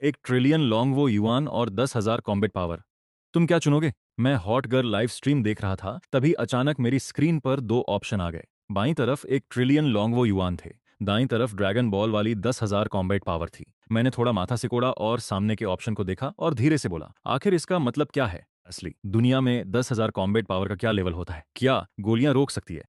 1 trillion लॉन्गवो yuan और 10,000 combat power. तुम क्या चुनोगे? मैं हॉट गर्ल लाइव स्ट्रीम देख रहा था, तभी अचानक मेरी स्क्रीन पर दो ऑप्शन आ गए। बाईं तरफ 1 ट्रिलियन लॉन्गवो युआन थे, दाईं तरफ ड्रैगन बॉल वाली 10,000 कॉम्बैट पावर थी। मैंने थोड़ा माथा सिकोड़ा और सामने के ऑप्शन को देखा और धीरे से बोला, आखिर इसका मतलब क्या है? असली दुनिया में 10,000 कॉम्बैट पावर का क्या लेवल होता है? क्या गोलियां रोक सकती है?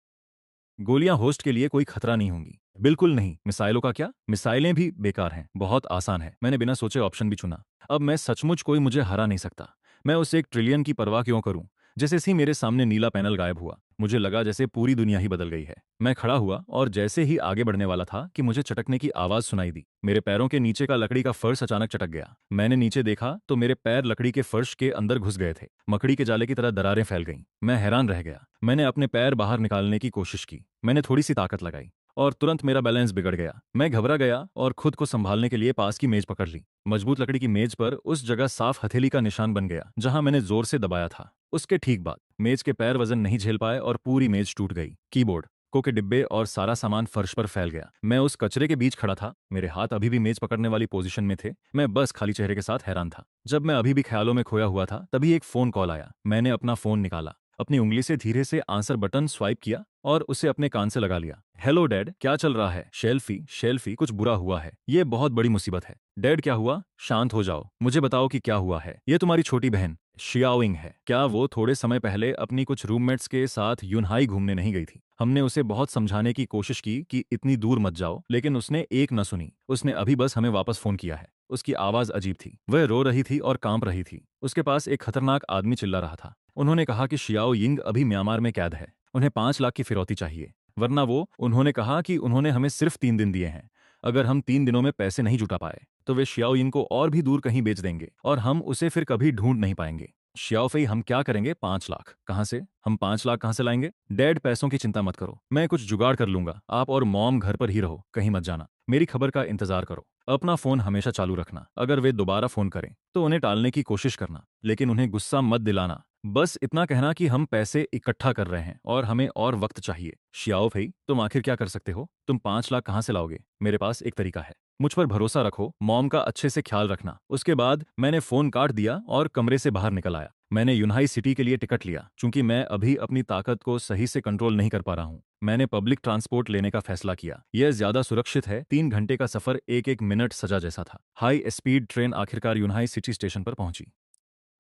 गोलियां होस्ट के लिए कोई खतरा नहीं होंगी। बिल्कुल नहीं। मिसाइलों का क्या? मिसाइलें भी बेकार हैं, बहुत आसान है। मैंने बिना सोचे ऑप्शन भी चुना। अब मैं सचमुच कोई मुझे हरा नहीं सकता। मैं उस 1 ट्रिलियन की परवाह क्यों करूं? जैसे ही मेरे सामने नीला पैनल गायब हुआ, मुझे लगा जैसे पूरी दुनिया ही बदल गई है। मैं खड़ा हुआ और जैसे ही आगे बढ़ने वाला था कि मुझे चटकने की आवाज सुनाई दी। मेरे पैरों के नीचे का लकड़ी का फर्श अचानक चटक गया। मैंने नीचे देखा तो मेरे पैर लकड़ी के फर्श के अंदर घुस गए थे। मकड़ी के जाले की तरह दरारें फैल गईं। मैं हैरान रह गया। मैंने अपने पैर बाहर निकालने की कोशिश की। मैंने थोड़ी सी ताकत लगाई और तुरंत मेरा बैलेंस बिगड़ गया। मैं घबरा गया और खुद को संभालने के लिए पास की मेज पकड़ ली। मजबूत लकड़ी की मेज पर उस जगह साफ हथेली का निशान बन गया जहां मैंने जोर से दबाया था। उसके ठीक बाद मेज के पैर वजन नहीं झेल पाए और पूरी मेज टूट गई। कीबोर्ड, को के डिब्बे और सारा सामान फर्श पर फैल गया। मैं उस कचरे के बीच खड़ा था। मेरे हाथ अभी भी मेज पकड़ने वाली पोजीशन में थे। मैं बस खाली चेहरे के साथ हैरान था। जब मैं अभी भी ख्यालों में खोया हुआ था, तभी एक फोन कॉल आया। मैंने अपना फोन निकाला, अपनी उंगली से धीरे से आंसर बटन स्वाइप किया और उसे अपने कान से लगा लिया। हेलो डैड, क्या चल रहा है? शेल्फी, शेल्फी, कुछ बुरा हुआ है। ये बहुत बड़ी मुसीबत है। डैड, क्या हुआ? शांत हो जाओ, मुझे बताओ कि क्या हुआ है। ये तुम्हारी छोटी बहन शियाओइंग है। क्या वो थोड़े समय पहले अपनी कुछ रूममेट्स के साथ यूनहाई घूमने नहीं गई थी? हमने उसे बहुत समझाने की कोशिश की कि इतनी दूर मत जाओ, लेकिन उसने एक न सुनी। उसने अभी बस हमें वापस फोन किया है। उसकी आवाज अजीब थी। वह रो रही थी और कांप रही थी। उसके पास एक खतरनाक आदमी चिल्ला रहा था। उन्होंने कहा कि शियाओ यिंग अभी म्यांमार में कैद है। उन्हें 5 लाख की फिरौती चाहिए, वरना उन्होंने कहा कि उन्होंने हमें सिर्फ 3 दिन दिए हैं। अगर हम 3 दिनों में पैसे नहीं जुटा पाए तो वे शियाओ यिंग को और भी दूर कहीं बेच देंगे और हम उसे फिर कभी ढूंढ नहीं पाएंगे। शियाओ फई, हम क्या करेंगे? 5 लाख कहाँ से? हम 5 लाख कहाँ से लाएंगे? डैड, पैसों की चिंता मत करो, मैं कुछ जुगाड़ कर लूंगा। आप और मॉम घर पर ही रहो, कहीं मत जाना। मेरी खबर का इंतजार करो। अपना फोन हमेशा चालू रखना। अगर वे दोबारा फोन करें तो उन्हें टालने की कोशिश करना, लेकिन उन्हें गुस्सा मत दिलाना। बस इतना कहना कि हम पैसे इकट्ठा कर रहे हैं और हमें और वक्त चाहिए। शियाओ फई, तुम आखिर क्या कर सकते हो? तुम 5 लाख कहाँ से लाओगे? मेरे पास एक तरीका है। मुझ पर भरोसा रखो, मॉम का अच्छे से ख्याल रखना। उसके बाद मैंने फोन काट दिया और कमरे से बाहर निकल आया। मैंने यूनाई सिटी के लिए टिकट लिया, क्योंकि मैं अभी अपनी ताकत को सही से कंट्रोल नहीं कर पा रहा हूँ। मैंने पब्लिक ट्रांसपोर्ट लेने का फैसला किया। यह ज्यादा सुरक्षित है। 3 घंटे का सफर एक एक मिनट सजा जैसा था। हाई स्पीड ट्रेन आखिरकार यूनाई सिटी स्टेशन पर पहुंची।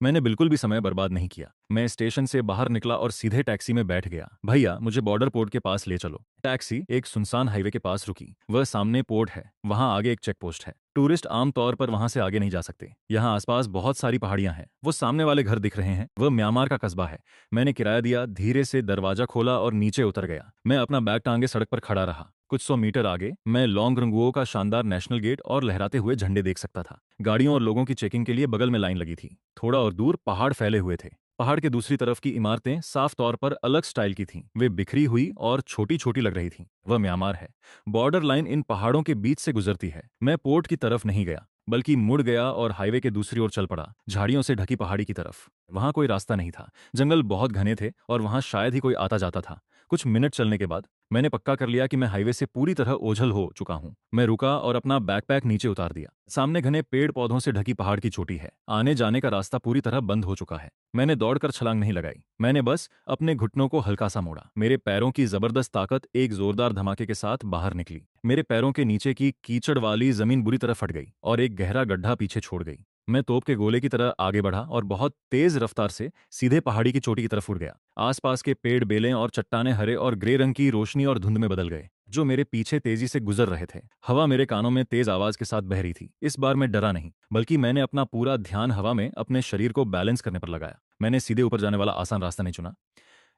मैंने बिल्कुल भी समय बर्बाद नहीं किया। मैं स्टेशन से बाहर निकला और सीधे टैक्सी में बैठ गया। भैया, मुझे बॉर्डर पोर्ट के पास ले चलो। टैक्सी एक सुनसान हाईवे के पास रुकी। वह सामने पोर्ट है, वहां आगे एक चेक पोस्ट है। टूरिस्ट आम तौर पर वहां से आगे नहीं जा सकते। यहाँ आसपास बहुत सारी पहाड़ियां हैं। वो सामने वाले घर दिख रहे हैं, वह म्यांमार का कस्बा है। मैंने किराया दिया, धीरे से दरवाजा खोला और नीचे उतर गया। मैं अपना बैग टांगे सड़क पर खड़ा रहा। कुछ 100 मीटर आगे मैं लोंगरंगुओ का शानदार नेशनल गेट और लहराते हुए झंडे देख सकता था। गाड़ियों और लोगों की चेकिंग के लिए बगल में लाइन लगी थी। थोड़ा और दूर पहाड़ फैले हुए थे। पहाड़ के दूसरी तरफ की इमारतें साफ तौर पर अलग स्टाइल की थीं। वे बिखरी हुई और छोटी छोटी लग रही थीं। वह म्यांमार है। बॉर्डर लाइन इन पहाड़ों के बीच से गुजरती है। मैं पोर्ट की तरफ नहीं गया, बल्कि मुड़ गया और हाईवे के दूसरी ओर चल पड़ा, झाड़ियों से ढकी पहाड़ी की तरफ। वहां कोई रास्ता नहीं था। जंगल बहुत घने थे और वहां शायद ही कोई आता जाता था। कुछ मिनट चलने के बाद मैंने पक्का कर लिया कि मैं हाईवे से पूरी तरह ओझल हो चुका हूं। मैं रुका और अपना बैकपैक नीचे उतार दिया। सामने घने पेड़ पौधों से ढकी पहाड़ की चोटी है। आने जाने का रास्ता पूरी तरह बंद हो चुका है। मैंने दौड़कर छलांग नहीं लगाई। मैंने बस अपने घुटनों को हल्का सा मोड़ा। मेरे पैरों की जबरदस्त ताकत एक जोरदार धमाके के साथ बाहर निकली। मेरे पैरों के नीचे की कीचड़ वाली जमीन बुरी तरह फट गई और एक गहरा गड्ढा पीछे छोड़ गई। मैं तोप के गोले की तरह आगे बढ़ा और बहुत तेज रफ्तार से सीधे पहाड़ी की चोटी की तरफ उड़ गया। आसपास के पेड़, बेलें और चट्टानें हरे और ग्रे रंग की रोशनी और धुंध में बदल गए, जो मेरे पीछे तेजी से गुजर रहे थे। हवा मेरे कानों में तेज आवाज के साथ बह रही थी। इस बार मैं डरा नहीं, बल्कि मैंने अपना पूरा ध्यान हवा में अपने शरीर को बैलेंस करने पर लगाया। मैंने सीधे ऊपर जाने वाला आसान रास्ता नहीं चुना।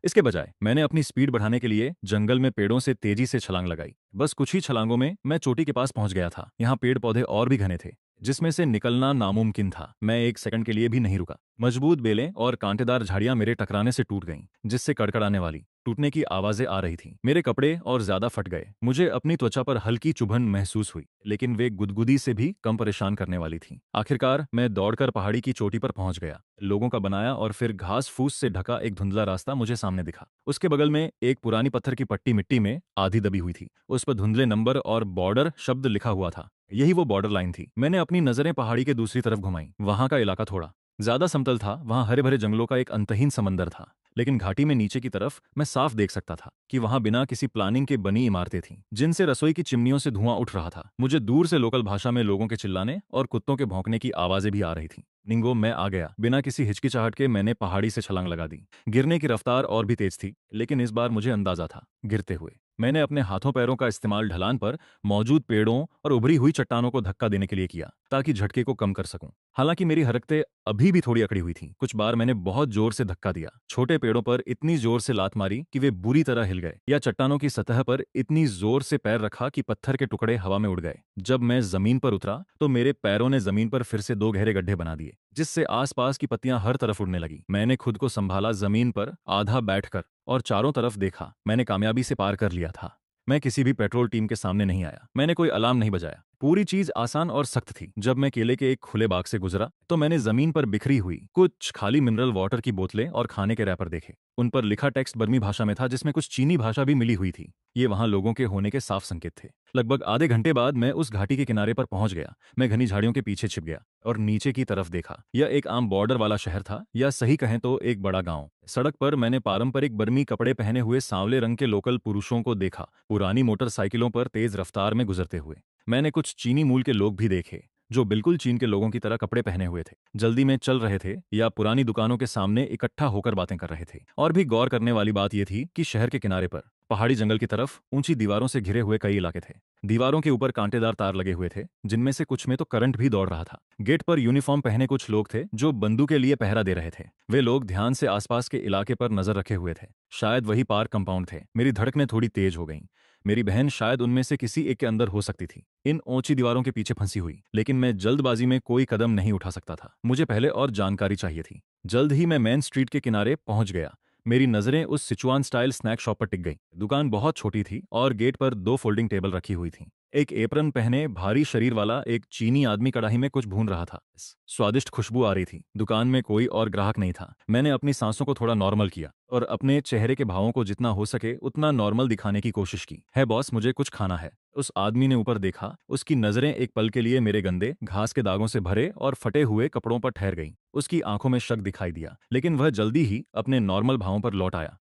इसके बजाय मैंने अपनी स्पीड बढ़ाने के लिए जंगल में पेड़ों से तेजी से छलांग लगाई। बस कुछ ही छलांगों में मैं चोटी के पास पहुंच गया था। यहाँ पेड़ पौधे और भी घने थे, जिसमें से निकलना नामुमकिन था। मैं एक सेकंड के लिए भी नहीं रुका। मजबूत बेलें और कांटेदार झाड़ियां मेरे टकराने से टूट गईं, जिससे कड़कड़ाने वाली टूटने की आवाजें आ रही थीं। मेरे कपड़े और ज्यादा फट गए। मुझे अपनी त्वचा पर हल्की चुभन महसूस हुई, लेकिन वे गुदगुदी से भी कम परेशान करने वाली थीं। आखिरकार मैं दौड़कर पहाड़ी की चोटी पर पहुंच गया। लोगों का बनाया और फिर घास फूस से ढका एक धुंधला रास्ता मुझे सामने दिखा। उसके बगल में एक पुरानी पत्थर की पट्टी मिट्टी में आधी दबी हुई थी। उस पर धुंधले नंबर और बॉर्डर शब्द लिखा हुआ था। यही वो बॉर्डर लाइन थी। मैंने अपनी नजरें पहाड़ी के दूसरी तरफ घुमाई। वहां का इलाका थोड़ा ज्यादा समतल था, वहां हरे भरे जंगलों का एक अंतहीन समंदर था। लेकिन घाटी में नीचे की तरफ मैं साफ देख सकता था कि वहां बिना किसी प्लानिंग के बनी इमारतें थीं, जिनसे रसोई की चिमनियों से धुआं उठ रहा था। मुझे दूर से लोकल भाषा में लोगों के चिल्लाने और कुत्तों के भौंकने की आवाजें भी आ रही थीं। निंगो, मैं आ गया। बिना किसी हिचकिचाहट के मैंने पहाड़ी से छलांग लगा दी। गिरने की रफ्तार और भी तेज थी, लेकिन इस बार मुझे अंदाजा था गिरते हुए मैंने अपने हाथों पैरों का इस्तेमाल ढलान पर मौजूद पेड़ों और उभरी हुई चट्टानों को धक्का देने के लिए किया, ताकि झटके को कम कर सकूं। हालांकि मेरी हरकतें अभी भी थोड़ी अकड़ी हुई थीं। कुछ बार मैंने बहुत जोर से धक्का दिया, छोटे पेड़ों पर इतनी जोर से लात मारी कि वे बुरी तरह हिल गए, या चट्टानों की सतह पर इतनी जोर से पैर रखा कि पत्थर के टुकड़े हवा में उड़ गए। जब मैं जमीन पर उतरा तो मेरे पैरों ने जमीन पर फिर से 2 गहरे गड्ढे बना दिए, जिससे आसपास की पत्तियां हर तरफ उड़ने लगी। मैंने खुद को संभाला, जमीन पर आधा बैठकर, और चारों तरफ देखा। मैंने कामयाबी से पार कर लिया था। मैं किसी भी पेट्रोल टीम के सामने नहीं आया, मैंने कोई अलार्म नहीं बजाया। पूरी चीज आसान और सख्त थी। जब मैं केले के एक खुले बाग से गुजरा तो मैंने जमीन पर बिखरी हुई कुछ खाली मिनरल वाटर की बोतलें और खाने के रैपर देखे। उन पर लिखा टेक्स्ट बर्मी भाषा में था, जिसमें कुछ चीनी भाषा भी मिली हुई थी। ये वहां लोगों के होने के साफ संकेत थे। लगभग आधे घंटे बाद मैं उस घाटी के किनारे पर पहुंच गया। मैं घनी झाड़ियों के पीछे छिप गया और नीचे की तरफ देखा। यह एक आम बॉर्डर वाला शहर था, या सही कहें तो एक बड़ा गांव। सड़क पर मैंने पारंपरिक बर्मी कपड़े पहने हुए सांवले रंग के लोकल पुरुषों को देखा, पुरानी मोटरसाइकिलों पर तेज रफ्तार में गुजरते हुए। मैंने कुछ चीनी मूल के लोग भी देखे, जो बिल्कुल चीन के लोगों की तरह कपड़े पहने हुए थे, जल्दी में चल रहे थे या पुरानी दुकानों के सामने इकट्ठा होकर बातें कर रहे थे। और भी गौर करने वाली बात यह थी कि शहर के किनारे पर पहाड़ी जंगल की तरफ ऊंची दीवारों से घिरे हुए कई इलाके थे। दीवारों के ऊपर कांटेदार तार लगे हुए थे, जिनमें से कुछ में तो करंट भी दौड़ रहा था। गेट पर यूनिफॉर्म पहने कुछ लोग थे, जो बंदूक के लिए पहरा दे रहे थे। वे लोग ध्यान से आसपास के इलाके पर नजर रखे हुए थे। शायद वही पार्क कंपाउंड थे। मेरी धड़कनें थोड़ी तेज हो गईं। मेरी बहन शायद उनमें से किसी एक के अंदर हो सकती थी, इन ऊंची दीवारों के पीछे फंसी हुई। लेकिन मैं जल्दबाजी में कोई कदम नहीं उठा सकता था। मुझे पहले और जानकारी चाहिए थी। जल्द ही मैं मेन स्ट्रीट के किनारे पहुंच गया। मेरी नजरें उस सिचुआन स्टाइल स्नैक शॉप पर टिक गईं। दुकान बहुत छोटी थी और गेट पर 2 फोल्डिंग टेबल रखी हुई थीं। एक एप्रन पहने भारी शरीर वाला एक चीनी आदमी कढ़ाई में कुछ भून रहा था। स्वादिष्ट खुशबू आ रही थी। दुकान में कोई और ग्राहक नहीं था। मैंने अपनी सांसों को थोड़ा नॉर्मल किया और अपने चेहरे के भावों को जितना हो सके उतना नॉर्मल दिखाने की कोशिश की। है बॉस, मुझे कुछ खाना है। उस आदमी ने ऊपर देखा। उसकी नजरें एक पल के लिए मेरे गंदे घास के दागों से भरे और फटे हुए कपड़ों पर ठहर गईं। उसकी आंखों में शक दिखाई दिया, लेकिन वह जल्दी ही अपने नॉर्मल भावों पर लौट आया।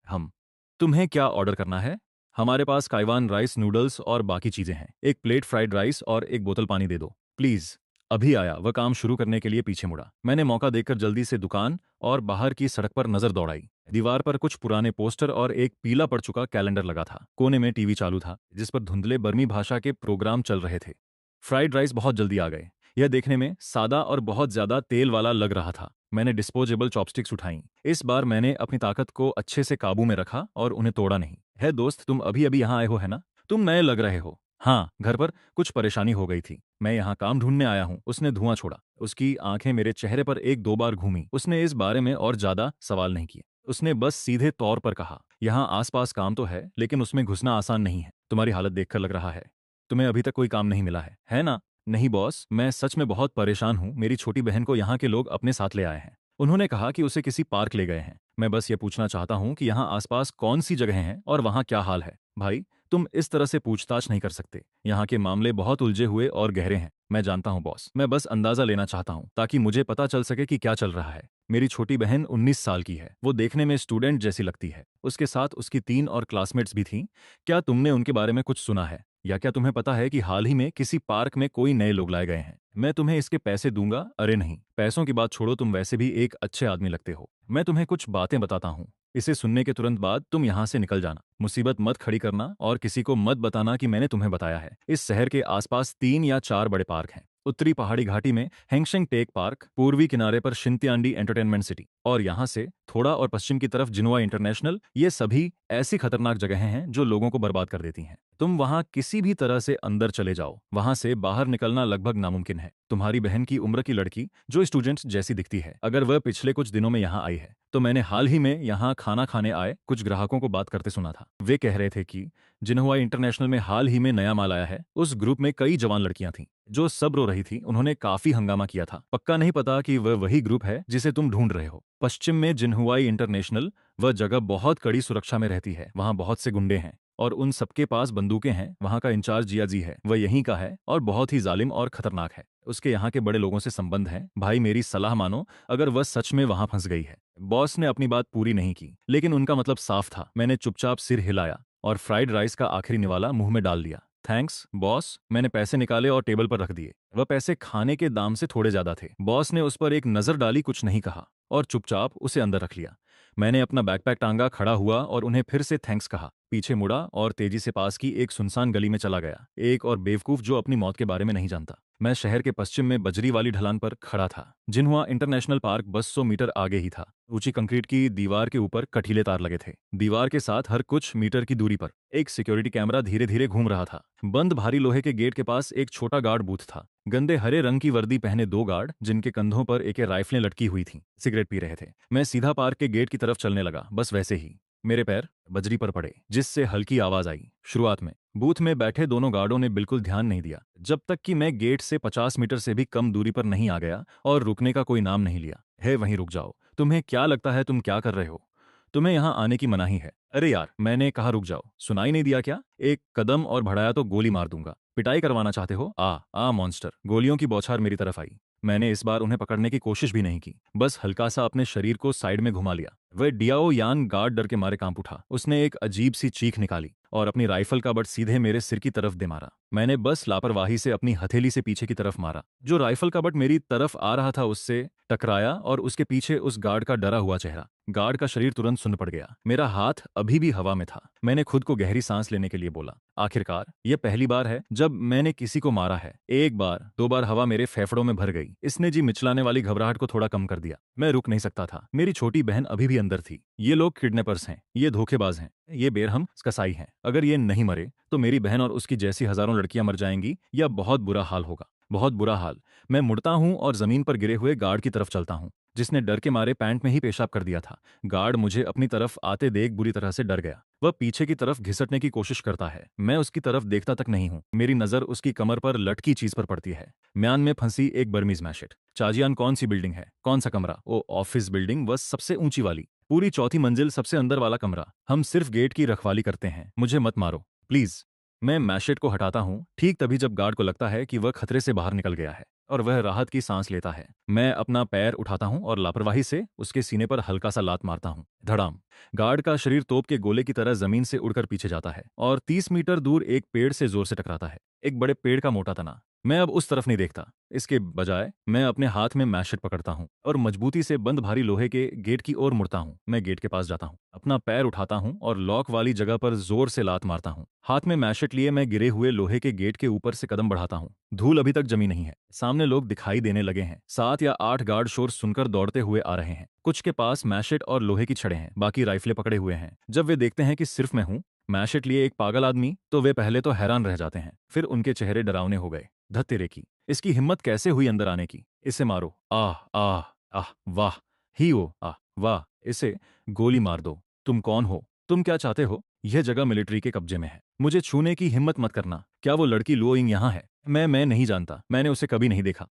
तुम्हें क्या ऑर्डर करना है? हमारे पास काइवान राइस नूडल्स और बाकी चीजें हैं। एक प्लेट फ्राइड राइस और एक बोतल पानी दे दो प्लीज। अभी आया। वह काम शुरू करने के लिए पीछे मुड़ा। मैंने मौका देखकर जल्दी से दुकान और बाहर की सड़क पर नजर दौड़ाई। दीवार पर कुछ पुराने पोस्टर और एक पीला पड़ चुका कैलेंडर लगा था। कोने में टीवी चालू था, जिस पर धुंधले बर्मी भाषा के प्रोग्राम चल रहे थे। फ्राइड राइस बहुत जल्दी आ गए। यह देखने में सादा और बहुत ज्यादा तेल वाला लग रहा था। मैंने डिस्पोजेबल चॉपस्टिक्स उठाई। इस बार मैंने अपनी ताकत को अच्छे से काबू में रखा और उन्हें तोड़ा नहीं। है दोस्त, तुम अभी अभी यहाँ आए हो, है ना? तुम नए लग रहे हो। हाँ, घर पर कुछ परेशानी हो गई थी। मैं यहाँ काम ढूंढने आया हूँ। उसने धुआं छोड़ा। उसकी आंखें मेरे चेहरे पर 1-2 बार घूमी। उसने इस बारे में और ज्यादा सवाल नहीं किए। उसने बस सीधे तौर पर कहा, यहाँ आसपास काम तो है, लेकिन उसमें घुसना आसान नहीं है। तुम्हारी हालत देखकर लग रहा है तुम्हें अभी तक कोई काम नहीं मिला है ना? नहीं बॉस, मैं सच में बहुत परेशान हूँ। मेरी छोटी बहन को यहाँ के लोग अपने साथ ले आए हैं। उन्होंने कहा कि उसे किसी पार्क ले गए हैं। मैं बस ये पूछना चाहता हूँ कि यहाँ आसपास कौन सी जगह हैं और वहाँ क्या हाल है। भाई, तुम इस तरह से पूछताछ नहीं कर सकते। यहाँ के मामले बहुत उलझे हुए और गहरे हैं। मैं जानता हूँ बॉस, मैं बस अंदाजा लेना चाहता हूँ ताकि मुझे पता चल सके कि क्या चल रहा है। मेरी छोटी बहन 19 साल की है। वो देखने में स्टूडेंट जैसी लगती है। उसके साथ उसकी 3 और क्लासमेट्स भी थीं। क्या तुमने उनके बारे में कुछ सुना है, या क्या तुम्हें पता है कि हाल ही में किसी पार्क में कोई नए लोग लाए गए हैं? मैं तुम्हें इसके पैसे दूंगा। अरे नहीं, पैसों की बात छोड़ो, तुम वैसे भी एक अच्छे आदमी लगते हो। मैं तुम्हें कुछ बातें बताता हूँ। इसे सुनने के तुरंत बाद तुम यहाँ से निकल जाना। मुसीबत मत खड़ी करना और किसी को मत बताना कि मैंने तुम्हें बताया है। इस शहर के आसपास 3 या 4 बड़े पार्क हैं। उत्तरी पहाड़ी घाटी में हैंगशेंग टेक पार्क, पूर्वी किनारे पर शिंत्यान्डी एंटरटेनमेंट सिटी, और यहाँ से थोड़ा और पश्चिम की तरफ जिन्हुआ इंटरनेशनल। ये सभी ऐसी खतरनाक जगहें हैं जो लोगों को बर्बाद कर देती हैं। तुम वहां किसी भी तरह से अंदर चले जाओ, वहां से बाहर निकलना लगभग नामुमकिन है। तुम्हारी बहन की उम्र की लड़की जो स्टूडेंट जैसी दिखती है, अगर वह पिछले कुछ दिनों में यहाँ आई है, तो मैंने हाल ही में यहाँ खाना खाने आए कुछ ग्राहकों को बात करते सुना था। वे कह रहे थे कि जिन्हुआ इंटरनेशनल में हाल ही में नया माल आया है। उस ग्रुप में कई जवान लड़कियां थीं जो सब रो रही थी। उन्होंने काफी हंगामा किया था। पक्का नहीं पता कि वह वही ग्रुप है जिसे तुम ढूंढ रहे हो। पश्चिम में जिन्हुआई इंटरनेशनल, वह जगह बहुत कड़ी सुरक्षा में रहती है। वहां बहुत से गुंडे हैं। और उन सबके पास बंदूकें हैं। वहाँ का इंचार्ज जियाजी है, वह यहीं का है और बहुत ही जालिम और खतरनाक है। उसके यहाँ के बड़े लोगों से संबंध है। भाई मेरी सलाह मानो, अगर वह सच में वहां फंस गई है। बॉस ने अपनी बात पूरी नहीं की, लेकिन उनका मतलब साफ था। मैंने चुपचाप सिर हिलाया और फ्राइड राइस का आखिरी निवाला मुंह में डाल दिया। Thanks boss. मैंने पैसे निकाले और टेबल पर रख दिए। वह पैसे खाने के दाम से थोड़े ज्यादा थे। बॉस ने उस पर एक नजर डाली, कुछ नहीं कहा और चुपचाप उसे अंदर रख लिया। मैंने अपना बैकपैक टांगा, खड़ा हुआ और उन्हें फिर से थैंक्स कहा। पीछे मुड़ा और तेजी से पास की एक सुनसान गली में चला गया। एक और बेवकूफ जो अपनी मौत के बारे में नहीं जानता। मैं शहर के पश्चिम में बजरी वाली ढलान पर खड़ा था। जिन्हुआ इंटरनेशनल पार्क बस 100 मीटर आगे ही था। ऊंची कंक्रीट की दीवार के ऊपर कटीले तार लगे थे। दीवार के साथ हर कुछ मीटर की दूरी पर एक सिक्योरिटी कैमरा धीरे धीरे घूम रहा था। बंद भारी लोहे के गेट के पास एक छोटा गार्ड बूथ था। गंदे हरे रंग की वर्दी पहने 2 गार्ड, जिनके कंधों पर एक राइफलें लटकी हुई थीं, सिगरेट पी रहे थे। मैं सीधा पार्क के गेट की तरफ चलने लगा। बस वैसे ही मेरे पैर बजरी पर पड़े, जिससे हल्की आवाज आई। शुरुआत में बूथ में बैठे दोनों गार्डों ने बिल्कुल ध्यान नहीं दिया, जब तक कि मैं गेट से 50 मीटर से भी कम दूरी पर नहीं आ गया और रुकने का कोई नाम नहीं लिया। है वहीं रुक जाओ। तुम्हें क्या लगता है तुम क्या कर रहे हो? तुम्हें यहाँ आने की मनाही है। अरे यार, मैंने कहा रुक जाओ, सुनाई नहीं दिया क्या? एक कदम और बढ़ाया तो गोली मार दूंगा। पिटाई करवाना चाहते हो? आ मॉन्स्टर। गोलियों की बौछार मेरी तरफ आई। मैंने इस बार उन्हें पकड़ने की कोशिश भी नहीं की, बस हल्का सा अपने शरीर को साइड में घुमा लिया। वह डियाओ यान गार्ड डर के मारे कांप उठा। उसने एक अजीब सी चीख निकाली और अपनी राइफल का बट सीधे मेरे सिर की तरफ दे मारा। मैंने बस लापरवाही से अपनी हथेली से पीछे की तरफ मारा। जो राइफल का बट मेरी तरफ आ रहा था उससे टकराया और उसके पीछे उस गार्ड का डरा हुआ चेहरा। गार्ड का शरीर तुरंत सुन्न पड़ गया। मेरा हाथ अभी भी हवा में था। मैंने खुद को गहरी सांस लेने के लिए बोला, आखिरकार यह पहली बार है जब मैंने किसी को मारा है। 1 बार 2 बार हवा मेरे फेफड़ों में भर गई। इसने जी मिचलाने वाली घबराहट को थोड़ा कम कर दिया। मैं रुक नहीं सकता था। मेरी छोटी बहन अभी भी अंदर थी। ये लोग किडनैपर्स हैं, ये धोखेबाज हैं, ये बेरहम कसाई हैं। अगर ये नहीं मरे तो मेरी बहन और उसकी जैसी हजारों लड़कियां मर जाएंगी, या बहुत बुरा हाल होगा, बहुत बुरा हाल। मैं मुड़ता हूं और जमीन पर गिरे हुए गार्ड की तरफ चलता हूं, जिसने डर के मारे पैंट में ही पेशाब कर दिया था। गार्ड मुझे अपनी तरफ आते देख बुरी तरह से डर गया। वह पीछे की तरफ घिसटने की कोशिश करता है। मैं उसकी तरफ देखता तक नहीं हूं। मेरी नजर उसकी कमर पर लटकी चीज पर पड़ती है। म्यान में फंसी एक बर्मीज मैशेट। चाजियान कौन सी बिल्डिंग है? कौन सा कमरा? ओ ऑफिस बिल्डिंग, बस सबसे ऊंची वाली, पूरी 4थी मंजिल, सबसे अंदर वाला कमरा। हम सिर्फ गेट की रखवाली करते हैं। मुझे मत मारो प्लीज। मैं मैशेट को हटाता हूं ठीक तभी जब गार्ड को लगता है कि वह खतरे से बाहर निकल गया है और वह राहत की सांस लेता है। मैं अपना पैर उठाता हूं और लापरवाही से उसके सीने पर हल्का सा लात मारता हूं। धड़ाम। गार्ड का शरीर तोप के गोले की तरह जमीन से उड़कर पीछे जाता है और 30 मीटर दूर एक पेड़ से जोर से टकराता है। एक बड़े पेड़ का मोटा तना। मैं अब उस तरफ नहीं देखता। इसके बजाय मैं अपने हाथ में मैशेट पकड़ता हूं और मजबूती से बंद भारी लोहे के गेट की ओर मुड़ता हूं। मैं गेट के पास जाता हूं, अपना पैर उठाता हूं और लॉक वाली जगह पर जोर से लात मारता हूं। हाथ में मैशेट लिए मैं गिरे हुए लोहे के गेट के ऊपर से कदम बढ़ाता हूं। धूल अभी तक जमी नहीं है। सामने लोग दिखाई देने लगे हैं। 7 या 8 गार्ड शोर सुनकर दौड़ते हुए आ रहे हैं। कुछ के पास मैशेट और लोहे की छड़ें हैं, बाकी राइफलें पकड़े हुए हैं। जब वे देखते हैं कि सिर्फ मैं हूं, मैशेट लिए एक पागल आदमी, तो वे पहले तो हैरान रह जाते हैं, फिर उनके चेहरे डरावने हो गए। धत्तेरे की, इसकी हिम्मत कैसे हुई अंदर आने की? इसे मारो। आह आह आह, वाह ही ओ आह वाह, इसे गोली मार दो। तुम कौन हो? तुम क्या चाहते हो? यह जगह मिलिट्री के कब्जे में है। मुझे छूने की हिम्मत मत करना। क्या वो लड़की लुओयिंग यहाँ है? मैं नहीं जानता। मैंने उसे कभी नहीं देखा।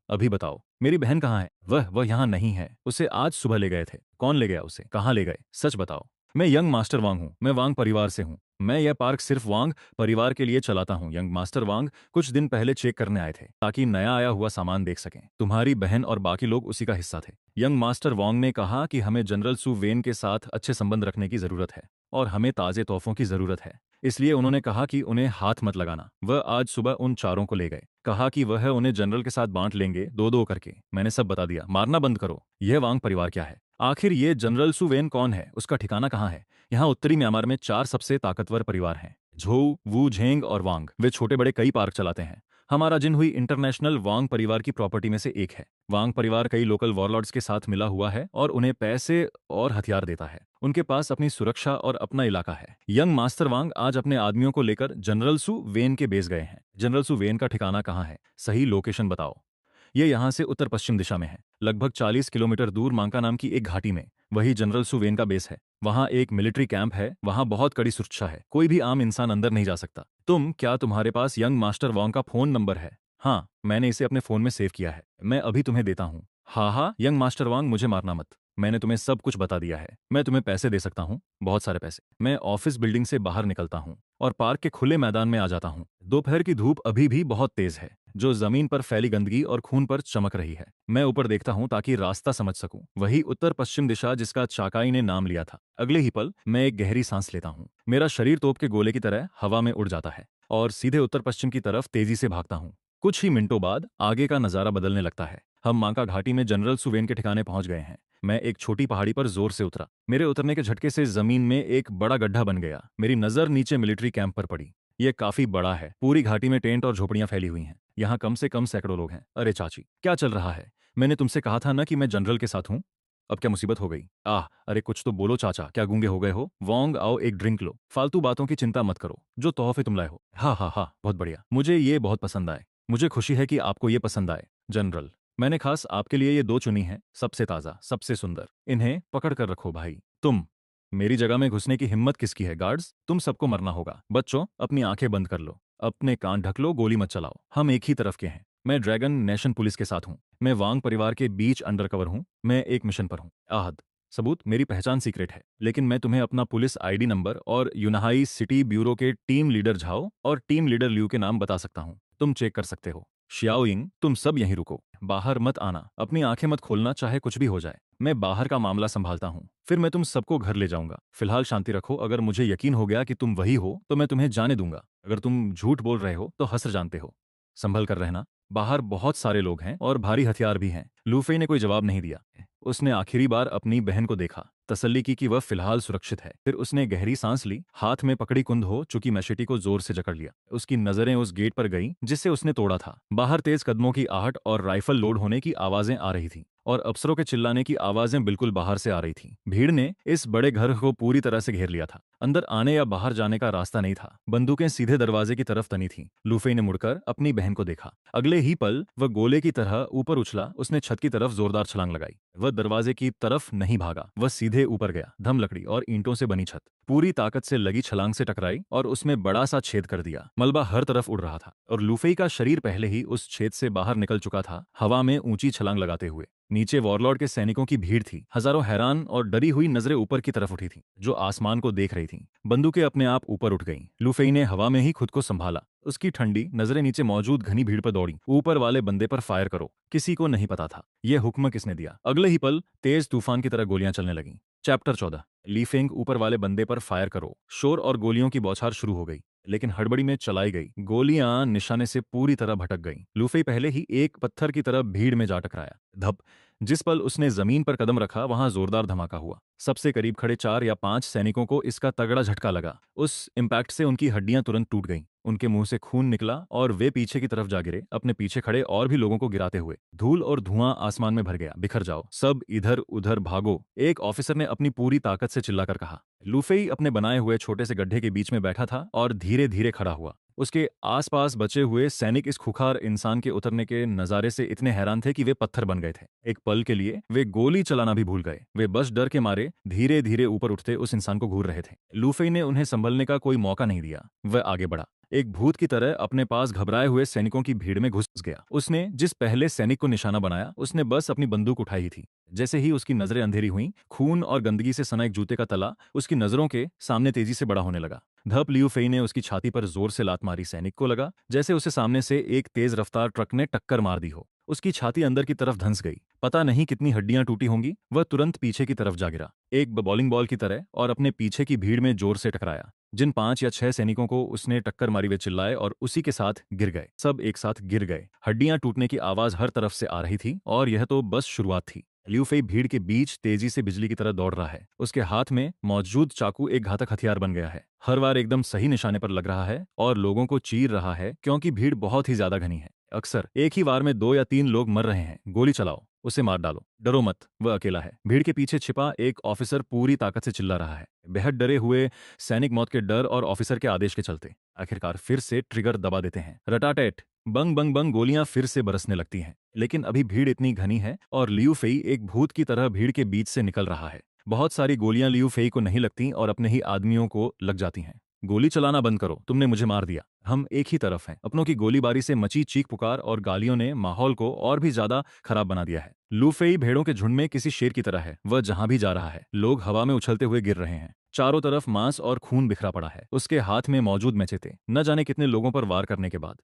अभी बताओ, मेरी बहन कहाँ है? वह यहाँ नहीं है। उसे आज सुबह ले गए थे। कौन ले गया उसे? कहाँ ले गए? सच बताओ। मैं यंग मास्टर वांग हूँ। मैं वांग परिवार से हूँ। मैं यह पार्क सिर्फ वांग परिवार के लिए चलाता हूँ। यंग मास्टर वांग कुछ दिन पहले चेक करने आए थे ताकि नया आया हुआ सामान देख सकें। तुम्हारी बहन और बाकी लोग उसी का हिस्सा थे। यंग मास्टर वांग ने कहा कि हमें जनरल सू वेन के साथ अच्छे संबंध रखने की जरूरत है और हमें ताजे तोहफों की जरूरत है। इसलिए उन्होंने कहा कि उन्हें हाथ मत लगाना। वह आज सुबह उन चारों को ले गए। कहा कि वह उन्हें जनरल के साथ बांट लेंगे, 2-2 करके। मैंने सब बता दिया। मारना बंद करो। यह वांग परिवार क्या है? आखिर ये जनरल सू वेन कौन है? उसका ठिकाना कहाँ है? यहाँ उत्तरी म्यांमार में 4 सबसे ताकतवर परिवार हैं, झोउ, वू, झेंग और वांग। वे छोटे बड़े कई पार्क चलाते हैं। हमारा जिनहुई इंटरनेशनल वांग परिवार की प्रॉपर्टी में से एक है। वांग परिवार कई लोकल वॉरलॉर्ड्स के साथ मिला हुआ है और उन्हें पैसे और हथियार देता है। उनके पास अपनी सुरक्षा और अपना इलाका है। यंग मास्टर वांग आज अपने आदमियों को लेकर जनरल सू वेन के बेस गए हैं। जनरल सू वेन का ठिकाना कहाँ है? सही लोकेशन बताओ। ये यहाँ से उत्तर पश्चिम दिशा में है, लगभग 40 किलोमीटर दूर मांका नाम की एक घाटी में। वही जनरल सू वेन का बेस है। वहाँ एक मिलिट्री कैंप है। वहाँ बहुत कड़ी सुरक्षा है। कोई भी आम इंसान अंदर नहीं जा सकता। क्या तुम्हारे पास यंग मास्टर वांग का फोन नंबर है? हाँ, मैंने इसे अपने फोन में सेव किया है। मैं अभी तुम्हें देता हूँ। हाँ, यंग मास्टर वांग, मुझे मारना मत। मैंने तुम्हें सब कुछ बता दिया है। मैं तुम्हें पैसे दे सकता हूँ, बहुत सारे पैसे। मैं ऑफिस बिल्डिंग से बाहर निकलता हूँ और पार्क के खुले मैदान में आ जाता हूँ। दोपहर की धूप अभी भी बहुत तेज है, जो जमीन पर फैली गंदगी और खून पर चमक रही है। मैं ऊपर देखता हूँ ताकि रास्ता समझ सकूं। वही उत्तर पश्चिम दिशा जिसका चाकाई ने नाम लिया था। अगले ही पल मैं एक गहरी सांस लेता हूँ। मेरा शरीर तोप के गोले की तरह हवा में उड़ जाता है और सीधे उत्तर पश्चिम की तरफ तेजी से भागता हूँ। कुछ ही मिनटों बाद आगे का नजारा बदलने लगता है। हम मांका घाटी में जनरल सुवेन के ठिकाने पहुंच गए हैं। मैं एक छोटी पहाड़ी पर जोर से उतरा। मेरे उतरने के झटके से जमीन में एक बड़ा गड्ढा बन गया। मेरी नजर नीचे मिलिट्री कैंप पर पड़ी। ये काफी बड़ा है। पूरी घाटी में टेंट और झोपड़ियां फैली हुई हैं। यहाँ कम से कम सैकड़ों लोग हैं। अरे चाची, क्या चल रहा है? मैंने तुमसे कहा था ना कि मैं जनरल के साथ हूँ। अब क्या मुसीबत हो गई? अरे कुछ तो बोलो चाचा, क्या गूंगे हो गए हो? वोंग, आओ एक ड्रिंक लो। फालतू बातों की चिंता मत करो। जो तोहफे तुम लाए हो। हाँ हाँ हाँ, बहुत बढ़िया, मुझे ये बहुत पसंद आए। मुझे खुशी है कि आपको ये पसंद आए जनरल। मैंने खास आपके लिए ये दो चुनी हैं, सबसे ताजा, सबसे सुंदर। इन्हें पकड़ कर रखो भाई। तुम मेरी जगह में घुसने की हिम्मत किसकी है गार्ड्स? तुम सबको मरना होगा। बच्चों, अपनी आंखें बंद कर लो, अपने कान ढक लो, गोली मत चलाओ। हम एक ही तरफ के हैं। मैं ड्रैगन नेशन पुलिस के साथ हूँ। मैं वांग परिवार के बीच अंडरकवर हूँ। मैं एक मिशन पर हूँ। आहद सबूत, मेरी पहचान सीक्रेट है, लेकिन मैं तुम्हें अपना पुलिस आईडी नंबर और यूनाहाई सिटी ब्यूरो के टीम लीडर झाओ और टीम लीडर लिू के नाम बता सकता हूँ। तुम चेक कर सकते हो। शियाओइंग, तुम सब यहीं रुको, बाहर मत आना, अपनी आंखें मत खोलना, चाहे कुछ भी हो जाए। मैं बाहर का मामला संभालता हूँ, फिर मैं तुम सबको घर ले जाऊंगा। फिलहाल शांति रखो। अगर मुझे यकीन हो गया कि तुम वही हो तो मैं तुम्हें जाने दूंगा। अगर तुम झूठ बोल रहे हो तो हंस जानते हो। संभल कर रहना। बाहर बहुत सारे लोग हैं और भारी हथियार भी हैं। लूफे ने कोई जवाब नहीं दिया। उसने आखिरी बार अपनी बहन को देखा, तसल्ली की कि वह फिलहाल सुरक्षित है। फिर उसने गहरी सांस ली, हाथ में पकड़ी कुंद हो चुकी मैशेटी को जोर से जकड़ लिया। उसकी नजरें उस गेट पर गईं जिसे उसने तोड़ा था। बाहर तेज कदमों की आहट और राइफल लोड होने की आवाजें आ रही थीं और अफसरों के चिल्लाने की आवाजें बिल्कुल बाहर से आ रही थीं। भीड़ ने इस बड़े घर को पूरी तरह से घेर लिया था। अंदर आने या बाहर जाने का रास्ता नहीं था। बंदूकें सीधे दरवाजे की तरफ तनी थीं। लूफे ने मुड़कर अपनी बहन को देखा। अगले ही पल वह गोले की तरह ऊपर उछला। उसने छत की तरफ जोरदार छलांग लगाई। वह दरवाजे की तरफ नहीं भागा, वह सीधे ऊपर गया। धम लकड़ी और ईंटों से बनी छत पूरी ताकत से लगी छलांग से टकराई और उसमें बड़ा सा छेद कर दिया। मलबा हर तरफ उड़ रहा था और लूफे का शरीर पहले ही उस छेद से बाहर निकल चुका था, हवा में ऊंची छलांग लगाते हुए। नीचे वॉरलॉर्ड के सैनिकों की भीड़ थी। हजारों हैरान और डरी हुई नजरें ऊपर की तरफ उठी थीं, जो आसमान को देख रही थीं। बंदूकें अपने आप ऊपर उठ गईं। लूफेई ने हवा में ही खुद को संभाला। उसकी ठंडी नजरें नीचे मौजूद घनी भीड़ पर दौड़ी। ऊपर वाले बंदे पर फायर करो। किसी को नहीं पता था यह हुक्म किसने दिया। अगले ही पल तेज तूफान की तरह गोलियां चलने लगीं। चैप्टर 14। ली फेंग, ऊपर वाले बंदे पर फायर करो। शोर और गोलियों की बौछार शुरू हो गई, लेकिन हड़बड़ी में चलाई गई गोलियां निशाने से पूरी तरह भटक गईं। लूफे पहले ही एक पत्थर की तरह भीड़ में जा टकराया। धप। जिस पल उसने जमीन पर कदम रखा वहां जोरदार धमाका हुआ। सबसे करीब खड़े 4 या 5 सैनिकों को इसका तगड़ा झटका लगा। उस इम्पैक्ट से उनकी हड्डियां तुरंत टूट गईं। उनके मुंह से खून निकला और वे पीछे की तरफ जा गिरे, अपने पीछे खड़े और भी लोगों को गिराते हुए। धूल और धुआं आसमान में भर गया। बिखर जाओ, सब इधर उधर भागो, एक ऑफिसर ने अपनी पूरी ताकत से चिल्लाकर कहा। लूफेई अपने बनाए हुए छोटे से गड्ढे के बीच में बैठा था और धीरे धीरे खड़ा हुआ। उसके आसपास बचे हुए सैनिक इस खुखार इंसान के उतरने के नजारे से इतने हैरान थे कि वे पत्थर बन गए थे। एक पल के लिए वे गोली चलाना भी भूल गए। वे बस डर के मारे धीरे धीरे ऊपर उठते उस इंसान को घूर रहे थे। लूफेई ने उन्हें संभलने का कोई मौका नहीं दिया। वह आगे बढ़ा, एक भूत की तरह अपने पास घबराए हुए सैनिकों की भीड़ में घुस गया। उसने जिस पहले सैनिक को निशाना बनाया, उसने बस अपनी बंदूक उठाई ही थी। जैसे ही उसकी नजरें अंधेरी हुईं, खून और गंदगी से सना एक जूते का तला उसकी नजरों के सामने तेजी से बड़ा होने लगा। धप। लियू फेई ने उसकी छाती पर जोर से लात मारी। सैनिक को लगा जैसे उसे सामने से एक तेज रफ्तार ट्रक ने टक्कर मार दी हो। उसकी छाती अंदर की तरफ धंस गई। पता नहीं कितनी हड्डियां टूटी होंगी। वह तुरंत पीछे की तरफ जा गिरा, एक बॉलिंग बॉल की तरह, और अपने पीछे की भीड़ में जोर से टकराया। जिन 5 या 6 सैनिकों को उसने टक्कर मारी वे चिल्लाए और उसी के साथ गिर गए। सब एक साथ गिर गए। हड्डियां टूटने की आवाज हर तरफ से आ रही थी और यह तो बस शुरुआत थी। लियू फेई भीड़ के बीच तेजी से बिजली की तरह दौड़ रहा है। उसके हाथ में मौजूद चाकू एक घातक हथियार बन गया है। हर बार एकदम सही निशाने पर लग रहा है और लोगों को चीर रहा है, क्योंकि भीड़ बहुत ही ज्यादा घनी है। अक्सर एक ही वार में 2 या 3 लोग मर रहे हैं। गोली चलाओ, उसे मार डालो, डरो मत, वह अकेला है। भीड़ के पीछे छिपा एक ऑफिसर पूरी ताकत से चिल्ला रहा है। बेहद डरे हुए सैनिक मौत के डर और ऑफिसर के आदेश के चलते आखिरकार फिर से ट्रिगर दबा देते हैं। रटाटेट, बंग बंग बंग, गोलियां फिर से बरसने लगती हैं। लेकिन अभी भीड़ इतनी घनी है और लियू फेई एक भूत की तरह भीड़ के बीच से निकल रहा है। बहुत सारी गोलियां लियू फेई को नहीं लगती और अपने ही आदमियों को लग जाती हैं। गोली चलाना बंद करो, तुमने मुझे मार दिया। हम एक ही तरफ हैं। अपनों की गोलीबारी से मची चीख पुकार और गालियों ने माहौल को और भी ज्यादा खराब बना दिया है। लू फेई भेड़ों के झुंड में किसी शेर की तरह है। वह जहां भी जा रहा है, लोग हवा में उछलते हुए गिर रहे हैं। चारों तरफ मांस और खून बिखरा पड़ा है। उसके हाथ में मौजूद मैचेते न जाने कितने लोगों पर वार करने के बाद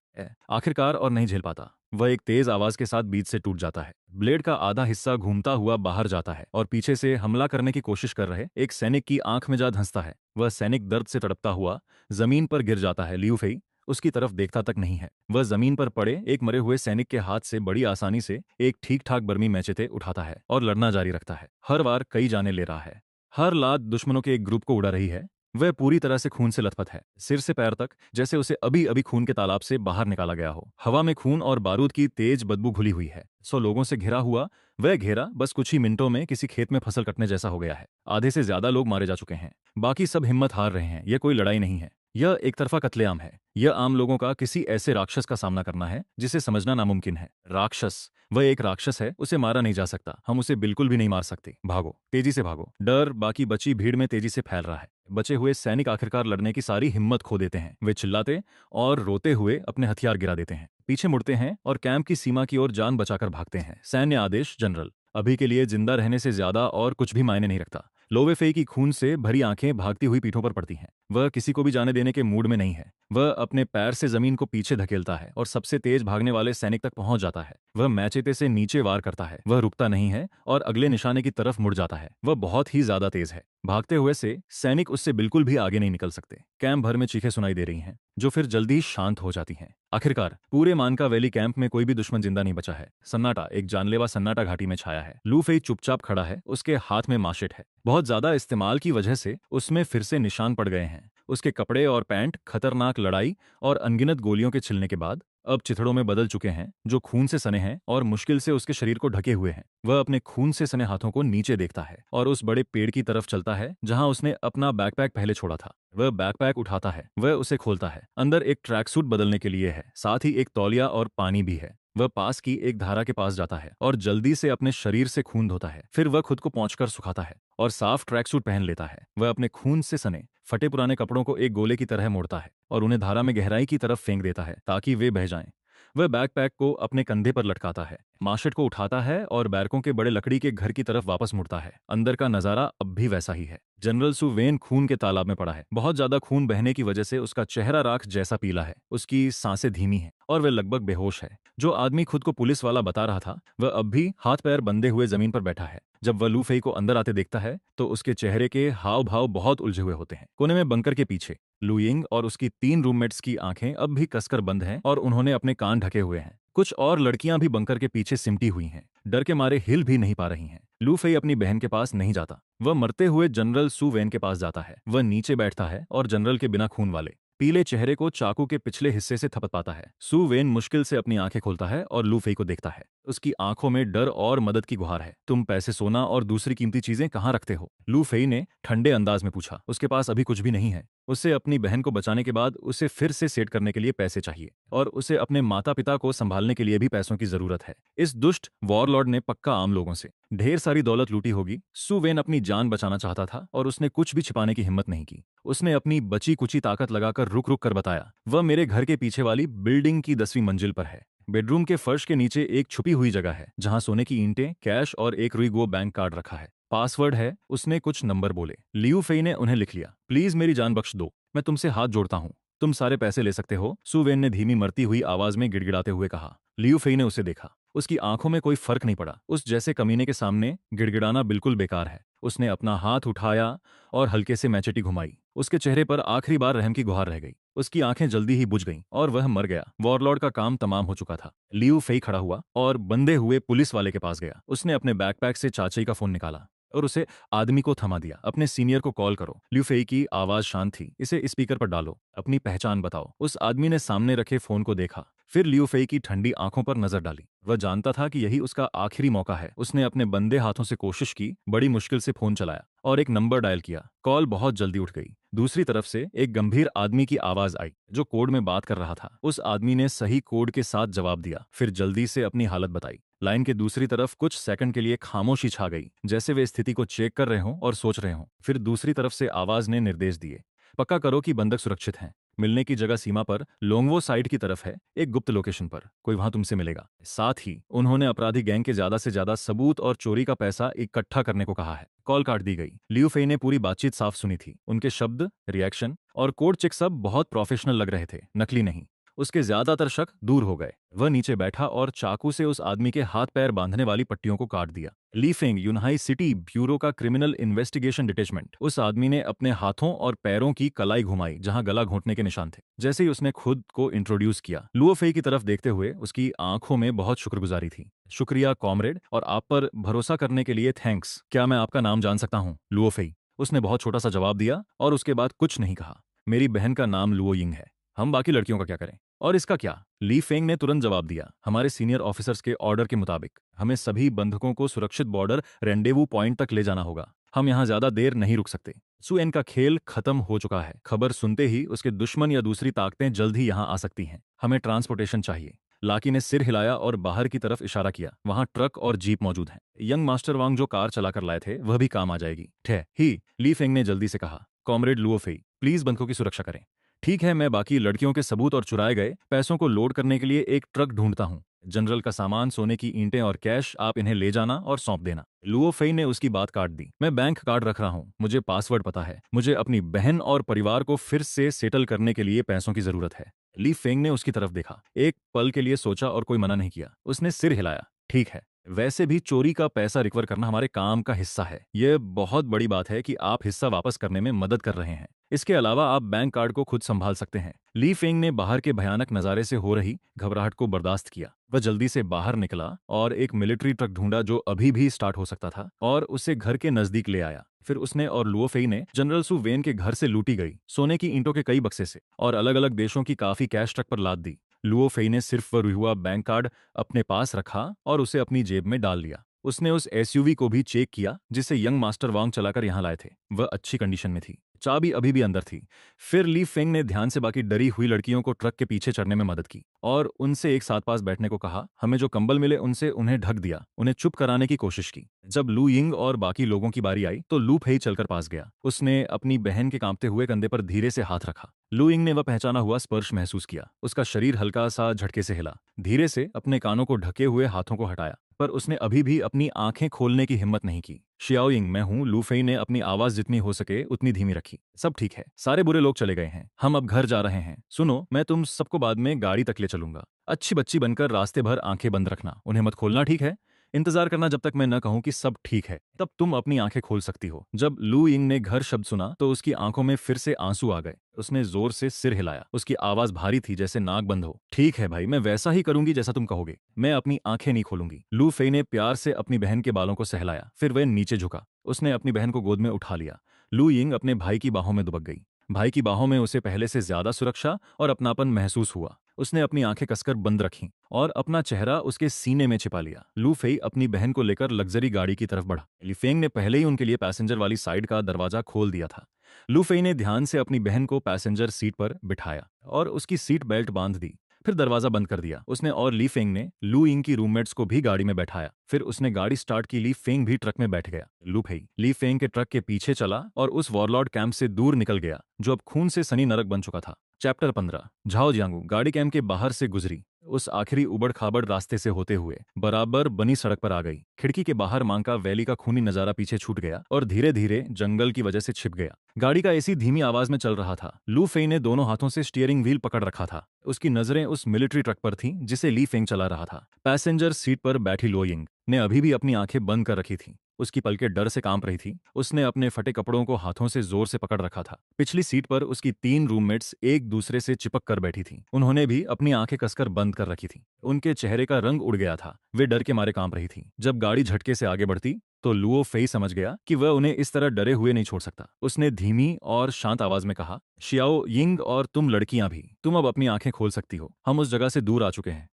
आखिरकार और नहीं झेल पाता। वह एक तेज आवाज के साथ बीच से टूट जाता है। ब्लेड का आधा हिस्सा घूमता हुआ बाहर जाता है और पीछे से हमला करने की कोशिश कर रहे एक सैनिक की आंख में जा धंसता है। वह सैनिक दर्द से तड़पता हुआ जमीन पर गिर जाता है। लियू फेई उसकी तरफ देखता तक नहीं है। वह जमीन पर पड़े एक मरे हुए सैनिक के हाथ से बड़ी आसानी से एक ठीक ठाक बर्मी मैचेते उठाता है और लड़ना जारी रखता है। हर बार कई जाने ले रहा है। हर लात दुश्मनों के एक ग्रुप को उड़ा रही है। वह पूरी तरह से खून से लथपथ है, सिर से पैर तक, जैसे उसे अभी अभी खून के तालाब से बाहर निकाला गया हो। हवा में खून और बारूद की तेज बदबू घुली हुई है। 100 लोगों से घिरा हुआ वह घेरा बस कुछ ही मिनटों में किसी खेत में फसल कटने जैसा हो गया है। आधे से ज्यादा लोग मारे जा चुके हैं। बाकी सब हिम्मत हार रहे हैं। यह कोई लड़ाई नहीं है, यह एक तरफा कत्लेआम है। यह आम लोगों का किसी ऐसे राक्षस का सामना करना है जिसे समझना नामुमकिन है। राक्षस, वह एक राक्षस है। उसे मारा नहीं जा सकता। हम उसे बिल्कुल भी नहीं मार सकते। भागो, तेजी से भागो। डर बाकी बची भीड़ में तेजी से फैल रहा है। बचे हुए सैनिक आखिरकार लड़ने की सारी हिम्मत खो देते हैं। वे चिल्लाते और रोते हुए अपने हथियार गिरा देते हैं, पीछे मुड़ते हैं और कैंप की सीमा की ओर जान बचाकर भागते हैं। सैन्य आदेश, जनरल। अभी के लिए जिंदा रहने से ज्यादा और कुछ भी मायने नहीं रखता। लोवेफेई की खून से भरी आंखें भागती हुई पीठों पर पड़ती हैं। वह किसी को भी जाने देने के मूड में नहीं है। वह अपने पैर से जमीन को पीछे धकेलता है और सबसे तेज भागने वाले सैनिक तक पहुंच जाता है। वह मैचेते से नीचे वार करता है। वह रुकता नहीं है और अगले निशाने की तरफ मुड़ जाता है। वह बहुत ही ज्यादा तेज है। भागते हुए से सैनिक उससे बिल्कुल भी आगे नहीं निकल सकते। कैंप भर में चीखें सुनाई दे रही हैं, जो फिर जल्दी ही शांत हो जाती हैं। आखिरकार पूरे मानका वैली कैंप में कोई भी दुश्मन जिंदा नहीं बचा है। सन्नाटा, एक जानलेवा सन्नाटा घाटी में छाया है। लू फेई चुपचाप खड़ा है। उसके हाथ में माशेट है। बहुत ज्यादा इस्तेमाल की वजह से उसमें फिर से निशान पड़ गए हैं। उसके कपड़े और पैंट खतरनाक लड़ाई और अनगिनत गोलियों के छिलने के बाद अब चिथड़ों में बदल चुके हैं, जो खून से सने हैं और मुश्किल से उसके शरीर को ढके हुए हैं। वह अपने खून से सने हाथों को नीचे देखता है और उस बड़े पेड़ की तरफ चलता है जहां उसने अपना बैकपैक पहले छोड़ा था। वह बैकपैक उठाता है। वह उसे खोलता है। अंदर एक ट्रैक सूट बदलने के लिए है, साथ ही एक तौलिया और पानी भी है। वह पास की एक धारा के पास जाता है और जल्दी से अपने शरीर से खून धोता है। फिर वह खुद को पोंछकर सुखाता है और साफ ट्रैक सूट पहन लेता है। वह अपने खून से सने फटे पुराने कपड़ों को एक गोले की तरह मोड़ता है और उन्हें धारा में गहराई की तरफ फेंक देता है ताकि वे बह जाएं। वह बैकपैक को अपने कंधे पर लटकाता है, माशेट को उठाता है और बैरकों के बड़े लकड़ी के घर की तरफ वापस मुड़ता है। अंदर का नजारा अब भी वैसा ही है। जनरल सु वेन खून के तालाब में पड़ा है। बहुत ज्यादा खून बहने की वजह से उसका चेहरा राख जैसा पीला है। उसकी सांसें धीमी हैं और वह लगभग बेहोश है। जो आदमी खुद को पुलिस वाला बता रहा था, वह अब भी हाथ पैर बंधे हुए जमीन पर बैठा है। जब वह लू फेई को अंदर आते देखता है तो उसके चेहरे के हाव भाव बहुत उलझे हुए होते हैं। कोने में बंकर के पीछे लू यिंग और उसकी 3 रूममेट्स की आंखें अब भी कसकर बंद हैं और उन्होंने अपने कान ढके हुए हैं। कुछ और लड़कियां भी बंकर के पीछे सिमटी हुई हैं, डर के मारे हिल भी नहीं पा रही हैं। लू फेई अपनी बहन के पास नहीं जाता। वह मरते हुए जनरल सु वेन के पास जाता है। वह नीचे बैठता है और जनरल के बिना खून वाले पीले चेहरे को चाकू के पिछले हिस्से से थपथपाता है। सु वेन मुश्किल से अपनी आंखें खोलता है और लू फेई को देखता है। उसकी आंखों में डर और मदद की गुहार है। तुम पैसे, सोना और दूसरी कीमती चीजें कहाँ रखते हो? लू फेई ने ठंडे अंदाज में पूछा। उसके पास अभी कुछ भी नहीं है। उसे अपनी बहन को बचाने के बाद उसे फिर से सेट करने के लिए पैसे चाहिए और उसे अपने माता पिता को संभालने के लिए भी पैसों की जरूरत है। इस दुष्ट वॉरलॉर्ड ने पक्का आम लोगों से ढेर सारी दौलत लूटी होगी। सु वेन अपनी जान बचाना चाहता था और उसने कुछ भी छिपाने की हिम्मत नहीं की। उसने अपनी बची कुची ताकत लगाकर रुक रुक कर बताया, वह मेरे घर के पीछे वाली बिल्डिंग की 10वीं मंजिल पर है। बेडरूम के फर्श के नीचे एक छुपी हुई जगह है जहां सोने की ईंटें, कैश और एक रुई बैंक कार्ड रखा है। पासवर्ड है। उसने कुछ नंबर बोले। लियू फेई ने उन्हें लिख लिया। प्लीज मेरी जान बख्श दो, मैं तुमसे हाथ जोड़ता हूँ। तुम सारे पैसे ले सकते हो, सु वेन ने धीमी मरती हुई आवाज में गिड़गिड़ाते हुए कहा। लियू फेई ने उसे देखा। उसकी आंखों में कोई फर्क नहीं पड़ा। उस जैसे कमीने के सामने गिड़गिड़ाना बिल्कुल बेकार है। उसने अपना हाथ उठाया और हल्के से मैचेटी घुमाई। उसके चेहरे पर आखिरी बार रहम की गुहार रह गई। उसकी आंखें जल्दी ही बुझ गईं और वह मर गया। वॉरलॉर्ड का काम तमाम हो चुका था। लियू फेई खड़ा हुआ और बंधे हुए पुलिस वाले के पास गया। उसने अपने बैकपैक से चाचाई का फोन निकाला और उसे आदमी को थमा दिया। अपने सीनियर को कॉल करो। लियू फेई की आवाज शांत थी। इसे स्पीकर पर डालो। अपनी पहचान बताओ। उस आदमी ने सामने रखे फोन को देखा, फिर लियू फेई की ठंडी आंखों पर नजर डाली। वह जानता था कि यही उसका आखिरी मौका है। उसने अपने बंदे हाथों से कोशिश की, बड़ी मुश्किल से फोन चलाया और एक नंबर डायल किया। कॉल बहुत जल्दी उठ गई। दूसरी तरफ से एक गंभीर आदमी की आवाज आई जो कोड में बात कर रहा था। उस आदमी ने सही कोड के साथ जवाब दिया, फिर जल्दी से अपनी हालत बताई। लाइन के दूसरी तरफ कुछ सेकंड के लिए खामोशी छा गई, जैसे वे स्थिति को चेक कर रहे हों और सोच रहे हों। फिर दूसरी तरफ से आवाज ने निर्देश दिए, पक्का करो कि बंधक सुरक्षित हैं। मिलने की जगह सीमा पर लोंगवो साइड की तरफ है, एक गुप्त लोकेशन पर, कोई वहां तुमसे मिलेगा। साथ ही उन्होंने अपराधी गैंग के ज्यादा से ज्यादा सबूत और चोरी का पैसा इकट्ठा करने को कहा है। कॉल काट दी गई। लियू फेई ने पूरी बातचीत साफ सुनी थी। उनके शब्द, रिएक्शन और कोड चेक सब बहुत प्रोफेशनल लग रहे थे, नकली नहीं। उसके ज्यादातर शक दूर हो गए। वह नीचे बैठा और चाकू से उस आदमी के हाथ पैर बांधने वाली पट्टियों को काट दिया। ली फेंग, यूनहाई सिटी ब्यूरो का क्रिमिनल इन्वेस्टिगेशन डिटेचमेंट। उस आदमी ने अपने हाथों और पैरों की कलाई घुमाई जहां गला घोंटने के निशान थे। जैसे ही उसने खुद को इंट्रोड्यूस किया, लुओ फेई की तरफ देखते हुए उसकी आंखों में बहुत शुक्रगुजारी थी। शुक्रिया कॉमरेड, और आप पर भरोसा करने के लिए थैंक्स। क्या मैं आपका नाम जान सकता हूँ? Luo Fei. उसने बहुत छोटा सा जवाब दिया और उसके बाद कुछ नहीं कहा। मेरी बहन का नाम लुओ यिंग है। हम बाकी लड़कियों का क्या करें? और इसका क्या? ली फेंग ने तुरंत जवाब दिया, हमारे सीनियर ऑफिसर्स के ऑर्डर के मुताबिक हमें सभी बंधकों को सुरक्षित बॉर्डर रेंडेवू पॉइंट तक ले जाना होगा। हम यहाँ ज्यादा देर नहीं रुक सकते। सुएन का खेल खत्म हो चुका है। खबर सुनते ही उसके दुश्मन या दूसरी ताकतें जल्द ही यहाँ आ सकती हैं। हमें ट्रांसपोर्टेशन चाहिए। लाकी ने सिर हिलाया और बाहर की तरफ इशारा किया। वहां ट्रक और जीप मौजूद हैं। यंग मास्टर वांग जो कार चलाकर लाए थे वह भी काम आ जाएगी। ठह ही, ली फेंग ने जल्दी से कहा। कॉमरेड लुओ फेई, प्लीज बंधकों की सुरक्षा करें। ठीक है, मैं बाकी लड़कियों के सबूत और चुराए गए पैसों को लोड करने के लिए एक ट्रक ढूंढता हूँ। जनरल का सामान, सोने की ईंटें और कैश, आप इन्हें ले जाना और सौंप देना। लुओ फेई ने उसकी बात काट दी। मैं बैंक कार्ड रख रहा हूँ, मुझे पासवर्ड पता है। मुझे अपनी बहन और परिवार को फिर से सेटल करने के लिए पैसों की जरूरत है। ली फेंग ने उसकी तरफ देखा, एक पल के लिए सोचा और कोई मना नहीं किया। उसने सिर हिलाया। ठीक है, वैसे भी चोरी का पैसा रिकवर करना हमारे काम का हिस्सा है। यह बहुत बड़ी बात है कि आप हिस्सा वापस करने में मदद कर रहे हैं। इसके अलावा आप बैंक कार्ड को खुद संभाल सकते हैं। ली फेंग ने बाहर के भयानक नजारे से हो रही घबराहट को बर्दाश्त किया। वह जल्दी से बाहर निकला और एक मिलिट्री ट्रक ढूंढा जो अभी भी स्टार्ट हो सकता था, और उसे घर के नजदीक ले आया। फिर उसने और लुओ फेई ने जनरल सु वेन के घर से लूटी गई सोने की ईंटों के कई बक्से से और अलग अलग देशों की काफी कैश ट्रक पर लाद दी। लुओ फेई ने सिर्फ वह हुआ बैंक कार्ड अपने पास रखा और उसे अपनी जेब में डाल लिया। उसने उस एसयूवी को भी चेक किया जिसे यंग मास्टर वांग चलाकर यहाँ लाए थे। वह अच्छी कंडीशन में थी, चाबी अभी भी अंदर थी। फिर ली फेंग ने ध्यान से बाकी डरी हुई लड़कियों को ट्रक के पीछे चढ़ने में मदद की और उनसे एक साथ पास बैठने को कहा। हमें जो कंबल मिले उनसे उन्हें ढक दिया, उन्हें चुप कराने की कोशिश की। जब लू यिंग और बाकी लोगों की बारी आई तो लू फेई चलकर पास गया। उसने अपनी बहन के कांपते हुए कंधे पर धीरे से हाथ रखा। लू यिंग ने वह पहचाना हुआ स्पर्श महसूस किया। उसका शरीर हल्का सा झटके से हिला। धीरे से अपने कानों को ढके हुए हाथों को हटाया, पर उसने अभी भी अपनी आंखें खोलने की हिम्मत नहीं की। शियाओयिंग, मैं हूं। लू फेई ने अपनी आवाज जितनी हो सके उतनी धीमी रखी। सब ठीक है, सारे बुरे लोग चले गए हैं, हम अब घर जा रहे हैं। सुनो, मैं तुम सबको बाद में गाड़ी तक ले चलूंगा। अच्छी बच्ची बनकर रास्ते भर आंखें बंद रखना, उन्हें मत खोलना, ठीक है? इंतजार करना जब तक मैं न कहूं कि सब ठीक है, तब तुम अपनी आंखें खोल सकती हो। जब लू यिंग ने घर शब्द सुना तो उसकी आंखों में फिर से आंसू आ गए। उसने जोर से सिर हिलाया। उसकी आवाज भारी थी, जैसे नाक बंद हो। ठीक है भाई, मैं वैसा ही करूंगी जैसा तुम कहोगे। मैं अपनी आंखें नहीं खोलूंगी। लू फेई ने प्यार से अपनी बहन के बालों को सहलाया। फिर वह नीचे झुका। उसने अपनी बहन को गोद में उठा लिया। लू यिंग अपने भाई की बाहों में दुबक गई। भाई की बाहों में उसे पहले से ज्यादा सुरक्षा और अपनापन महसूस हुआ। उसने अपनी आंखें कसकर बंद रखीं और अपना चेहरा उसके सीने में छिपा लिया। लू फेई अपनी बहन को लेकर लग्जरी गाड़ी की तरफ बढ़ा। ली फेंग ने पहले ही उनके लिए पैसेंजर वाली साइड का दरवाजा खोल दिया था। लू फेई ने ध्यान से अपनी बहन को पैसेंजर सीट पर बिठाया और उसकी सीट बेल्ट बांध दी। फिर दरवाजा बंद कर दिया। उसने और ली फेंग ने लू यिंग की रूममेट्स को भी गाड़ी में बैठाया। फिर उसने गाड़ी स्टार्ट की। ली फेंग भी ट्रक में बैठ गया। लू फेई ली फेंग के ट्रक के पीछे चला और उस वॉरलॉर्ड कैंप से दूर निकल गया जो अब खून से सनी नरक बन चुका था। चैप्टर 15। झाओ जियांगू गाड़ी कैंप के बाहर से गुजरी। उस आखिरी उबड़ खाबड़ रास्ते से होते हुए बराबर बनी सड़क पर आ गई। खिड़की के बाहर मांका वैली का खूनी नजारा पीछे छूट गया और धीरे धीरे जंगल की वजह से छिप गया। गाड़ी का एसी धीमी आवाज में चल रहा था। लू फेई ने दोनों हाथों से स्टीयरिंग व्हील पकड़ रखा था। उसकी नजरें उस मिलिट्री ट्रक पर थीं जिसे ली फेंग चला रहा था। पैसेंजर सीट पर बैठी लो यिंग ने अभी भी अपनी आंखें बंद कर रखी थीं। उसकी पलकें डर से कांप रही थी। उसने अपने फटे कपड़ों को हाथों से जोर से पकड़ रखा था। पिछली सीट पर उसकी 3 रूममेट्स एक दूसरे से चिपक कर बैठी थीं। उन्होंने भी अपनी आंखें कसकर बंद कर रखी थीं। उनके चेहरे का रंग उड़ गया था। वे डर के मारे कांप रही थीं। जब गाड़ी झटके से आगे बढ़ती तो लुओ फेई समझ गया कि वह उन्हें इस तरह डरे हुए नहीं छोड़ सकता। उसने धीमी और शांत आवाज में कहा, शियाओ यिंग और तुम लड़कियां भी, तुम अब अपनी आंखें खोल सकती हो। हम उस जगह से दूर आ चुके हैं,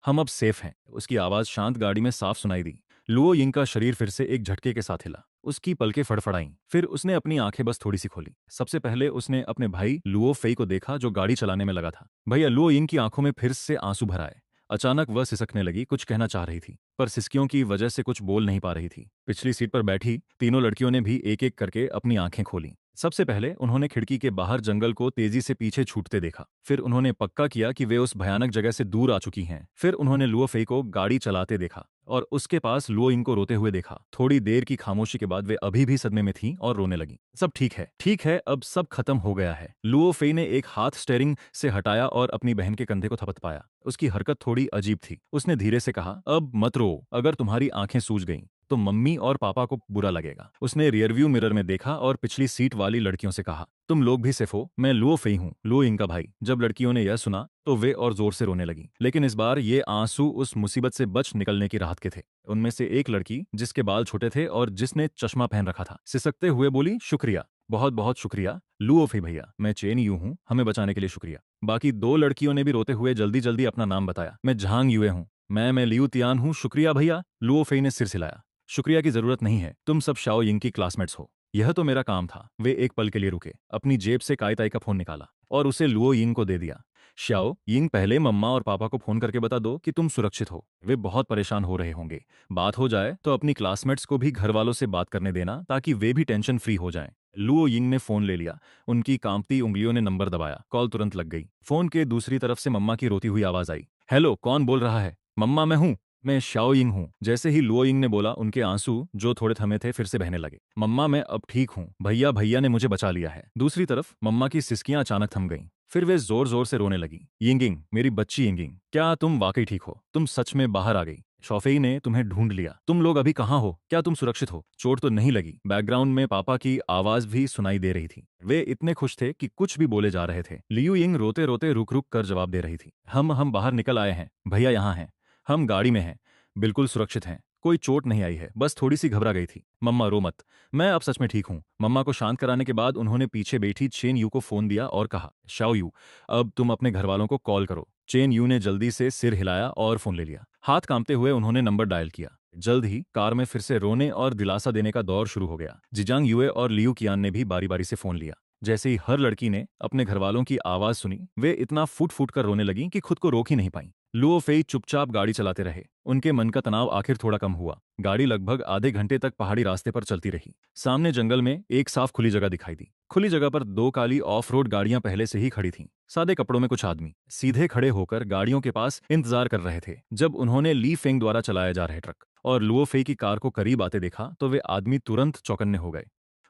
हम अब सेफ हैं। उसकी आवाज शांत गाड़ी में साफ सुनाई दी। लुओ यिंग का शरीर फिर से एक झटके के साथ हिला। उसकी पलकें फड़फड़ाईं। फिर उसने अपनी आंखें बस थोड़ी सी खोली। सबसे पहले उसने अपने भाई लुओ फेई को देखा जो गाड़ी चलाने में लगा था। भैया, लुओ यिंग की आंखों में फिर से आंसू भर आए। अचानक वह सिसकने लगी। कुछ कहना चाह रही थी पर सिसकियों की वजह से कुछ बोल नहीं पा रही थी। पिछली सीट पर बैठी तीनों लड़कियों ने भी एक एक करके अपनी आंखें खोली। सबसे पहले उन्होंने खिड़की के बाहर जंगल को तेजी से पीछे छूटते देखा। फिर उन्होंने पक्का किया कि वे उस भयानक जगह से दूर आ चुकी हैं। फिर उन्होंने लुओ फेई को गाड़ी चलाते देखा और उसके पास लुओ यिंग को रोते हुए देखा। थोड़ी देर की खामोशी के बाद वे अभी भी सदमे में थीं और रोने लगीं। सब ठीक है, अब सब खत्म हो गया है। लुओ फेई ने एक हाथ स्टेयरिंग से हटाया और अपनी बहन के कंधे को थपथपाया। उसकी हरकत थोड़ी अजीब थी। उसने धीरे से कहा, अब मत रो, अगर तुम्हारी आंखें सूज गईं तो मम्मी और पापा को बुरा लगेगा। उसने रियरव्यू मिरर में देखा और पिछली सीट वाली लड़कियों से कहा, तुम लोग भी सिर्फ हो, मैं लुओ फेई हूँ, लुओ यिंग का भाई। जब लड़कियों ने यह सुना तो वे और जोर से रोने लगी, लेकिन इस बार ये आंसू उस मुसीबत से बच निकलने की राहत के थे। उनमें से एक लड़की, जिसके बाल छोटे थे और जिसने चश्मा पहन रखा था, सिसकते हुए बोली, शुक्रिया, बहुत बहुत शुक्रिया लुओ फेई भैया, मैं चेन यू हूँ, हमें बचाने के लिए शुक्रिया। बाकी दो लड़कियों ने भी रोते हुए जल्दी जल्दी अपना नाम बताया, मैं झांग युए हूँ, मैं लियू तियान हूँ, शुक्रिया भैया। लुओ फेई ने सिर हिलाया, शुक्रिया की जरूरत नहीं है, तुम सब शाओ यिंग की क्लासमेट्स हो, यह तो मेरा काम था। वे एक पल के लिए रुके, अपनी जेब से काई ताई का फोन निकाला और उसे लुओ यिंग को दे दिया। शाओ यिंग, पहले मम्मा और पापा को फोन करके बता दो कि तुम सुरक्षित हो, वे बहुत परेशान हो रहे होंगे। बात हो जाए तो अपनी क्लासमेट्स को भी घर वालों से बात करने देना, ताकि वे भी टेंशन फ्री हो जाएं। लुओ यिंग ने फोन ले लिया। उनकी कांपती उंगलियों ने नंबर दबाया। कॉल तुरंत लग गई। फोन के दूसरी तरफ से मम्मा की रोती हुई आवाज आई, हेलो, कौन बोल रहा है? मम्मा, मैं हूँ, मैं शाओ यिंग हूँ। जैसे ही लुओ यिंग ने बोला, उनके आंसू जो थोड़े थमे थे फिर से बहने लगे। मम्मा, मैं अब ठीक हूँ, भैया भैया ने मुझे बचा लिया है। दूसरी तरफ मम्मा की सिसकियां अचानक थम गईं। फिर वे जोर जोर से रोने लगी। यिंगिंग, मेरी बच्ची यिंगिंग, क्या तुम वाकई ठीक हो? तुम सच में बाहर आ गई? शॉफेई ने तुम्हें ढूंढ लिया। तुम लोग अभी कहाँ हो? क्या तुम सुरक्षित हो? चोट तो नहीं लगी? बैकग्राउंड में पापा की आवाज भी सुनाई दे रही थी। वे इतने खुश थे कि कुछ भी बोले जा रहे थे। लियू यिंग रोते रोते रुक रुक कर जवाब दे रही थी, हम बाहर निकल आए हैं, भैया यहाँ हैं, हम गाड़ी में हैं, बिल्कुल सुरक्षित हैं, कोई चोट नहीं आई है, बस थोड़ी सी घबरा गई थी। मम्मा रो मत, मैं अब सच में ठीक हूँ। मम्मा को शांत कराने के बाद उन्होंने पीछे बैठी चेन यू को फोन दिया और कहा, शाओ यू, अब तुम अपने घर वालों को कॉल करो। चेन यू ने जल्दी से सिर हिलाया और फोन ले लिया। हाथ कांपते हुए उन्होंने नंबर डायल किया। जल्द ही कार में फिर से रोने और दिलासा देने का दौर शुरू हो गया। जिजांग युए और लियू कियान ने भी बारी बारी से फोन लिया। जैसे ही हर लड़की ने अपने घरवालों की आवाज सुनी, वे इतना फूट फूट कर रोने लगीं कि खुद को रोक ही नहीं पाईं। लुओ फेई चुपचाप गाड़ी चलाते रहे। उनके मन का तनाव आखिर थोड़ा कम हुआ। गाड़ी लगभग आधे घंटे तक पहाड़ी रास्ते पर चलती रही। सामने जंगल में एक साफ खुली जगह दिखाई दी। खुली जगह पर दो काली ऑफ रोड गाड़ियां पहले से ही खड़ी थीं। सादे कपड़ों में कुछ आदमी सीधे खड़े होकर गाड़ियों के पास इंतजार कर रहे थे। जब उन्होंने ली फेंग द्वारा चलाए जा रहे ट्रक और लुओ फेई की कार को करीब आते देखा तो वे आदमी तुरंत चौकन्ने हो गए।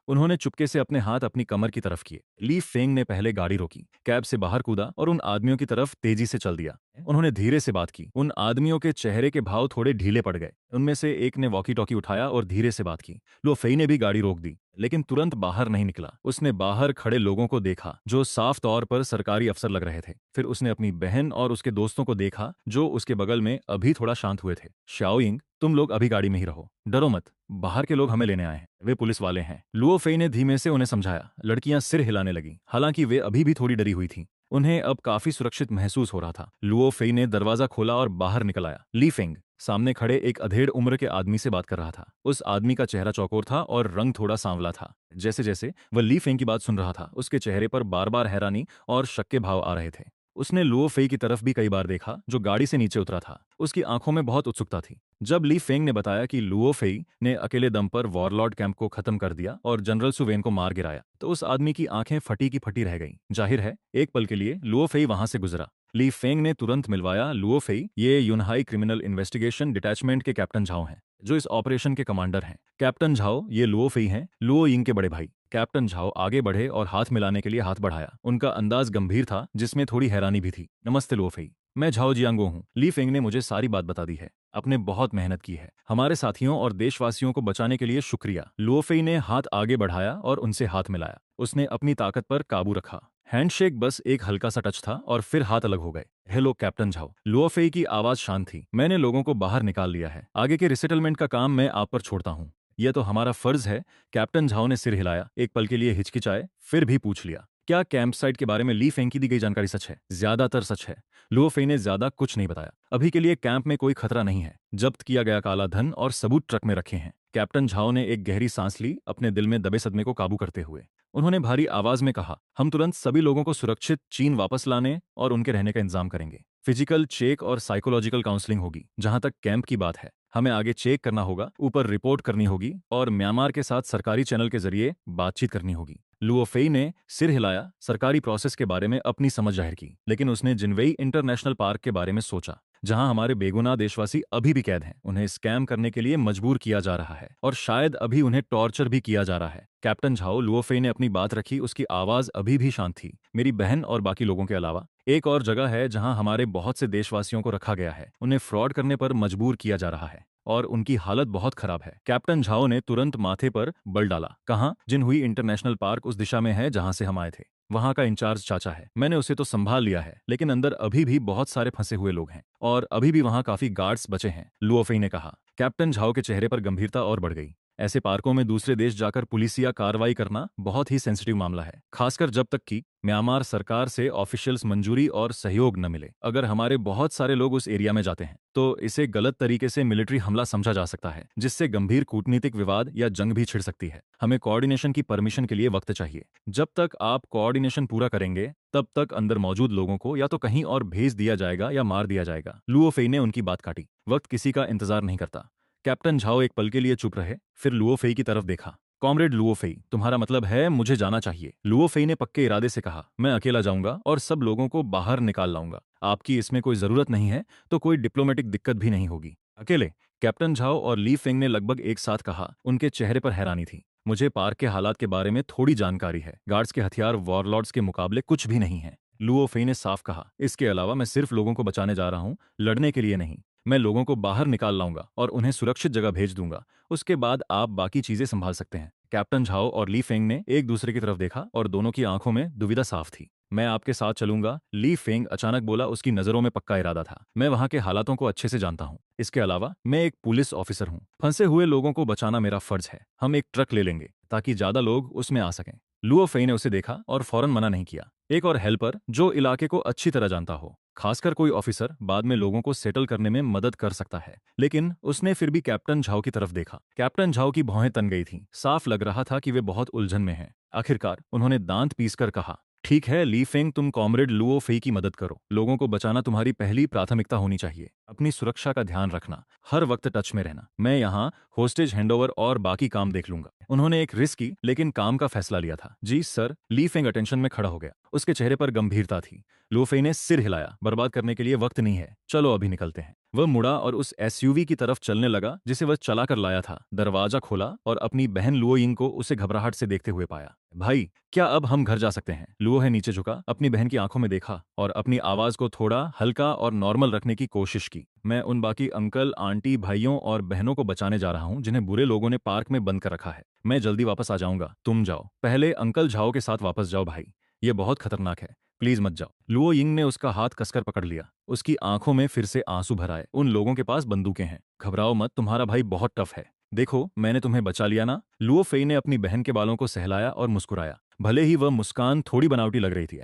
उन्होंने चुपके से अपने हाथ अपनी कमर की तरफ किए। ली फेंग ने पहले गाड़ी रोकी, कैब से बाहर कूदा और उन आदमियों की तरफ तेजी से चल दिया। उन्होंने धीरे से बात की। उन आदमियों के चेहरे के भाव थोड़े ढीले पड़ गए। उनमें से एक ने वॉकी टॉकी उठाया और धीरे से बात की। लो फेई ने भी गाड़ी रोक दी, लेकिन तुरंत बाहर नहीं निकला। उसने बाहर खड़े लोगों को देखा जो साफ तौर पर सरकारी अफसर लग रहे थे। फिर उसने अपनी बहन और उसके दोस्तों को देखा जो उसके बगल में अभी थोड़ा शांत हुए थे। शाओइंग, तुम लोग अभी गाड़ी में ही रहो, डरो मत, बाहर के लोग हमें लेने आए हैं, वे पुलिस वाले हैं। लुओ फेई ने धीमे से उन्हें समझाया। लड़कियां सिर हिलाने लगीं, हालांकि वे अभी भी थोड़ी डरी हुई थीं। उन्हें अब काफी सुरक्षित महसूस हो रहा था। लुओ फेई ने दरवाजा खोला और बाहर निकल आया। ली फेंग सामने खड़े एक अधेड़ उम्र के आदमी से बात कर रहा था। उस आदमी का चेहरा चौकोर था और रंग थोड़ा सांवला था। जैसे जैसे वह ली फेंग की बात सुन रहा था, उसके चेहरे पर बार बार हैरानी और शक के भाव आ रहे थे। उसने लुओ फेई की तरफ भी कई बार देखा, जो गाड़ी से नीचे उतरा था। उसकी आंखों में बहुत उत्सुकता थी। जब ली फेंग ने बताया कि लुओ फेई ने अकेले दम पर वॉरलॉर्ड कैंप को खत्म कर दिया और जनरल सुवेन को मार गिराया, तो उस आदमी की आंखें फटी की फटी रह गईं। जाहिर है, एक पल के लिए लुओ फेई वहां से गुजरा। ली फेंग ने तुरंत मिलवाया। लुओ फेई, ये यूनहाई क्रिमिनल इन्वेस्टिगेशन डिटैचमेंट के कैप्टन झाओ हैं, जो इस ऑपरेशन के कमांडर हैं। कैप्टन झाओ, ये लुओ फेई हैं, लुओ यिंग के बड़े भाई। कैप्टन झाओ आगे बढ़े और हाथ मिलाने के लिए हाथ बढ़ाया। उनका अंदाज गंभीर था, जिसमें थोड़ी हैरानी भी थी। नमस्ते लुओ फेई, मैं झाओ जियांगो हूँ। ली फेंग ने मुझे सारी बात बता दी है। आपने बहुत मेहनत की है, हमारे साथियों और देशवासियों को बचाने के लिए शुक्रिया। लुओ फेई ने हाथ आगे बढ़ाया और उनसे हाथ मिलाया। उसने अपनी ताकत पर काबू रखा। हैंडशेक बस एक हल्का सा टच था और फिर हाथ अलग हो गए। Hello captain Zhao. Luo Fei की आवाज शांत थी। मैंने लोगों को बाहर निकाल लिया है, आगे के रिसेटलमेंट का काम मैं आप पर छोड़ता हूँ। यह तो हमारा फर्ज है। कैप्टन झाओ ने सिर हिलाया, एक पल के लिए हिचकिचाए, फिर भी पूछ लिया, क्या कैंप साइट के बारे में ली फेंग की दी गई जानकारी सच है? ज्यादातर सच है। लुओ फेई ने ज्यादा कुछ नहीं बताया। अभी के लिए कैंप में कोई खतरा नहीं है। जब्त किया गया काला धन और सबूत ट्रक में रखे हैं। कैप्टन झाओ ने एक गहरी सांस ली, अपने दिल में दबे सदमे को काबू करते हुए। उन्होंने भारी आवाज में कहा, हम तुरंत सभी लोगों को सुरक्षित चीन वापस लाने और उनके रहने का इंतजाम करेंगे। फिजिकल चेक और साइकोलॉजिकल काउंसलिंग होगी। जहां तक कैंप की बात है, हमें आगे चेक करना होगा, ऊपर रिपोर्ट करनी होगी और म्यांमार के साथ सरकारी चैनल के जरिए बातचीत करनी होगी। लुओ फेई ने सिर हिलाया, सरकारी प्रोसेस के बारे में अपनी समझ जाहिर की, लेकिन उसने जिनवेई इंटरनेशनल पार्क के बारे में सोचा, जहां हमारे बेगुनाह देशवासी अभी भी कैद हैं। उन्हें स्कैम करने के लिए मजबूर किया जा रहा है और शायद अभी उन्हें टॉर्चर भी किया जा रहा है। कैप्टन झाओ, लुओ फेई ने अपनी बात रखी, उसकी आवाज अभी भी शांत थी। मेरी बहन और बाकी लोगों के अलावा एक और जगह है जहां हमारे बहुत से देशवासियों को रखा गया है। उन्हें फ्रॉड करने पर मजबूर किया जा रहा है और उनकी हालत बहुत खराब है। कैप्टन झाओ ने तुरंत माथे पर बल डाला। कहाँ? जिनहुई इंटरनेशनल पार्क उस दिशा में है जहां से हम आए थे। वहां का इंचार्ज चाचा है। मैंने उसे तो संभाल लिया है, लेकिन अंदर अभी भी बहुत सारे फंसे हुए लोग हैं और अभी भी वहां काफी गार्ड्स बचे हैं, लुओ फेई ने कहा। कैप्टन झाओ के चेहरे पर गंभीरता और बढ़ गई। ऐसे पार्कों में दूसरे देश जाकर पुलिसिया कार्रवाई करना बहुत ही सेंसिटिव मामला है, खासकर जब तक कि म्यांमार सरकार से ऑफिशियल्स मंजूरी और सहयोग न मिले। अगर हमारे बहुत सारे लोग उस एरिया में जाते हैं तो इसे गलत तरीके से मिलिट्री हमला समझा जा सकता है, जिससे गंभीर कूटनीतिक विवाद या जंग भी छिड़ सकती है। हमें कोऑर्डिनेशन की परमिशन के लिए वक्त चाहिए। जब तक आप कोऑर्डिनेशन पूरा करेंगे तब तक अंदर मौजूद लोगों को या तो कहीं और भेज दिया जाएगा या मार दिया जाएगा। लुओ फेई ने उनकी बात काटी। वक्त किसी का इंतजार नहीं करता। कैप्टन झाओ एक पल के लिए चुप रहे, फिर लुओ फेई की तरफ देखा। कॉमरेड लुओ फेई, तुम्हारा मतलब है मुझे जाना चाहिए? लुओ फेई ने पक्के इरादे से कहा। मैं अकेला जाऊंगा और सब लोगों को बाहर निकाल लाऊंगा। आपकी इसमें कोई जरूरत नहीं है तो कोई डिप्लोमेटिक दिक्कत भी नहीं होगी। अकेले? कैप्टन झाओ और ली फेंग ने लगभग एक साथ कहा। उनके चेहरे पर हैरानी थी। मुझे पार्क के हालात के बारे में थोड़ी जानकारी है। गार्ड्स के हथियार वॉरलॉर्ड्स के मुकाबले कुछ भी नहीं है, लुओ फेई ने साफ कहा। इसके अलावा मैं सिर्फ लोगों को बचाने जा रहा हूं, लड़ने के लिए नहीं। मैं लोगों को बाहर निकाल लाऊंगा और उन्हें सुरक्षित जगह भेज दूंगा। उसके बाद आप बाकी चीजें संभाल सकते हैं। कैप्टन झाओ और ली फेंग ने एक दूसरे की तरफ देखा और दोनों की आंखों में दुविधा साफ थी। मैं आपके साथ चलूंगा, ली फेंग अचानक बोला। उसकी नजरों में पक्का इरादा था। मैं वहां के हालातों को अच्छे से जानता हूं। इसके अलावा मैं एक पुलिस ऑफिसर हूं। फंसे हुए लोगों को बचाना मेरा फर्ज है। हम एक ट्रक ले लेंगे ताकि ज्यादा लोग उसमें आ सकें। लुओ फेई ने उसे देखा और फौरन मना नहीं किया। एक और हेल्पर जो इलाके को अच्छी तरह जानता हो, खासकर कोई ऑफिसर बाद में लोगों को सेटल करने में मदद कर सकता है। लेकिन उसने फिर भी कैप्टन झाओ की तरफ देखा। कैप्टन झाओ की भौहें तन गई थीं। साफ लग रहा था कि वे बहुत उलझन में हैं। आखिरकार उन्होंने दांत पीसकर कहा, ठीक है ली फेंग, तुम कॉमरेड लुओ फेई की मदद करो। लोगों को बचाना तुम्हारी पहली प्राथमिकता होनी चाहिए। अपनी सुरक्षा का ध्यान रखना, हर वक्त टच में रहना। मैं यहाँ होस्टेज हैंडओवर और बाकी काम देख लूंगा। उन्होंने एक रिस्की लेकिन काम का फैसला लिया था। जी सर। ली फेंग अटेंशन में खड़ा हो गया। उसके चेहरे पर गंभीरता थी। लुओ फेई ने सिर हिलाया। बर्बाद करने के लिए वक्त नहीं है, चलो अभी निकलते हैं। वह मुड़ा और उस एसयूवी की तरफ चलने लगा जिसे वह चला कर लाया था। दरवाजा खोला और अपनी बहन लुओ यिंग को उसे घबराहट से देखते हुए पाया। भाई, क्या अब हम घर जा सकते हैं? लुओ है नीचे झुका, अपनी बहन की आंखों में देखा और अपनी आवाज को थोड़ा हल्का और नॉर्मल रखने की कोशिश की। मैं उन बाकी अंकल, आंटी, भाइयों और बहनों को बचाने जा रहा हूं जिन्हें बुरे लोगों ने पार्क में बंद कर रखा है। मैं जल्दी वापस आ जाऊंगा, तुम जाओ। पहले अंकल झाओ के साथ वापस जाओ भाई, ये बहुत खतरनाक है, प्लीज मत जाओ। लुओ यिंग ने उसका हाथ कसकर पकड़ लिया। उसकी आंखों में फिर से आंसू भर आए। उन लोगों के पास बंदूकें हैं, घबराओ मत, तुम्हारा भाई बहुत टफ है। देखो, मैंने तुम्हें बचा लिया ना। लुओ फेई ने अपनी बहन के बालों को सहलाया और मुस्कुराया। भले ही वह मुस्कान थोड़ी बनावटी लग रही थी।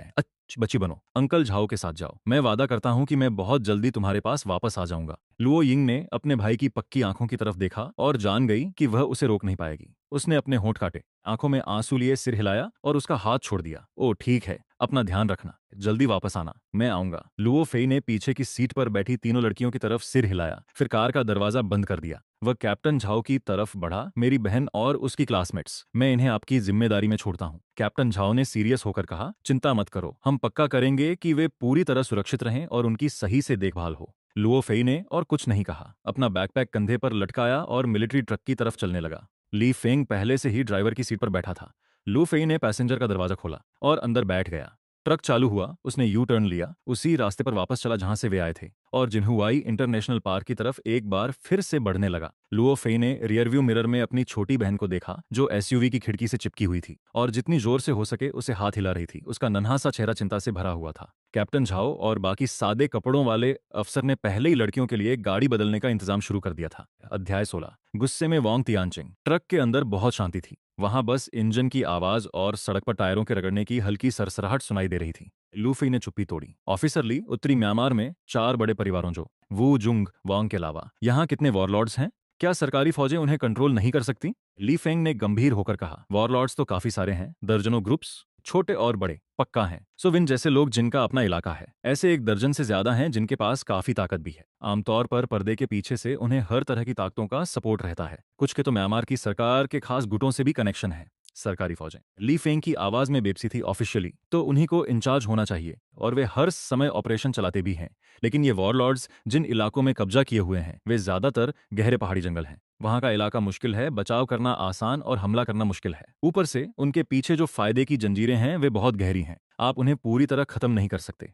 बच्ची बनो, अंकल झाओ के साथ जाओ। मैं वादा करता हूं कि मैं बहुत जल्दी तुम्हारे पास वापस आ जाऊंगा। लुओ यिंग ने अपने भाई की पक्की आंखों की तरफ देखा और जान गई कि वह उसे रोक नहीं पाएगी। उसने अपने होंठ काटे, आंखों में आंसू लिए सिर हिलाया और उसका हाथ छोड़ दिया। ओ ठीक है, अपना ध्यान रखना, जल्दी वापस आना, मैं आऊंगा। लुओ फेई ने पीछे की सीट पर बैठी तीनों लड़कियों की तरफ सिर हिलाया, फिर कार का दरवाजा बंद कर दिया। वह कैप्टन झाओ की तरफ बढ़ा। मेरी बहन और उसकी क्लासमेट्स, मैं इन्हें आपकी जिम्मेदारी में छोड़ता हूँ। कैप्टन झाओ ने सीरियस होकर कहा, चिंता मत करो, हम पक्का करेंगे कि वे पूरी तरह सुरक्षित रहें और उनकी सही से देखभाल हो। लुओ फेई ने और कुछ नहीं कहा, अपना बैकपैक कंधे पर लटकाया और मिलिट्री ट्रक की तरफ चलने लगा। ली फेंग पहले से ही ड्राइवर की सीट पर बैठा था। लू फेई ने पैसेंजर का दरवाजा खोला और अंदर बैठ गया। ट्रक चालू हुआ। उसने यू टर्न लिया, उसी रास्ते पर वापस चला जहां से वे आए थे और जिन्हुआई इंटरनेशनल पार्क की तरफ एक बार फिर से बढ़ने लगा। लुओ फेई ने रियरव्यू मिरर में अपनी छोटी बहन को देखा जो एसयूवी की खिड़की से चिपकी हुई थी और जितनी जोर से हो सके उसे हाथ हिला रही थी। उसका नन्हा सा चेहरा चिंता से भरा हुआ था। कैप्टन झाओ और बाकी सादे कपड़ों वाले अफसर ने पहले ही लड़कियों के लिए गाड़ी बदलने का इंतजाम शुरू कर दिया था। अध्याय 16। गुस्से में वांग तियानचिंग। ट्रक के अंदर बहुत शांति थी। वहां बस इंजन की आवाज और सड़क पर टायरों के रगड़ने की हल्की सरसराहट सुनाई दे रही थी। लूफी ने चुप्पी तोड़ी। ऑफिसर ली, उत्तरी म्यांमार में 4 बड़े परिवारों जो वू जुंग वांग के अलावा यहाँ कितने वॉरलॉर्ड्स हैं? क्या सरकारी फौजें उन्हें कंट्रोल नहीं कर सकती? ली फेंग ने गंभीर होकर कहा, वॉरलॉर्ड्स तो काफी सारे हैं, दर्जनों ग्रुप्स। छोटे और बड़े पक्का हैं। सो विन जैसे लोग जिनका अपना इलाका है, ऐसे एक दर्जन से ज्यादा हैं जिनके पास काफी ताकत भी है। आमतौर पर पर्दे के पीछे से उन्हें हर तरह की ताकतों का सपोर्ट रहता है। कुछ के तो म्यांमार की सरकार के खास गुटों से भी कनेक्शन है। सरकारी फौजें ली फेंग की आवाज में बेबसी थी ऑफिशियली, तो उन्हीं को इंचार्ज होना चाहिए और वे हर समय ऑपरेशन चलाते भी हैं। लेकिन ये वॉरलॉर्ड्स जिन इलाकों में कब्जा किए हुए हैं वे ज्यादातर गहरे पहाड़ी जंगल हैं। वहां का इलाका मुश्किल है, बचाव करना आसान और हमला करना मुश्किल है। ऊपर से उनके पीछे जो फायदे की जंजीरें हैं वे बहुत गहरी हैं। आप उन्हें पूरी तरह खत्म नहीं कर सकते।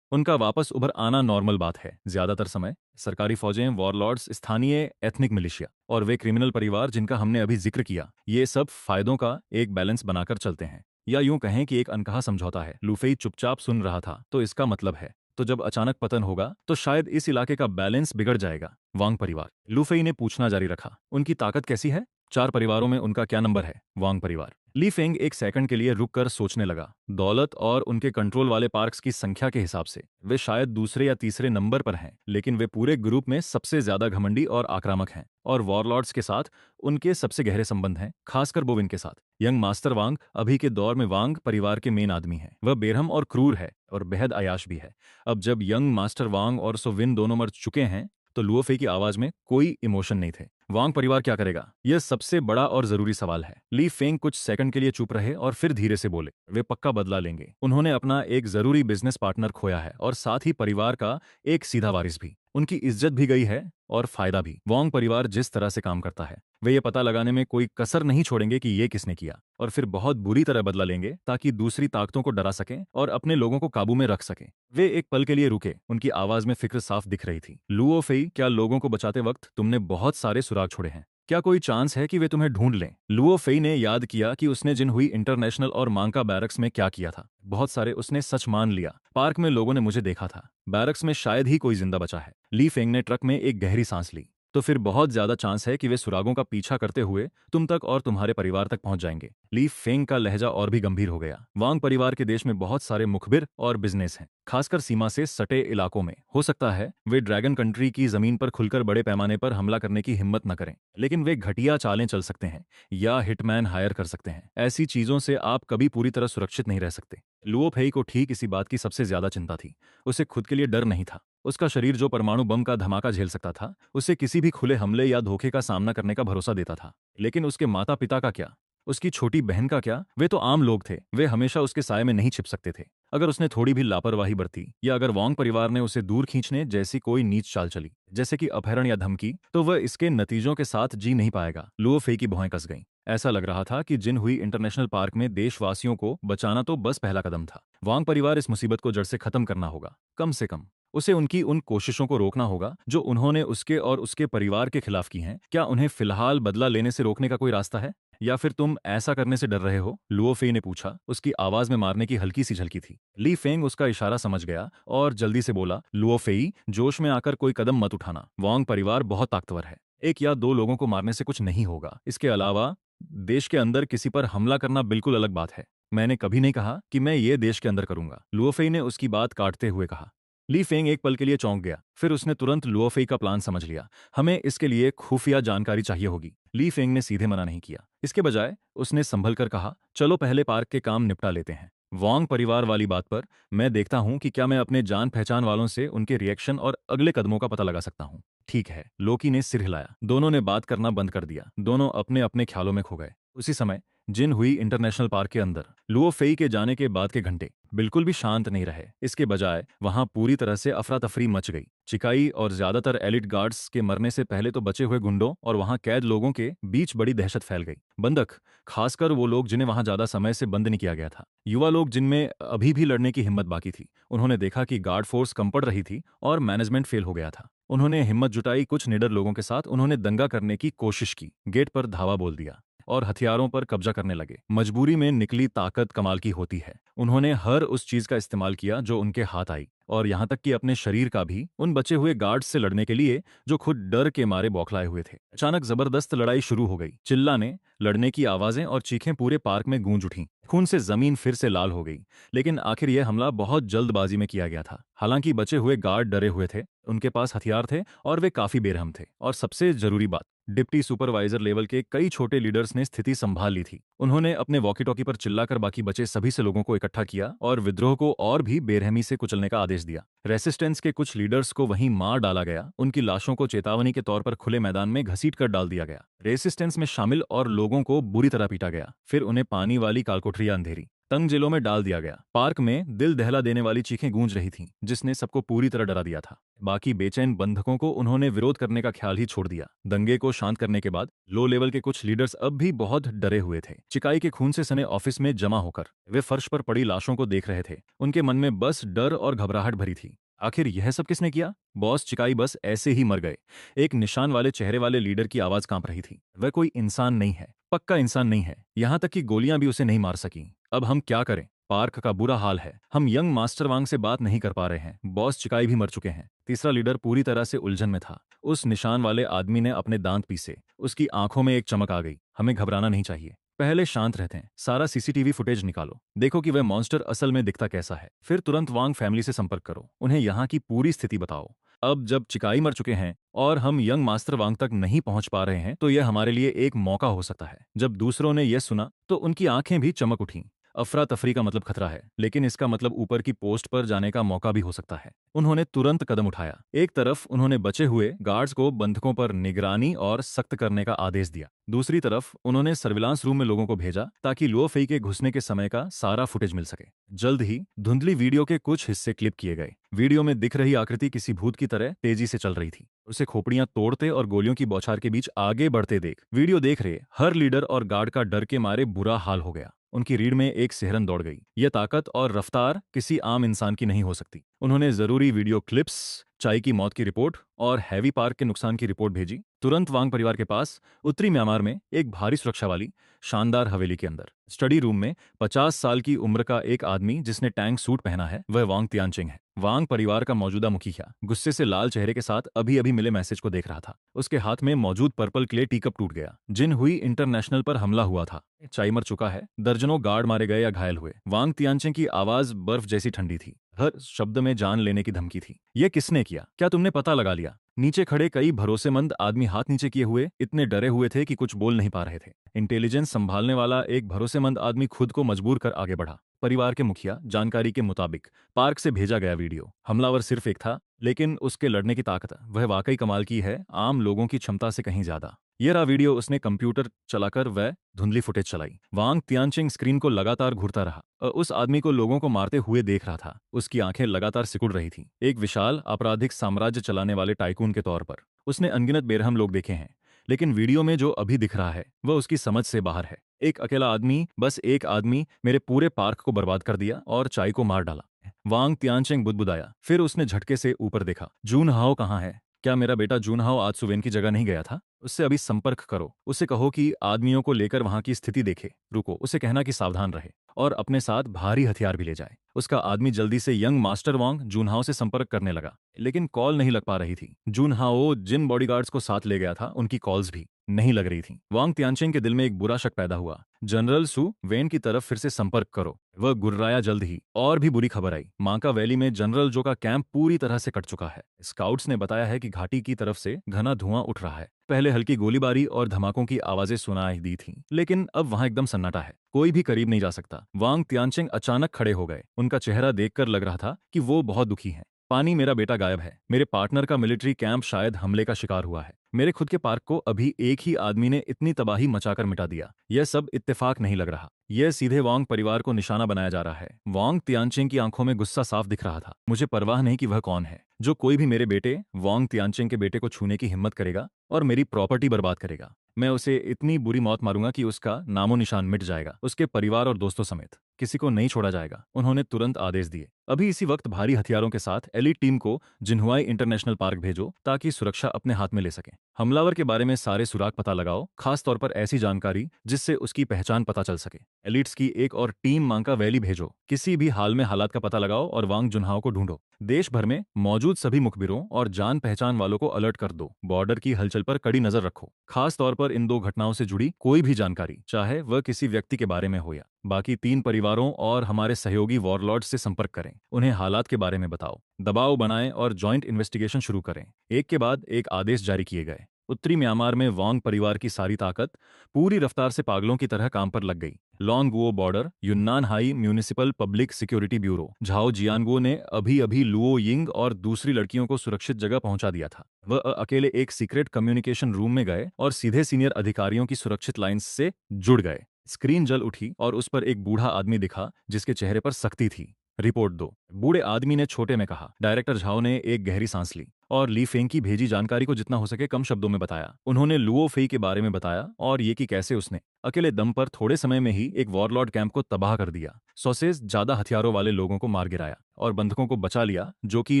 उनका वापस उभर आना नॉर्मल बात है। ज्यादातर समय सरकारी फौजें, वॉरलॉर्ड्स, स्थानीय एथनिक मिलिशिया और वे क्रिमिनल परिवार जिनका हमने अभी जिक्र किया, ये सब फायदों का एक बैलेंस बनाकर चलते हैं। या यूं कहें कि एक अनकहा समझौता है। लूफेई चुपचाप सुन रहा था, तो इसका मतलब है तो जब अचानक पतन होगा तो शायद इस इलाके का बैलेंस बिगड़ जाएगा। वांग परिवार, लूफेई ने पूछना जारी रखा, उनकी ताकत कैसी है? 4 परिवारों में उनका क्या नंबर है? वांग परिवार। ली फेंग एक सेकंड के लिए रुककर सोचने लगा। दौलत और उनके कंट्रोल वाले पार्क्स की संख्या के हिसाब से वे शायद दूसरे या तीसरे नंबर पर हैं, लेकिन वे पूरे ग्रुप में सबसे ज्यादा घमंडी और आक्रामक हैं। और वॉरलॉर्ड्स के साथ उनके सबसे गहरे संबंध हैं, खासकर बोविन के साथ। यंग मास्टर वांग अभी के दौर में वांग परिवार के मेन आदमी हैं। वह बेरहम और क्रूर है और बेहद अयाश भी है। अब जब यंग मास्टर वांग और सोविन दोनों मर चुके हैं तो लुओफे की आवाज में कोई इमोशन नहीं थे। वांग परिवार क्या करेगा, यह सबसे बड़ा और जरूरी सवाल है। ली फेंग कुछ सेकंड के लिए चुप रहे और फिर धीरे से बोले, वे पक्का बदला लेंगे। उन्होंने अपना एक जरूरी बिजनेस पार्टनर खोया है और साथ ही परिवार का एक सीधा वारिस भी। उनकी इज्जत भी गई है और फायदा भी। वांग परिवार जिस तरह से काम करता है, वे ये पता लगाने में कोई कसर नहीं छोड़ेंगे कि ये किसने किया, और फिर बहुत बुरी तरह बदला लेंगे ताकि दूसरी ताकतों को डरा सकें और अपने लोगों को काबू में रख सकें। वे एक पल के लिए रुके, उनकी आवाज में फिक्र साफ दिख रही थी। लुओ फेई, क्या लोगों को बचाते वक्त तुमने बहुत सारे सुराग छोड़े हैं? क्या कोई चांस है कि वे तुम्हें ढूंढ लें? लुओ फेई ने याद किया कि उसने जिन हुई इंटरनेशनल और मांका बैरक्स में क्या किया था। बहुत सारे उसने सच मान लिया। पार्क में लोगों ने मुझे देखा था। बैरक्स में शायद ही कोई जिंदा बचा है। ली फेंग ने ट्रक में एक गहरी सांस ली। तो फिर बहुत ज्यादा चांस है कि वे सुरागों का पीछा करते हुए तुम तक और तुम्हारे परिवार तक पहुंच जाएंगे। ली फेंग का लहजा और भी गंभीर हो गया। वांग परिवार के देश में बहुत सारे मुखबिर और बिजनेस हैं, खासकर सीमा से सटे इलाकों में। हो सकता है वे ड्रैगन कंट्री की जमीन पर खुलकर बड़े पैमाने पर हमला करने की हिम्मत न करें, लेकिन वे घटिया चालें चल सकते हैं या हिटमैन हायर कर सकते हैं। ऐसी चीजों से आप कभी पूरी तरह सुरक्षित नहीं रह सकते। लुओ फेई को ठीक इसी बात की सबसे ज्यादा चिंता थी। उसे खुद के लिए डर नहीं था। उसका शरीर जो परमाणु बम का धमाका झेल सकता था, उसे किसी भी खुले हमले या धोखे का सामना करने का भरोसा देता था। लेकिन उसके माता पिता का क्या? उसकी छोटी बहन का क्या? वे तो आम लोग थे। वे हमेशा उसके साये में नहीं छिप सकते थे। अगर उसने थोड़ी भी लापरवाही बरती या अगर वांग परिवार ने उसे दूर खींचने जैसी कोई नीच चाल चली, जैसे कि अपहरण या धमकी, तो वह इसके नतीजों के साथ जी नहीं पाएगा। लुओ फेई की भौहें कस गईं। ऐसा लग रहा था कि जिन हुई इंटरनेशनल पार्क में देशवासियों को बचाना तो बस पहला कदम था। वांग परिवार इस मुसीबत को जड़ से खत्म करना होगा। कम से कम उसे उनकी उन कोशिशों को रोकना होगा जो उन्होंने उसके और उसके परिवार के खिलाफ की हैं। क्या उन्हें फिलहाल बदला लेने से रोकने का कोई रास्ता है, या फिर तुम ऐसा करने से डर रहे हो? लुओ फेई ने पूछा। उसकी आवाज में मारने की हल्की सी झलकी थी। ली फेंग उसका इशारा समझ गया और जल्दी से बोला, लुओ फेई, जोश में आकर कोई कदम मत उठाना। वांग परिवार बहुत ताकतवर है। 1 या 2 लोगों को मारने से कुछ नहीं होगा। इसके अलावा देश के अंदर किसी पर हमला करना बिल्कुल अलग बात है। मैंने कभी नहीं कहा कि मैं ये देश के अंदर करूंगा। लुओ फेई ने उसकी बात काटते हुए कहा। ली फेंग एक पल के लिए चौंक गया, फिर उसने तुरंत लुओ फेई का प्लान समझ लिया। हमें इसके लिए खुफिया जानकारी चाहिए होगी। ली फेंग ने सीधे मना नहीं किया। इसके बजाय उसने संभल कर कहा, चलो पहले पार्क के काम निपटा लेते हैं। वांग परिवार वाली बात पर मैं देखता हूं कि क्या मैं अपने जान पहचान वालों से उनके रिएक्शन और अगले कदमों का पता लगा सकता हूं। ठीक है। लोकी ने सिर हिलाया। दोनों ने बात करना बंद कर दिया। दोनों अपने अपने ख्यालों में खो गए। उसी समय जिन हुई इंटरनेशनल पार्क के अंदर लुओ फेई के जाने के बाद के घंटे बिल्कुल भी शांत नहीं रहे। इसके बजाय वहां पूरी तरह से अफरा तफरी मच गई। चिकाई और ज्यादातर एलिट गार्ड्स के मरने से पहले तो बचे हुए गुंडों और वहां कैद लोगों के बीच बड़ी दहशत फैल गई। बंधक, खासकर वो लोग जिन्हें वहां ज्यादा समय से बंद नहीं किया गया था। युवा लोग जिनमें अभी भी लड़ने की हिम्मत बाकी थी। उन्होंने देखा कि गार्ड फोर्स कम पड़ रही थी और मैनेजमेंट फेल हो गया था। उन्होंने हिम्मत जुटाई। कुछ निडर लोगों के साथ उन्होंने दंगा करने की कोशिश की, गेट पर धावा बोल दिया और हथियारों पर कब्जा करने लगे। मजबूरी में निकली ताकत कमाल की होती है। उन्होंने हर उस चीज का इस्तेमाल किया जो उनके हाथ आई, और यहां तक कि अपने शरीर का भी, उन बचे हुए गार्ड्स से लड़ने के लिए जो खुद डर के मारे बौखलाए हुए थे। अचानक जबरदस्त लड़ाई शुरू हो गई। चिल्लाने, लड़ने की आवाजें और चीखें पूरे पार्क में गूंज उठीं। खून से जमीन फिर से लाल हो गई। लेकिन आखिर यह हमला बहुत जल्दबाजी में किया गया था। हालांकि बचे हुए गार्ड डरे हुए थे, उनके पास हथियार थे और वे काफी बेरहम थे। और सबसे जरूरी बात, डिप्टी सुपरवाइजर लेवल के कई छोटे लीडर्स ने स्थिति संभाल ली थी। उन्होंने अपने वॉकी टॉकी पर चिल्लाकर बाकी बचे सभी से लोगों को इकट्ठा किया और विद्रोह को और भी बेरहमी से कुचलने का आदेश दिया। रेसिस्टेंस के कुछ लीडर्स को वहीं मार डाला गया, उनकी लाशों को चेतावनी के तौर पर खुले मैदान में घसीट कर डाल दिया गया। रेसिस्टेंस में शामिल और लोगों को बुरी तरह पीटा गया, फिर उन्हें पानी वाली कालकोठरियां अंधेरी, तंग जेलों में डाल दिया गया। पार्क में दिल दहला देने वाली चीखें गूंज रही थीं, जिसने सबको पूरी तरह डरा दिया था। बाकी बेचैन बंधकों को उन्होंने विरोध करने का ख्याल ही छोड़ दिया। दंगे को शांत करने के बाद लो लेवल के कुछ लीडर्स अब भी बहुत डरे हुए थे। चिकाई के खून से सने ऑफिस में जमा होकर वे फर्श पर पड़ी लाशों को देख रहे थे। उनके मन में बस डर और घबराहट भरी थी। आखिर यह सब किसने किया? बॉस चिकाई बस ऐसे ही मर गए। एक निशान वाले चेहरे वाले लीडर की आवाज कांप रही थी। वह कोई इंसान नहीं है, पक्का इंसान नहीं है। यहां तक कि गोलियां भी उसे नहीं मार सकी। अब हम क्या करें? पार्क का बुरा हाल है। हम यंग मास्टर वांग से बात नहीं कर पा रहे हैं। बॉस चिकाई भी मर चुके हैं। तीसरा लीडर पूरी तरह से उलझन में था। उस निशान वाले आदमी ने अपने दांत पीसे। उसकी आंखों में एक चमक आ गई। हमें घबराना नहीं चाहिए। पहले शांत रहते हैं। सारा सीसीटीवी फुटेज निकालो, देखो कि वह मॉन्स्टर असल में दिखता कैसा है। फिर तुरंत वांग फैमिली से संपर्क करो, उन्हें यहाँ की पूरी स्थिति बताओ। अब जब चिकाई मर चुके हैं और हम यंग मास्टर वांग तक नहीं पहुंच पा रहे हैं, तो यह हमारे लिए एक मौका हो सकता है। जब दूसरों ने यह सुना तो उनकी आंखें भी चमक उठीं। अफरा तफरी का मतलब खतरा है, लेकिन इसका मतलब ऊपर की पोस्ट पर जाने का मौका भी हो सकता है। उन्होंने तुरंत कदम उठाया। एक तरफ उन्होंने बचे हुए गार्ड्स को बंधकों पर निगरानी और सख्त करने का आदेश दिया। दूसरी तरफ उन्होंने सर्विलांस रूम में लोगों को भेजा ताकि लुओफेई के घुसने के समय का सारा फुटेज मिल सके। जल्द ही धुंधली वीडियो के कुछ हिस्से क्लिप किए गए। वीडियो में दिख रही आकृति किसी भूत की तरह तेजी से चल रही थी। उसे खोपड़ियां तोड़ते और गोलियों की बौछार के बीच आगे बढ़ते देख वीडियो देख रहे हर लीडर और गार्ड का डर के मारे बुरा हाल हो गया। उनकी रीढ़ में एक सिहरन दौड़ गई। यह ताकत और रफ्तार किसी आम इंसान की नहीं हो सकती। उन्होंने जरूरी वीडियो क्लिप्स, चाय की मौत की रिपोर्ट और हैवी पार्क के नुकसान की रिपोर्ट भेजी। तुरंत वांग परिवार के पास उत्तरी म्यांमार में एक भारी सुरक्षा वाली शानदार हवेली के अंदर स्टडी रूम में 50 साल की उम्र का एक आदमी जिसने टैंक सूट पहना है, वह वांग तियानचिंग है। वांग परिवार का मौजूदा मुखिया गुस्से से लाल चेहरे के साथ अभी अभी मिले मैसेज को देख रहा था। उसके हाथ में मौजूद पर्पल क्ले टी कप टूट गया। जिन हुई इंटरनेशनल पर हमला हुआ था। चाई मर चुका है। दर्जनों गार्ड मारे गए या घायल हुए। वांग तियानचिंग की आवाज बर्फ जैसी ठंडी थी। हर शब्द में जान लेने की धमकी थी। यह किसने किया? क्या तुमने पता लगा लिया? नीचे खड़े कई भरोसेमंद आदमी हाथ नीचे किए हुए इतने डरे हुए थे कि कुछ बोल नहीं पा रहे थे। इंटेलिजेंस संभालने वाला एक भरोसेमंद आदमी खुद को मजबूर कर आगे बढ़ा। परिवार के मुखिया जानकारी के मुताबिक पार्क से भेजा गया वीडियो। हमलावर सिर्फ एक था, लेकिन उसके लड़ने की ताकत वह वाकई कमाल की है, आम लोगों की क्षमता से कहीं ज्यादा। यह रहा वीडियो। उसने कंप्यूटर चलाकर वह धुंधली फुटेज चलाई। वांग तियानचिंग स्क्रीन को लगातार घूरता रहा। उस आदमी को लोगों को मारते हुए देख रहा था। उसकी आंखें लगातार सिकुड़ रही थीं। एक विशाल आपराधिक साम्राज्य चलाने वाले टाइकून के तौर पर उसने अनगिनत बेरहम लोग देखे हैं, लेकिन वीडियो में जो अभी दिख रहा है वह उसकी समझ से बाहर है। एक अकेला आदमी, बस एक आदमी मेरे पूरे पार्क को बर्बाद कर दिया और चाय को मार डाला। वांग तियानचिंग बुदबुदाया। फिर उसने झटके से ऊपर देखा। जून हाओ कहाँ है? क्या मेरा बेटा जून हाओ आज सुवेन की जगह नहीं गया था? उससे अभी संपर्क करो। उसे कहो कि आदमियों को लेकर वहां की स्थिति देखे। रुको, उसे कहना कि सावधान रहे और अपने साथ भारी हथियार भी ले जाए। उसका आदमी जल्दी से यंग मास्टर वांग जूनहाओ से संपर्क करने लगा, लेकिन कॉल नहीं लग पा रही थी। जूनहाओ जिन बॉडीगार्ड्स को साथ ले गया था उनकी कॉल्स भी नहीं लग रही थी। वांग तियानचिंग के दिल में एक बुरा शक पैदा हुआ। जनरल सु वेन की तरफ फिर से संपर्क करो। वह गुर्राया। जल्द ही और भी बुरी खबर आई। मांका वैली में जनरल जो का कैंप पूरी तरह से कट चुका है। स्काउट्स ने बताया है कि घाटी की तरफ से घना धुआं उठ रहा है। पहले हल्की गोलीबारी और धमाकों की आवाजें सुनाई दी थीं, लेकिन अब वहां एकदम सन्नाटा है। कोई भी करीब नहीं जा सकता। वांग तियानचिंग अचानक खड़े हो गए। उनका चेहरा देखकर लग रहा था कि वो बहुत दुखी हैं। पानी, मेरा बेटा गायब है। मेरे पार्टनर का मिलिट्री कैंप शायद हमले का शिकार हुआ है। मेरे खुद के पार्क को अभी एक ही आदमी ने इतनी तबाही मचाकर मिटा दिया। यह सब इत्तेफाक नहीं लग रहा। यह सीधे वांग परिवार को निशाना बनाया जा रहा है। वांग तियानचिंग की आंखों में गुस्सा साफ दिख रहा था। मुझे परवाह नहीं कि वह कौन है। जो कोई भी मेरे बेटे वांग तियानचिंग के बेटे को छूने की हिम्मत करेगा और मेरी प्रॉपर्टी बर्बाद करेगा, मैं उसे इतनी बुरी मौत मारूंगा कि उसका नामो निशान मिट जाएगा। उसके परिवार और दोस्तों समेत किसी को नहीं छोड़ा जाएगा। उन्होंने तुरंत आदेश दिए। अभी इसी वक्त भारी हथियारों के साथ एलीट टीम को जिन्हुआई इंटरनेशनल पार्क भेजो ताकि सुरक्षा अपने हाथ में ले सके। हमलावर के बारे में सारे सुराग पता लगाओ, खास तौर पर ऐसी जानकारी जिससे उसकी पहचान पता चल सके। एलिट्स की एक और टीम मांका वैली भेजो। किसी भी हाल में हालात का पता लगाओ और वांग जुनहाओ को ढूंढो। देश भर में मौजूद सभी मुखबिरों और जान पहचान वालों को अलर्ट कर दो। बॉर्डर की हलचल पर कड़ी नजर रखो, खास तौर पर इन दो घटनाओं से जुड़ी कोई भी जानकारी, चाहे वह किसी व्यक्ति के बारे में हो या बाकी 3 परिवारों और हमारे सहयोगी वॉरलॉर्ड से संपर्क करें। उन्हें हालात के बारे में बताओ, दबाव बनाएं और जॉइंट इन्वेस्टिगेशन शुरू करें। एक के बाद एक आदेश जारी किए गए। उत्तरी म्यांमार में वांग परिवार की सारी ताकत पूरी रफ्तार से पागलों की तरह काम पर लग गई। Longwo border, Yunnan high municipal public security bureau Zhao Jianguo ने अभी अभी लुओ यिंग और दूसरी लड़कियों को सुरक्षित जगह पहुंचा दिया था। वह अकेले एक सीक्रेट कम्युनिकेशन रूम में गए और सीधे सीनियर अधिकारियों की सुरक्षित लाइंस से जुड़ गए। स्क्रीन जल उठी और उस पर एक बूढ़ा आदमी दिखा जिसके चेहरे पर सख्ती थी। रिपोर्ट दो, बूढ़े आदमी ने छोटे में कहा। डायरेक्टर झाओ ने एक गहरी सांस ली और ली फेंग की भेजी जानकारी को जितना हो सके कम शब्दों में बताया। उन्होंने लुओ फेई के बारे में बताया और ये कि कैसे उसने अकेले दम पर थोड़े समय में ही एक वॉरलॉर्ड कैंप को तबाह कर दिया, 100 से ज्यादा हथियारों वाले लोगों को मार गिराया और बंधकों को बचा लिया, जो कि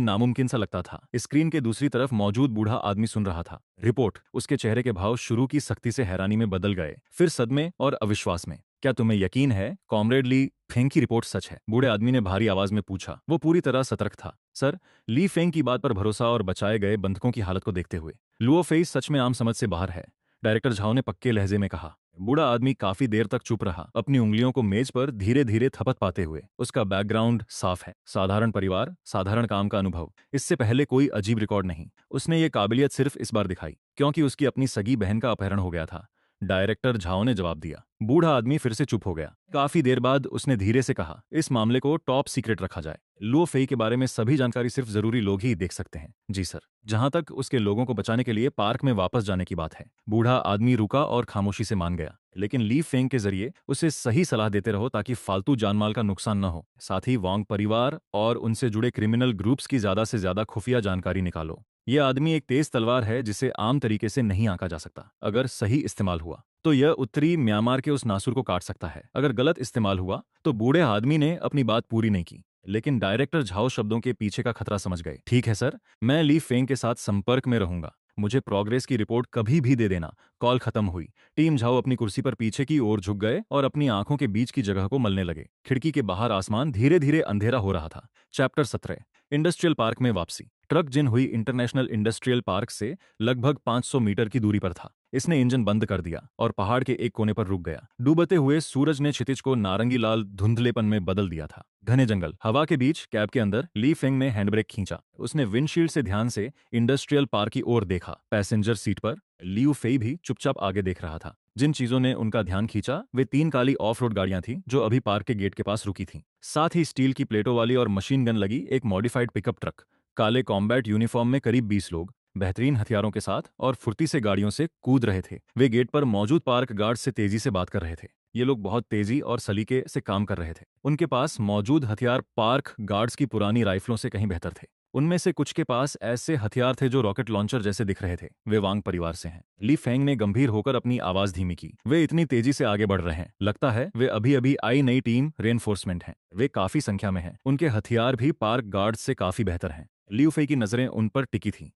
नामुमकिन सा लगता था। स्क्रीन के दूसरी तरफ मौजूद बूढ़ा आदमी सुन रहा था। रिपोर्ट। उसके चेहरे के भाव शुरू की सख्ती से हैरानी में बदल गए, फिर सदमे और अविश्वास में। क्या तुम्हें यकीन है कॉमरेड ली फेंग की रिपोर्ट सच है? बूढ़े आदमी ने भारी आवाज में पूछा। वो पूरी तरह सतर्क था। सर, ली फेंग की बात पर भरोसा और बचाए गए बंधकों की हालत को देखते हुए लुओ फेई सच में आम समझ से बाहर है, डायरेक्टर झाओ ने पक्के लहजे में कहा। बूढ़ा आदमी काफी देर तक चुप रहा, अपनी उंगलियों को मेज पर धीरे धीरे थपथ पाते हुए। उसका बैकग्राउंड साफ है, साधारण परिवार, साधारण काम का अनुभव, इससे पहले कोई अजीब रिकॉर्ड नहीं। उसने ये काबिलियत सिर्फ इस बार दिखाई क्योंकि उसकी अपनी सगी बहन का अपहरण हो गया था, डायरेक्टर झाओ ने जवाब दिया। बूढ़ा आदमी फिर से चुप हो गया। काफी देर बाद उसने धीरे से कहा, इस मामले को टॉप सीक्रेट रखा जाए। लुओ फेई के बारे में सभी जानकारी सिर्फ जरूरी लोग ही देख सकते हैं। जी सर। जहां तक उसके लोगों को बचाने के लिए पार्क में वापस जाने की बात है। बूढ़ा आदमी रुका और खामोशी से मान गया, लेकिन ली फेंग के जरिए उसे सही सलाह देते रहो ताकि फालतू जानमाल का नुकसान न हो। साथ ही वांग परिवार और उनसे जुड़े क्रिमिनल ग्रुप्स की ज्यादा से ज्यादा खुफिया जानकारी निकालो। यह आदमी एक तेज तलवार है जिसे आम तरीके से नहीं आंका जा सकता। अगर सही इस्तेमाल हुआ तो यह उत्तरी म्यांमार के उस नासुर को काट सकता है। अगर गलत इस्तेमाल हुआ तो बूढ़े आदमी ने अपनी बात पूरी नहीं की, लेकिन डायरेक्टर झाओ शब्दों के पीछे का खतरा समझ गए। ठीक है सर, मैं ली फेंग के साथ संपर्क में रहूंगा। मुझे प्रोग्रेस की रिपोर्ट कभी भी दे देना। कॉल खत्म हुई। टीम झाओ अपनी कुर्सी पर पीछे की ओर झुक गए और अपनी आंखों के बीच की जगह को मलने लगे। खिड़की के बाहर आसमान धीरे धीरे अंधेरा हो रहा था। चैप्टर 17। इंडस्ट्रियल पार्क में वापसी। ट्रक जिन हुई इंटरनेशनल इंडस्ट्रियल पार्क से लगभग 500 मीटर की दूरी पर था। इसने इंजन बंद कर दिया और पहाड़ के एक कोने पर रुक गया। डूबते हुए सूरज ने क्षितिज को नारंगी लाल धुंधलेपन में बदल दिया था। घने जंगल, हवा के बीच कैब के अंदर ली फेंग ने हैंडब्रेक खींचा। उसने विंडशील्ड से ध्यान से इंडस्ट्रियल पार्क की ओर देखा। पैसेंजर सीट पर लियू फेई भी चुपचाप आगे देख रहा था। जिन चीजों ने उनका ध्यान खींचा वे 3 काली ऑफ रोड गाड़ियां थीं जो अभी पार्क के गेट के पास रुकी थीं। साथ ही स्टील की प्लेटों वाली और मशीन गन लगी एक मॉडिफाइड पिकअप ट्रक। काले कॉम्बैट यूनिफॉर्म में करीब 20 लोग बेहतरीन हथियारों के साथ और फुर्ती से गाड़ियों से कूद रहे थे। वे गेट पर मौजूद पार्क गार्ड से तेजी से बात कर रहे थे। ये लोग बहुत तेजी और सलीके से काम कर रहे थे। उनके पास मौजूद हथियार पार्क गार्ड्स की पुरानी राइफलों से कहीं बेहतर थे। उनमें से कुछ के पास ऐसे हथियार थे जो रॉकेट लॉन्चर जैसे दिख रहे थे। वे वांग परिवार से हैं। ली फेंग ने गंभीर होकर अपनी आवाज धीमी की। वे इतनी तेजी से आगे बढ़ रहे हैं, लगता है वे अभी अभी आई नई टीम रेनफोर्समेंट है। वे काफी संख्या में हैं। उनके हथियार भी पार्क गार्ड्स से काफी बेहतर हैं। लियू फेई की नजरें उन पर टिकी थीं।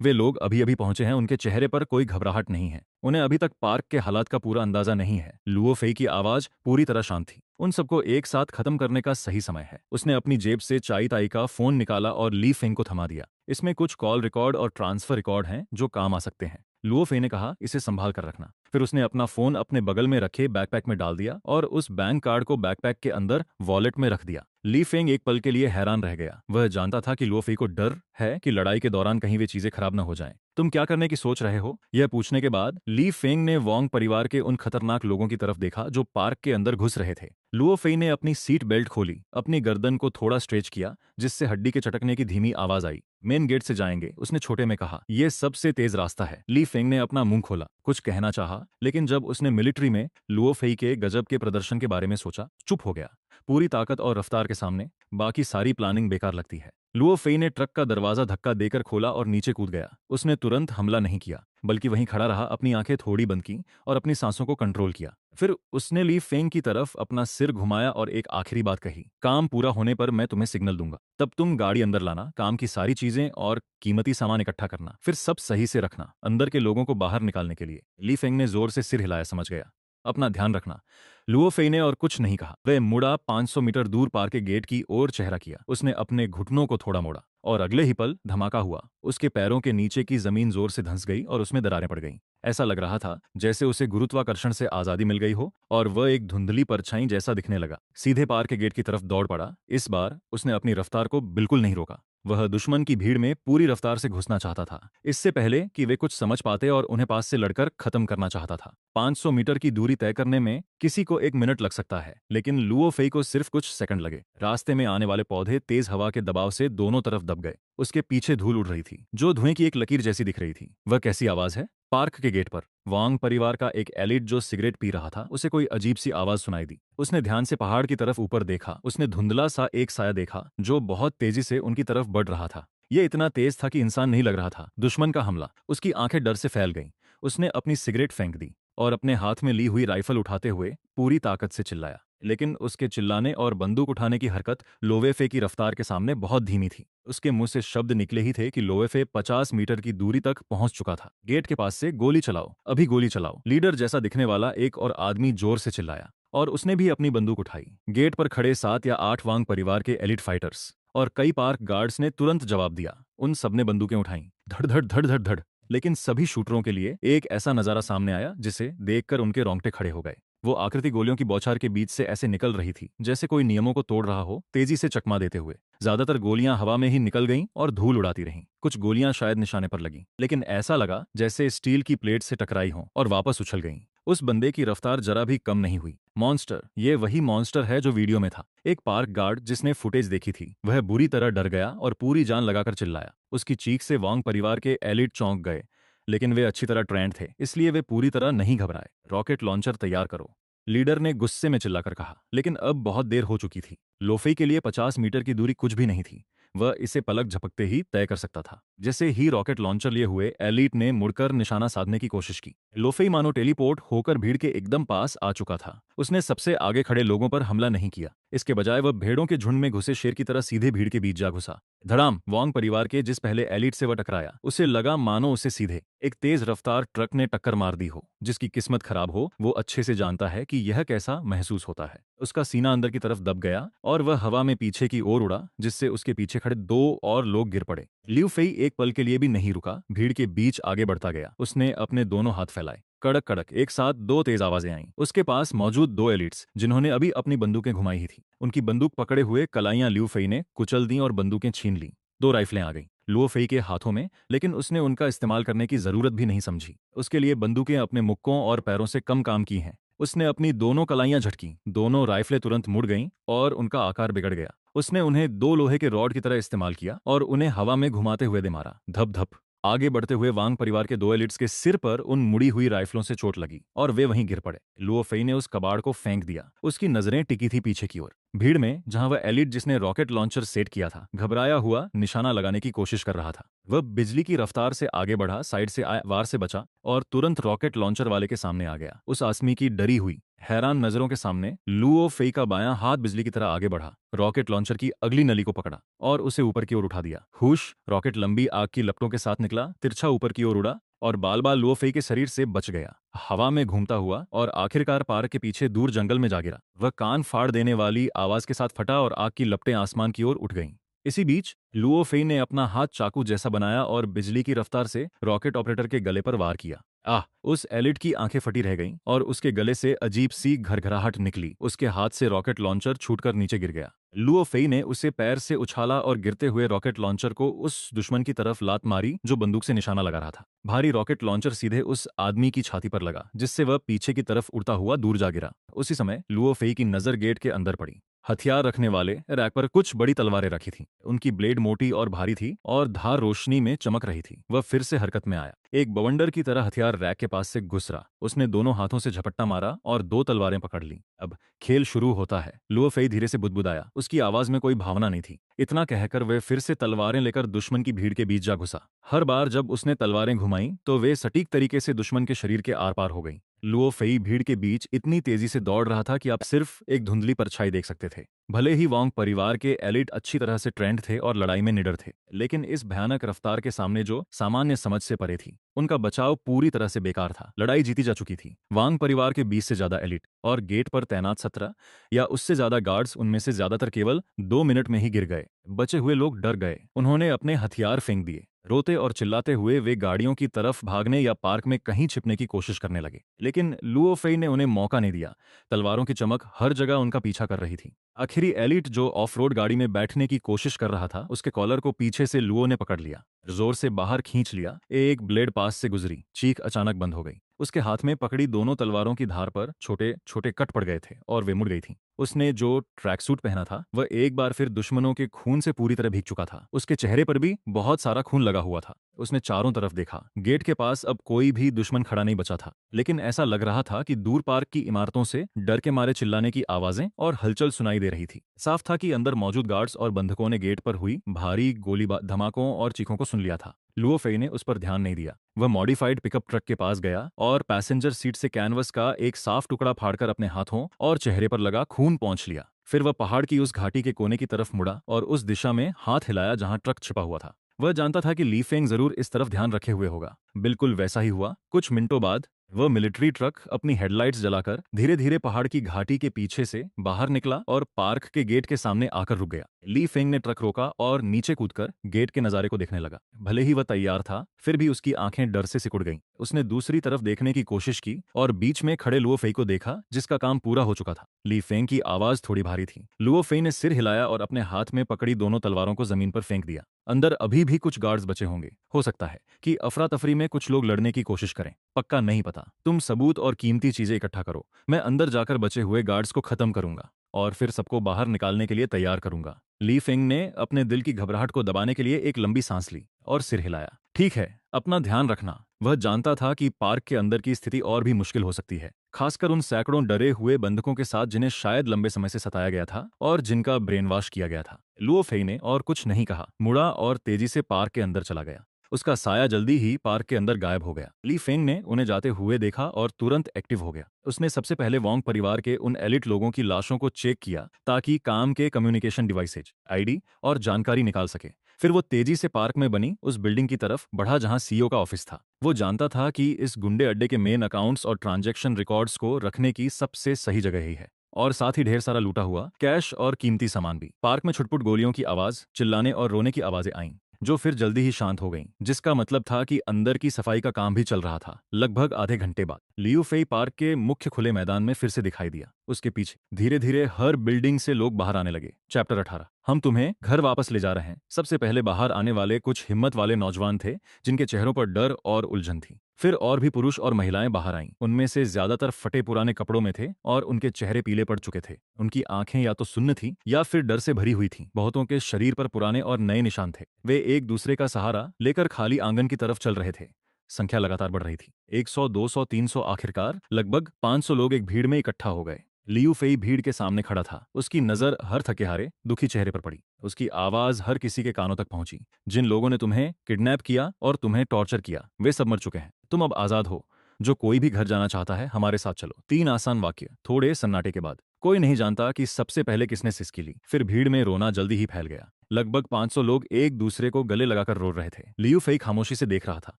वे लोग अभी अभी पहुंचे हैं, उनके चेहरे पर कोई घबराहट नहीं है। उन्हें अभी तक पार्क के हालात का पूरा अंदाजा नहीं है। लुओ फेई की आवाज पूरी तरह शांत थी। उन सबको एक साथ खत्म करने का सही समय है। उसने अपनी जेब से चाई ताई का फोन निकाला और ली फेंग को थमा दिया। इसमें कुछ कॉल रिकॉर्ड और ट्रांसफर रिकॉर्ड हैं जो काम आ सकते हैं। लुओ फेई ने कहा, इसे संभाल कर रखना। फिर उसने अपना फोन अपने बगल में रखे बैकपैक में डाल दिया और उस बैंक कार्ड को बैकपैक के अंदर वॉलेट में रख दिया। ली फेंग एक पल के लिए हैरान रह गया। वह जानता था कि लुओ फेई को डर है कि लड़ाई के दौरान कहीं वे चीजें खराब न हो जाएं। तुम क्या करने की सोच रहे हो? यह पूछने के बाद ली फेंग ने वांग परिवार के उन खतरनाक लोगों की तरफ देखा जो पार्क के अंदर घुस रहे थे। लुओ फेई ने अपनी सीट बेल्ट खोली, अपनी गर्दन को थोड़ा स्ट्रेच किया जिससे हड्डी के चटकने की धीमी आवाज आई। मेन गेट से जाएंगे, उसने छोटे में कहा। यह सबसे तेज रास्ता है। ली फेंग ने अपना मुंह खोला, कुछ कहना चाहा, लेकिन जब उसने मिलिट्री में लुओ फेई के गजब के प्रदर्शन के बारे में सोचा, चुप हो गया। पूरी ताकत और रफ्तार के सामने बाकी सारी प्लानिंग बेकार लगती है। लुओ फेई ने ट्रक का दरवाजा धक्का देकर खोला और नीचे कूद गया। उसने तुरंत हमला नहीं किया, बल्कि वहीं खड़ा रहा, अपनी आंखें थोड़ी बंद की और अपनी सांसों को कंट्रोल किया। फिर उसने ली फेंग की तरफ अपना सिर घुमाया और एक आखिरी बात कही, काम पूरा होने पर मैं तुम्हें सिग्नल दूंगा। तब तुम गाड़ी अंदर लाना, काम की सारी चीजें और कीमती सामान इकट्ठा करना, फिर सब सही से रखना, अंदर के लोगों को बाहर निकालने के लिए। ली फेंग ने जोर से सिर हिलाया, समझ गया। अपना ध्यान रखना। लुओ फेई ने और कुछ नहीं कहा। वह मुड़ा, 500 मीटर दूर पार के गेट की ओर चेहरा किया। उसने अपने घुटनों को थोड़ा मोड़ा और अगले ही पल धमाका हुआ। उसके पैरों के नीचे की जमीन जोर से धंस गई और उसमें दरारें पड़ गईं। ऐसा लग रहा था जैसे उसे गुरुत्वाकर्षण से आजादी मिल गई हो और वह एक धुंधली परछाई जैसा दिखने लगा। सीधे पार के गेट की तरफ दौड़ पड़ा। इस बार उसने अपनी रफ्तार को बिल्कुल नहीं रोका। वह दुश्मन की भीड़ में पूरी रफ्तार से घुसना चाहता था, इससे पहले कि वे कुछ समझ पाते, और उन्हें पास से लड़कर खत्म करना चाहता था। 500 मीटर की दूरी तय करने में किसी को 1 मिनट लग सकता है, लेकिन लुओ फेई को सिर्फ कुछ सेकंड लगे। रास्ते में आने वाले पौधे तेज हवा के दबाव से दोनों तरफ दब गए। उसके पीछे धूल उड़ रही थी, जो धुएं की एक लकीर जैसी दिख रही थी। वह कैसी आवाज है? पार्क के गेट पर वांग परिवार का एक एलिट जो सिगरेट पी रहा था, उसे कोई अजीब सी आवाज सुनाई दी। उसने ध्यान से पहाड़ की तरफ ऊपर देखा। उसने धुंधला सा एक साया देखा जो बहुत तेजी से उनकी तरफ बढ़ रहा था। यह इतना तेज था कि इंसान नहीं लग रहा था। दुश्मन का हमला। उसकी आंखें डर से फैल गईं। उसने अपनी सिगरेट फेंक दी और अपने हाथ में ली हुई राइफल उठाते हुए पूरी ताकत से चिल्लाया। लेकिन उसके चिल्लाने और बंदूक उठाने की हरकत लोवेफे की रफ्तार के सामने बहुत धीमी थी। उसके मुंह से शब्द निकले ही थे कि लोवेफे 50 मीटर की दूरी तक पहुंच चुका था। गेट के पास से गोली चलाओ, अभी गोली चलाओ, लीडर जैसा दिखने वाला एक और आदमी जोर से चिल्लाया, और उसने भी अपनी बंदूक उठाई। गेट पर खड़े 7 या 8 वांग परिवार के एलिट फाइटर्स और कई पार्क गार्ड्स ने तुरंत जवाब दिया। उन सबने बंदूकें उठाईं। धड़ धड़ धड़ धड़ धड़। लेकिन सभी शूटरों के लिए एक ऐसा नजारा सामने आया जिसे देखकर उनके रोंगटे खड़े हो गए। वो आकृति गोलियों की बौछार के बीच से ऐसे निकल रही थी जैसे कोई नियमों को तोड़ रहा हो, तेजी से चकमा देते हुए। ज्यादातर गोलियां हवा में ही निकल गईं और धूल उड़ाती रहीं। कुछ गोलियां शायद निशाने पर लगीं, लेकिन ऐसा लगा जैसे स्टील की प्लेट से टकराई हों और वापस उछल गईं। उस बंदे की रफ्तार जरा भी कम नहीं हुई। मॉन्स्टर, ये वही मॉन्स्टर है जो वीडियो में था। एक पार्क गार्ड जिसने फुटेज देखी थी, वह बुरी तरह डर गया और पूरी जान लगाकर चिल्लाया। उसकी चीख से वांग परिवार के एलिट चौंक गए, लेकिन वे अच्छी तरह ट्रेंड थे, इसलिए वे पूरी तरह नहीं घबराए। रॉकेट लॉन्चर तैयार करो, लीडर ने गुस्से में चिल्लाकर कहा। लेकिन अब बहुत देर हो चुकी थी। लोफे के लिए 50 मीटर की दूरी कुछ भी नहीं थी। वह इसे पलक झपकते ही तय कर सकता था। जैसे ही रॉकेट लॉन्चर लिए हुए एलिट ने मुड़कर निशाना साधने की कोशिश की। लोफेई मानो टेलीपोर्ट होकर भीड़ के एकदम पास आ चुका था। उसने सबसे आगे खड़े लोगों पर हमला नहीं किया। इसके बजाय वह भेड़ों के झुंड में घुसे शेर की तरह सीधे भीड़ के बीच जा घुसा। धड़ाम। वांग परिवार के जिस पहले एलिट से वह टकराया, उसे लगा मानो उसे सीधे एक तेज रफ्तार ट्रक ने टक्कर मार दी हो। जिसकी किस्मत खराब हो वो अच्छे से जानता है कि यह कैसा महसूस होता है। उसका सीना अंदर की तरफ दब गया और वह हवा में पीछे की ओर उड़ा, जिससे उसके पीछे खड़े 2 और लोग गिर पड़े। लिu फेई एक पल के लिए भी नहीं रुका, भीड़ के बीच आगे बढ़ता गया। उसने अपने दोनों हाथ फैलाए। कड़क कड़क एक साथ 2 तेज आवाजें आईं। उसके पास मौजूद 2 एलिट्स, जिन्होंने अभी अपनी बंदूकें घुमाई ही थी, उनकी बंदूक पकड़े हुए कलाइयां लिu फेई ने कुचल दी और बंदूकें छीन ली। 2 राइफलें आ गईं लुओ फेई के हाथों में, लेकिन उसने उनका इस्तेमाल करने की जरूरत भी नहीं समझी। उसके लिए बंदूकें अपने मुक्कों और पैरों से कम काम की हैं। उसने अपनी दोनों कलाइयां झटकीं। दोनों राइफलें तुरंत मुड़ गईं और उनका आकार बिगड़ गया। उसने उन्हें 2 लोहे के रॉड की तरह इस्तेमाल किया और उन्हें हवा में घुमाते हुए दे मारा। धप धप। आगे बढ़ते हुए वांग परिवार के 2 एलिट्स के सिर पर उन मुड़ी हुई राइफलों से चोट लगी और वे वहीं गिर पड़े। लुओ फेई ने उस कबाड़ को फेंक दिया। उसकी नजरें टिकी थी पीछे की ओर, भीड़ में, जहां वह एलिट जिसने रॉकेट लॉन्चर सेट किया था, घबराया हुआ निशाना लगाने की कोशिश कर रहा था। वह बिजली की रफ्तार से आगे बढ़ा, साइड से आए वार से बचा और तुरंत रॉकेट लॉन्चर वाले के सामने आ गया। उस आदमी की डरी हुई, हैरान नजरों के सामने लुओ फेई का बायां हाथ बिजली की तरह आगे बढ़ा, रॉकेट लॉन्चर की अगली नली को पकड़ा और उसे ऊपर की ओर उठा दिया। हुश। रॉकेट लंबी आग की लपटों के साथ निकला, तिरछा ऊपर की ओर उड़ा और बाल बाल लुओ फेई के शरीर से बच गया, हवा में घूमता हुआ, और आखिरकार पार्क के पीछे दूर जंगल में जा गिरा। वह कान फाड़ देने वाली आवाज के साथ फटा और आग की लपटें आसमान की ओर उठ गईं। इसी बीच लुओ फेई ने अपना हाथ चाकू जैसा बनाया और बिजली की रफ्तार से रॉकेट ऑपरेटर के गले पर वार किया। आह! उस एलिट की आंखें फटी रह गईं और उसके गले से अजीब सी घरघराहट निकली। उसके हाथ से रॉकेट लॉन्चर छूटकर नीचे गिर गया। लुओ फेई ने उसे पैर से उछाला और गिरते हुए रॉकेट लॉन्चर को उस दुश्मन की तरफ लात मारी जो बंदूक से निशाना लगा रहा था। भारी रॉकेट लॉन्चर सीधे उस आदमी की छाती पर लगा, जिससे वह पीछे की तरफ उड़ता हुआ दूर जा गिरा। उसी समय लुओ फेई की नजर गेट के अंदर पड़ी। हथियार रखने वाले रैक पर कुछ बड़ी तलवारें रखी थीं। उनकी ब्लेड मोटी और भारी थी और धार रोशनी में चमक रही थी। वह फिर से हरकत में आया। एक बवंडर की तरह हथियार रैक के पास से गुजरा। उसने दोनों हाथों से झपट्टा मारा और 2 तलवारें पकड़ लीं। अब खेल शुरू होता है, लुओ फेई धीरे से बुदबुदाया। उसकी आवाज में कोई भावना नहीं थी। इतना कहकर वे फिर से तलवारें लेकर दुश्मन की भीड़ के बीच जा घुसा। हर बार जब उसने तलवारें घुमाई तो वे सटीक तरीके से दुश्मन के शरीर के आर पार हो गईं। लुओ फेई भीड़ के बीच इतनी तेजी से दौड़ रहा था कि आप सिर्फ एक धुंधली परछाई देख सकते थे। भले ही वांग परिवार के एलिट अच्छी तरह से ट्रेंड थे और लड़ाई में निडर थे, लेकिन इस भयानक रफ्तार के सामने जो सामान्य समझ से परे थी, उनका बचाव पूरी तरह से बेकार था। लड़ाई जीती जा चुकी थी। वांग परिवार के 20 से ज्यादा एलिट और गेट पर तैनात 17 या उससे ज्यादा गार्ड्स, उनमें से ज्यादातर केवल 2 मिनट में ही गिर गए। बचे हुए लोग डर गए। उन्होंने अपने हथियार फेंक दिए। रोते और चिल्लाते हुए वे गाड़ियों की तरफ भागने या पार्क में कहीं छिपने की कोशिश करने लगे, लेकिन लुओ फेई ने उन्हें मौका नहीं दिया। तलवारों की चमक हर जगह उनका पीछा कर रही थी। आखिरी एलिट जो ऑफ रोड गाड़ी में बैठने की कोशिश कर रहा था, उसके कॉलर को पीछे से लुओ ने पकड़ लिया, जोर से बाहर खींच लिया। एक ब्लेड पास से गुजरी, चीख अचानक बंद हो गई। उसके हाथ में पकड़ी दोनों तलवारों की धार पर छोटे छोटे कट पड़ गए थे और वे मुड़ गई थीं। उसने जो ट्रैक सूट पहना था वह एक बार फिर दुश्मनों के खून से पूरी तरह भीग चुका था। उसके चेहरे पर भी बहुत सारा खून लगा हुआ था। उसने चारों तरफ देखा। गेट के पास अब कोई भी दुश्मन खड़ा नहीं बचा था, लेकिन ऐसा लग रहा था कि दूर पार्क की इमारतों से डर के मारे चिल्लाने की आवाजें और हलचल सुनाई दे रही थी। साफ था कि अंदर मौजूद गार्ड्स और बंधकों ने गेट पर हुई भारी गोली धमाकों और चीखों को सुन लिया था। लुओ फेई ने उस पर ध्यान नहीं दिया। वह मॉडिफाइड पिकअप ट्रक के पास गया और पैसेंजर सीट से कैनवस का एक साफ टुकड़ा फाड़कर अपने हाथों और चेहरे पर लगा खून पोंछ लिया। फिर वह पहाड़ की उस घाटी के कोने की तरफ मुड़ा और उस दिशा में हाथ हिलाया जहां ट्रक छिपा हुआ था। वह जानता था कि ली फेंग जरूर इस तरफ ध्यान रखे हुए होगा। बिल्कुल वैसा ही हुआ। कुछ मिनटों बाद वह मिलिट्री ट्रक अपनी हेडलाइट्स जलाकर धीरे धीरे पहाड़ की घाटी के पीछे से बाहर निकला और पार्क के गेट के सामने आकर रुक गया। ली फेंग ने ट्रक रोका और नीचे कूदकर गेट के नजारे को देखने लगा। भले ही वह तैयार था, फिर भी उसकी आंखें डर से सिकुड़ गईं। उसने दूसरी तरफ देखने की कोशिश की और बीच में खड़े लुओ फेई को देखा, जिसका काम पूरा हो चुका था। ली फेंग की आवाज थोड़ी भारी थी। लुओ फेई ने सिर हिलाया और अपने हाथ में पकड़ी दोनों तलवारों को जमीन पर फेंक दिया। अंदर अभी भी कुछ गार्ड्स बचे होंगे। हो सकता है कि अफरा तफरी में कुछ लोग लड़ने की कोशिश करें, पक्का नहीं पता। तुम सबूत और कीमती चीजें इकट्ठा करो। मैं अंदर जाकर बचे हुए गार्ड्स को खत्म करूंगा और फिर सबको बाहर निकालने के लिए तैयार करूंगा। ली फेंग ने अपने दिल की घबराहट को दबाने के लिए एक लंबी सांस ली और सिर हिलाया। ठीक है, अपना ध्यान रखना। वह जानता था कि पार्क के अंदर की स्थिति और भी मुश्किल हो सकती है, खासकर उन सैकड़ों डरे हुए बंधकों के साथ जिन्हें शायद लंबे समय से सताया गया था और जिनका ब्रेन वॉश किया गया था। लुओ फेई ने और कुछ नहीं कहा, मुड़ा और तेजी से पार्क के अंदर चला गया। उसका साया जल्दी ही पार्क के अंदर गायब हो गया। ली फेंग ने उन्हें जाते हुए देखा और तुरंत एक्टिव हो गया। उसने सबसे पहले वोंग परिवार के उन एलिट लोगों की लाशों को चेक किया ताकि काम के कम्युनिकेशन डिवाइसेज, आईडी और जानकारी निकाल सके। फिर वो तेजी से पार्क में बनी उस बिल्डिंग की तरफ बढ़ा जहां सीईओ का ऑफिस था। वो जानता था कि इस गुंडे अड्डे के मेन अकाउंट्स और ट्रांजैक्शन रिकॉर्ड्स को रखने की सबसे सही जगह ही है, और साथ ही ढेर सारा लूटा हुआ कैश और कीमती सामान भी। पार्क में छुटपुट गोलियों की आवाज, चिल्लाने और रोने की आवाजें आईं, जो फिर जल्दी ही शांत हो गईं, जिसका मतलब था कि अंदर की सफाई का काम भी चल रहा था। लगभग आधे घंटे बाद लियू फेई पार्क के मुख्य खुले मैदान में फिर से दिखाई दिया। उसके पीछे धीरे धीरे हर बिल्डिंग से लोग बाहर आने लगे। चैप्टर 18। हम तुम्हें घर वापस ले जा रहे हैं। सबसे पहले बाहर आने वाले कुछ हिम्मत वाले नौजवान थे, जिनके चेहरों पर डर और उलझन थी। फिर और भी पुरुष और महिलाएं बाहर आईं। उनमें से ज्यादातर फटे पुराने कपड़ों में थे और उनके चेहरे पीले पड़ चुके थे। उनकी आंखें या तो सुन्न थीं या फिर डर से भरी हुई थीं। बहुतों के शरीर पर पुराने और नए निशान थे। वे एक दूसरे का सहारा लेकर खाली आंगन की तरफ चल रहे थे। संख्या लगातार बढ़ रही थी। 100, 200, 300, आखिरकार लगभग 500 लोग एक भीड़ में इकट्ठा हो गए। लियू फेई भीड़ के सामने खड़ा था। उसकी नजर हर थकेहारे दुखी चेहरे पर पड़ी। उसकी आवाज हर किसी के कानों तक पहुंची। जिन लोगों ने तुम्हें किडनैप किया और तुम्हें टॉर्चर किया, वे सब मर चुके हैं। तुम अब आजाद हो। जो कोई भी घर जाना चाहता है, हमारे साथ चलो। 3 आसान वाक्य। थोड़े सन्नाटे के बाद कोई नहीं जानता कि सबसे पहले किसने सिसकी ली। फिर भीड़ में रोना जल्दी ही फैल गया। लगभग 500 लोग एक दूसरे को गले लगाकर रो रहे थे। लियू फेई खामोशी से देख रहा था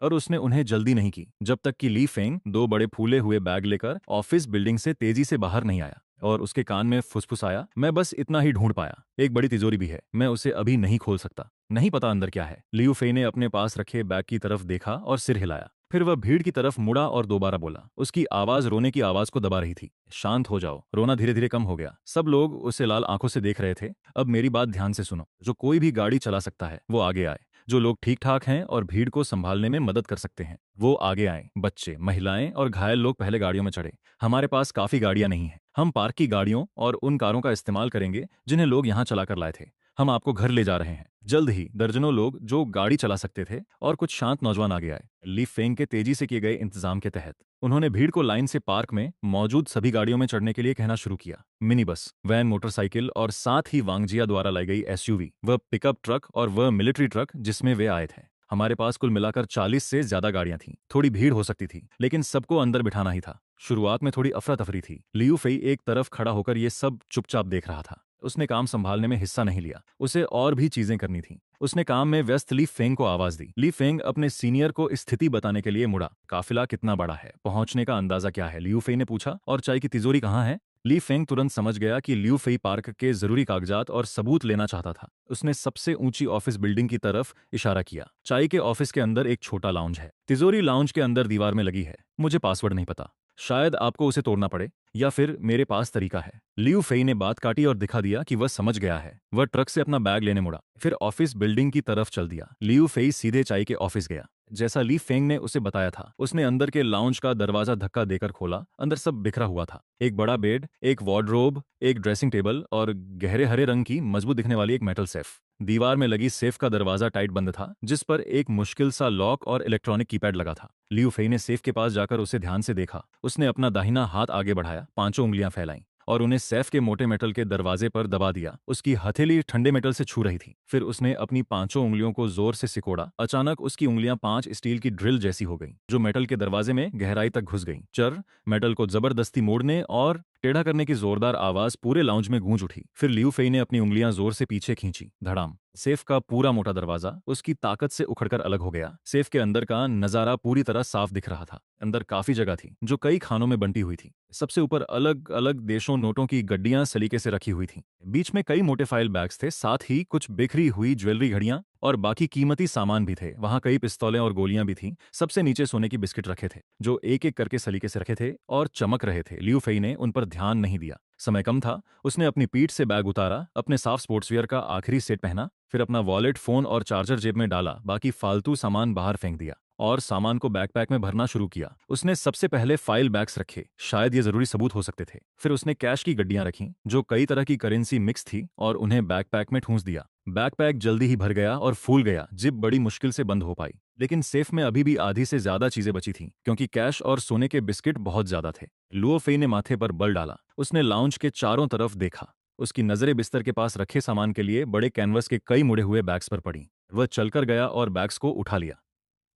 और उसने उन्हें जल्दी नहीं की जब तक कि ली फेंग 2 बड़े फूले हुए बैग लेकर ऑफिस बिल्डिंग से तेजी से बाहर नहीं आया और उसके कान में फुसफुसाया, मैं बस इतना ही ढूंढ पाया। एक बड़ी तिजोरी भी है, मैं उसे अभी नहीं खोल सकता। नहीं पता अंदर क्या है। लियू फेई ने अपने पास रखे बैग की तरफ देखा और सिर हिलाया। फिर वह भीड़ की तरफ मुड़ा और दोबारा बोला। उसकी आवाज रोने की आवाज को दबा रही थी। शांत हो जाओ। रोना धीरे धीरे कम हो गया। सब लोग उसे लाल आंखों से देख रहे थे। अब मेरी बात ध्यान से सुनो। जो कोई भी गाड़ी चला सकता है वो आगे आए। जो लोग ठीक ठाक हैं और भीड़ को संभालने में मदद कर सकते हैं वो आगे आए। बच्चे, महिलाएं और घायल लोग पहले गाड़ियों में चढ़े। हमारे पास काफी गाड़ियां नहीं हैं। हम पार्क की गाड़ियों और उन कारों का इस्तेमाल करेंगे जिन्हें लोग यहाँ चलाकर लाए थे। हम आपको घर ले जा रहे हैं। जल्द ही दर्जनों लोग जो गाड़ी चला सकते थे और कुछ शांत नौजवान आगे आए। ली फेंग के तेजी से किए गए इंतजाम के तहत उन्होंने भीड़ को लाइन से पार्क में मौजूद सभी गाड़ियों में चढ़ने के लिए कहना शुरू किया। मिनी बस, वैन, मोटरसाइकिल और साथ ही वांगजिया द्वारा लाई गई एसयूवी, वह पिकअप ट्रक और वह मिलिट्री ट्रक जिसमें वे आए थे। हमारे पास कुल मिलाकर 40 से ज्यादा गाड़ियां थीं। थोड़ी भीड़ हो सकती थी, लेकिन सबको अंदर बिठाना ही था। शुरुआत में थोड़ी अफरा तफरी थी। लियू फेई एक तरफ खड़ा होकर ये सब चुपचाप देख रहा था। उसने काम संभालने में हिस्सा नहीं लिया, उसे और भी चीजें करनी थी। उसने काम में व्यस्त ली फेंग को आवाज दी। ली फेंग अपने सीनियर को स्थिति बताने के लिए मुड़ा। काफिला कितना बड़ा है, पहुंचने का अंदाजा क्या है, लियू फेई ने पूछा। और चाय की तिजोरी कहाँ है? ली फेंग तुरंत समझ गया कि लियू फेई पार्क के जरूरी कागजात और सबूत लेना चाहता था। उसने सबसे ऊंची ऑफिस बिल्डिंग की तरफ इशारा किया। चाय के ऑफिस के अंदर एक छोटा लाउंज है, तिजोरी लाउंज के अंदर दीवार में लगी है। मुझे पासवर्ड नहीं पता, शायद आपको उसे तोड़ना पड़े, या फिर मेरे पास तरीका है। लियू फेई ने बात काटी और दिखा दिया कि वह समझ गया है। वह ट्रक से अपना बैग लेने मुड़ा, फिर ऑफिस बिल्डिंग की तरफ चल दिया। लियू फेई सीधे चाय के ऑफिस गया, जैसा ली फेंग ने उसे बताया था। उसने अंदर के लाउंज का दरवाजा धक्का देकर खोला। अंदर सब बिखरा हुआ था, एक बड़ा बेड, एक वार्डरोब, एक ड्रेसिंग टेबल और गहरे हरे रंग की मजबूत दिखने वाली एक मेटल सेफ। दीवार में लगी सेफ का दरवाजा टाइट बंद था, जिस पर एक मुश्किल सा लॉक और इलेक्ट्रॉनिक कीपैड लगा था। लियू फेई ने सेफ के पास जाकर उसे ध्यान से देखा। उसने अपना दाहिना हाथ आगे बढ़ाया, 5 उंगलियां फैलाईं और उन्हें सेफ के मोटे मेटल के दरवाजे पर दबा दिया। उसकी हथेली ठंडे मेटल से छू रही थी। फिर उसने अपनी 5 उंगलियों को जोर से सिकोड़ा। अचानक उसकी उंगलियां 5 स्टील की ड्रिल जैसी हो गईं, जो मेटल के दरवाजे में गहराई तक घुस गईं। चर मेटल को जबरदस्ती मोड़ने और टेढ़ा करने की जोरदार आवाज पूरे लाउंज में गूंज उठी। फिर लियू फेई ने अपनी उंगलियां जोर से पीछे खींची। धड़ाम। सेफ का पूरा मोटा दरवाजा उसकी ताकत से उखड़कर अलग हो गया। सेफ के अंदर का नजारा पूरी तरह साफ दिख रहा था। अंदर काफी जगह थी, जो कई खानों में बंटी हुई थी। सबसे ऊपर अलग अलग देशों नोटों की गड्डियां सलीके से रखी हुई थीं। बीच में कई मोटे फाइल बैग्स थे, साथ ही कुछ बिखरी हुई ज्वेलरी घड़ियां और बाकी कीमती सामान भी थे। वहां कई पिस्तौलें और गोलियां भी थीं। सबसे नीचे सोने की बिस्किट रखे थे, जो एक एक करके सलीके से रखे थे और चमक रहे थे। लियू फेई ने उन पर ध्यान नहीं दिया। समय कम था। उसने अपनी पीठ से बैग उतारा, अपने साफ स्पोर्ट्सवियर का आखिरी सेट पहना, फिर अपना वॉलेट, फोन और चार्जर जेब में डाला। बाकी फालतू सामान बाहर फेंक दिया और सामान को बैकपैक में भरना शुरू किया। उसने सबसे पहले फाइल बैग्स रखे, शायद ये जरूरी सबूत हो सकते थे। फिर उसने कैश की गड्डियां रखीं, जो कई तरह की करेंसी मिक्स थी, और उन्हें बैकपैक में ठूंस दिया। बैकपैक जल्दी ही भर गया और फूल गया। जिप बड़ी मुश्किल से बंद हो पाई, लेकिन सेफ में अभी भी आधी से ज्यादा चीजें बची थीं, क्योंकि कैश और सोने के बिस्किट बहुत ज्यादा थे। लुओ फेई ने माथे पर बल डाला। उसने लाउंज के चारों तरफ देखा। उसकी नजरें बिस्तर के पास रखे सामान के लिए बड़े कैनवस के कई मुड़े हुए बैग्स पर पड़ी। वह चलकर गया और बैग्स को उठा लिया।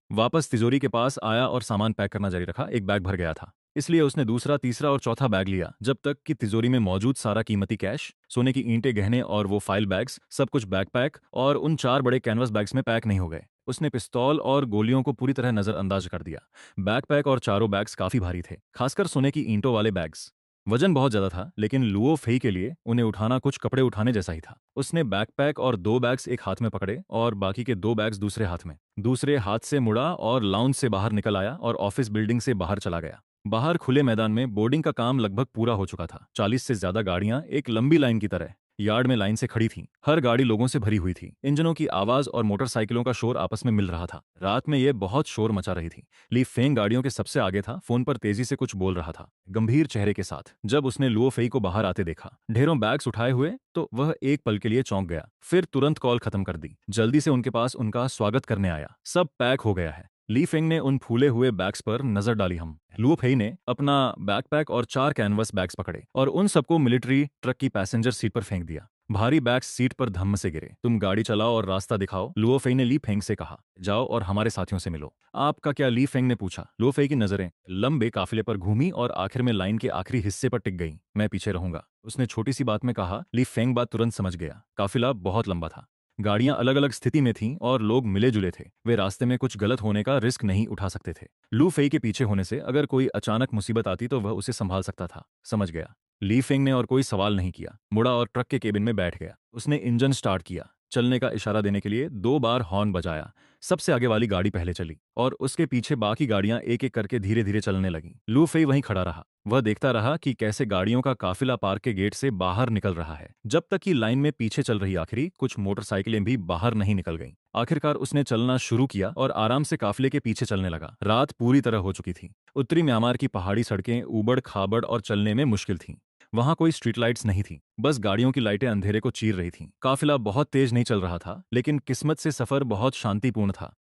वापस तिजोरी के पास आया और सामान पैक करना जारी रखा। एक बैग भर गया था, इसलिए उसने दूसरा, तीसरा और चौथा बैग लिया, जब तक कि तिजोरी में मौजूद सारा कीमती कैश, सोने की ईंटें, गहने और वो फाइल बैग्स, सब कुछ बैकपैक और उन 4 बड़े कैनवस बैग्स में पैक नहीं हो गए। उसने पिस्तौल और गोलियों को पूरी तरह नजरअंदाज कर दिया। बैकपैक और चारों बैग्स काफी भारी थे, खासकर सोने की ईंटों वाले बैग्स। वजन बहुत ज्यादा था, लेकिन लुओ फेई के लिए उन्हें उठाना कुछ कपड़े उठाने जैसा ही था। उसने बैकपैक और 2 बैग्स एक हाथ में पकड़े और बाकी के 2 बैग्स दूसरे हाथ में। दूसरे हाथ से मुड़ा और लाउंज से बाहर निकल आया और ऑफिस बिल्डिंग से बाहर चला गया। बाहर खुले मैदान में बोर्डिंग का काम लगभग पूरा हो चुका था। 40 से ज्यादा गाड़ियां एक लंबी लाइन की तरह यार्ड में लाइन से खड़ी थीं। हर गाड़ी लोगों से भरी हुई थी। इंजनों की आवाज और मोटरसाइकिलों का शोर आपस में मिल रहा था। रात में ये बहुत शोर मचा रही थी। ली फेंग गाड़ियों के सबसे आगे था, फोन पर तेजी से कुछ बोल रहा था, गंभीर चेहरे के साथ। जब उसने लुओ फेई को बाहर आते देखा, ढेरों बैग्स उठाए हुए, तो वह एक पल के लिए चौंक गया, फिर तुरंत कॉल खत्म कर दी। जल्दी से उनके पास उनका स्वागत करने आया। सब पैक हो गया है। ली फेंग ने उन फूले हुए बैग्स पर नजर डाली। हम लुओ फेई ने अपना बैकपैक और 4 कैनवस बैग्स पकड़े और उन सबको मिलिट्री ट्रक की पैसेंजर सीट पर फेंक दिया। भारी बैग्स सीट पर धम्म से गिरे। तुम गाड़ी चलाओ और रास्ता दिखाओ, लुओ फेई ने ली फेंग से कहा। जाओ और हमारे साथियों से मिलो। आपका क्या? ली फेंग ने पूछा। लुओ फेई की नजरें लंबे काफिले पर घूमी और आखिर में लाइन के आखिरी हिस्से पर टिक गईं। मैं पीछे रहूंगा, उसने छोटी सी बात में कहा। ली फेंग बात तुरंत समझ गया। काफिला बहुत लंबा था, गाड़ियां अलग अलग स्थिति में थीं और लोग मिले जुले थे। वे रास्ते में कुछ गलत होने का रिस्क नहीं उठा सकते थे। लू फेई के पीछे होने से अगर कोई अचानक मुसीबत आती तो वह उसे संभाल सकता था। समझ गया। ली फेंग ने और कोई सवाल नहीं किया, मुड़ा और ट्रक के केबिन में बैठ गया। उसने इंजन स्टार्ट किया। चलने का इशारा देने के लिए 2 बार हॉर्न बजाया। सबसे आगे वाली गाड़ी पहले चली और उसके पीछे बाकी गाड़ियां एक एक करके धीरे धीरे चलने लगीं। लू फेई वहीं खड़ा रहा। वह देखता रहा कि कैसे गाड़ियों का काफिला पार्क के गेट से बाहर निकल रहा है, जब तक कि लाइन में पीछे चल रही आखिरी कुछ मोटरसाइकिलें भी बाहर नहीं निकल गईं। आखिरकार उसने चलना शुरू किया और आराम से काफिले के पीछे चलने लगा। रात पूरी तरह हो चुकी थी। उत्तरी म्यांमार की पहाड़ी सड़कें ऊबड़ खाबड़ और चलने में मुश्किल थीं। वहां कोई स्ट्रीट लाइट्स नहीं थी, बस गाड़ियों की लाइटें अंधेरे को चीर रही थीं। काफिला बहुत तेज नहीं चल रहा था, लेकिन किस्मत से सफर बहुत शांतिपूर्ण था।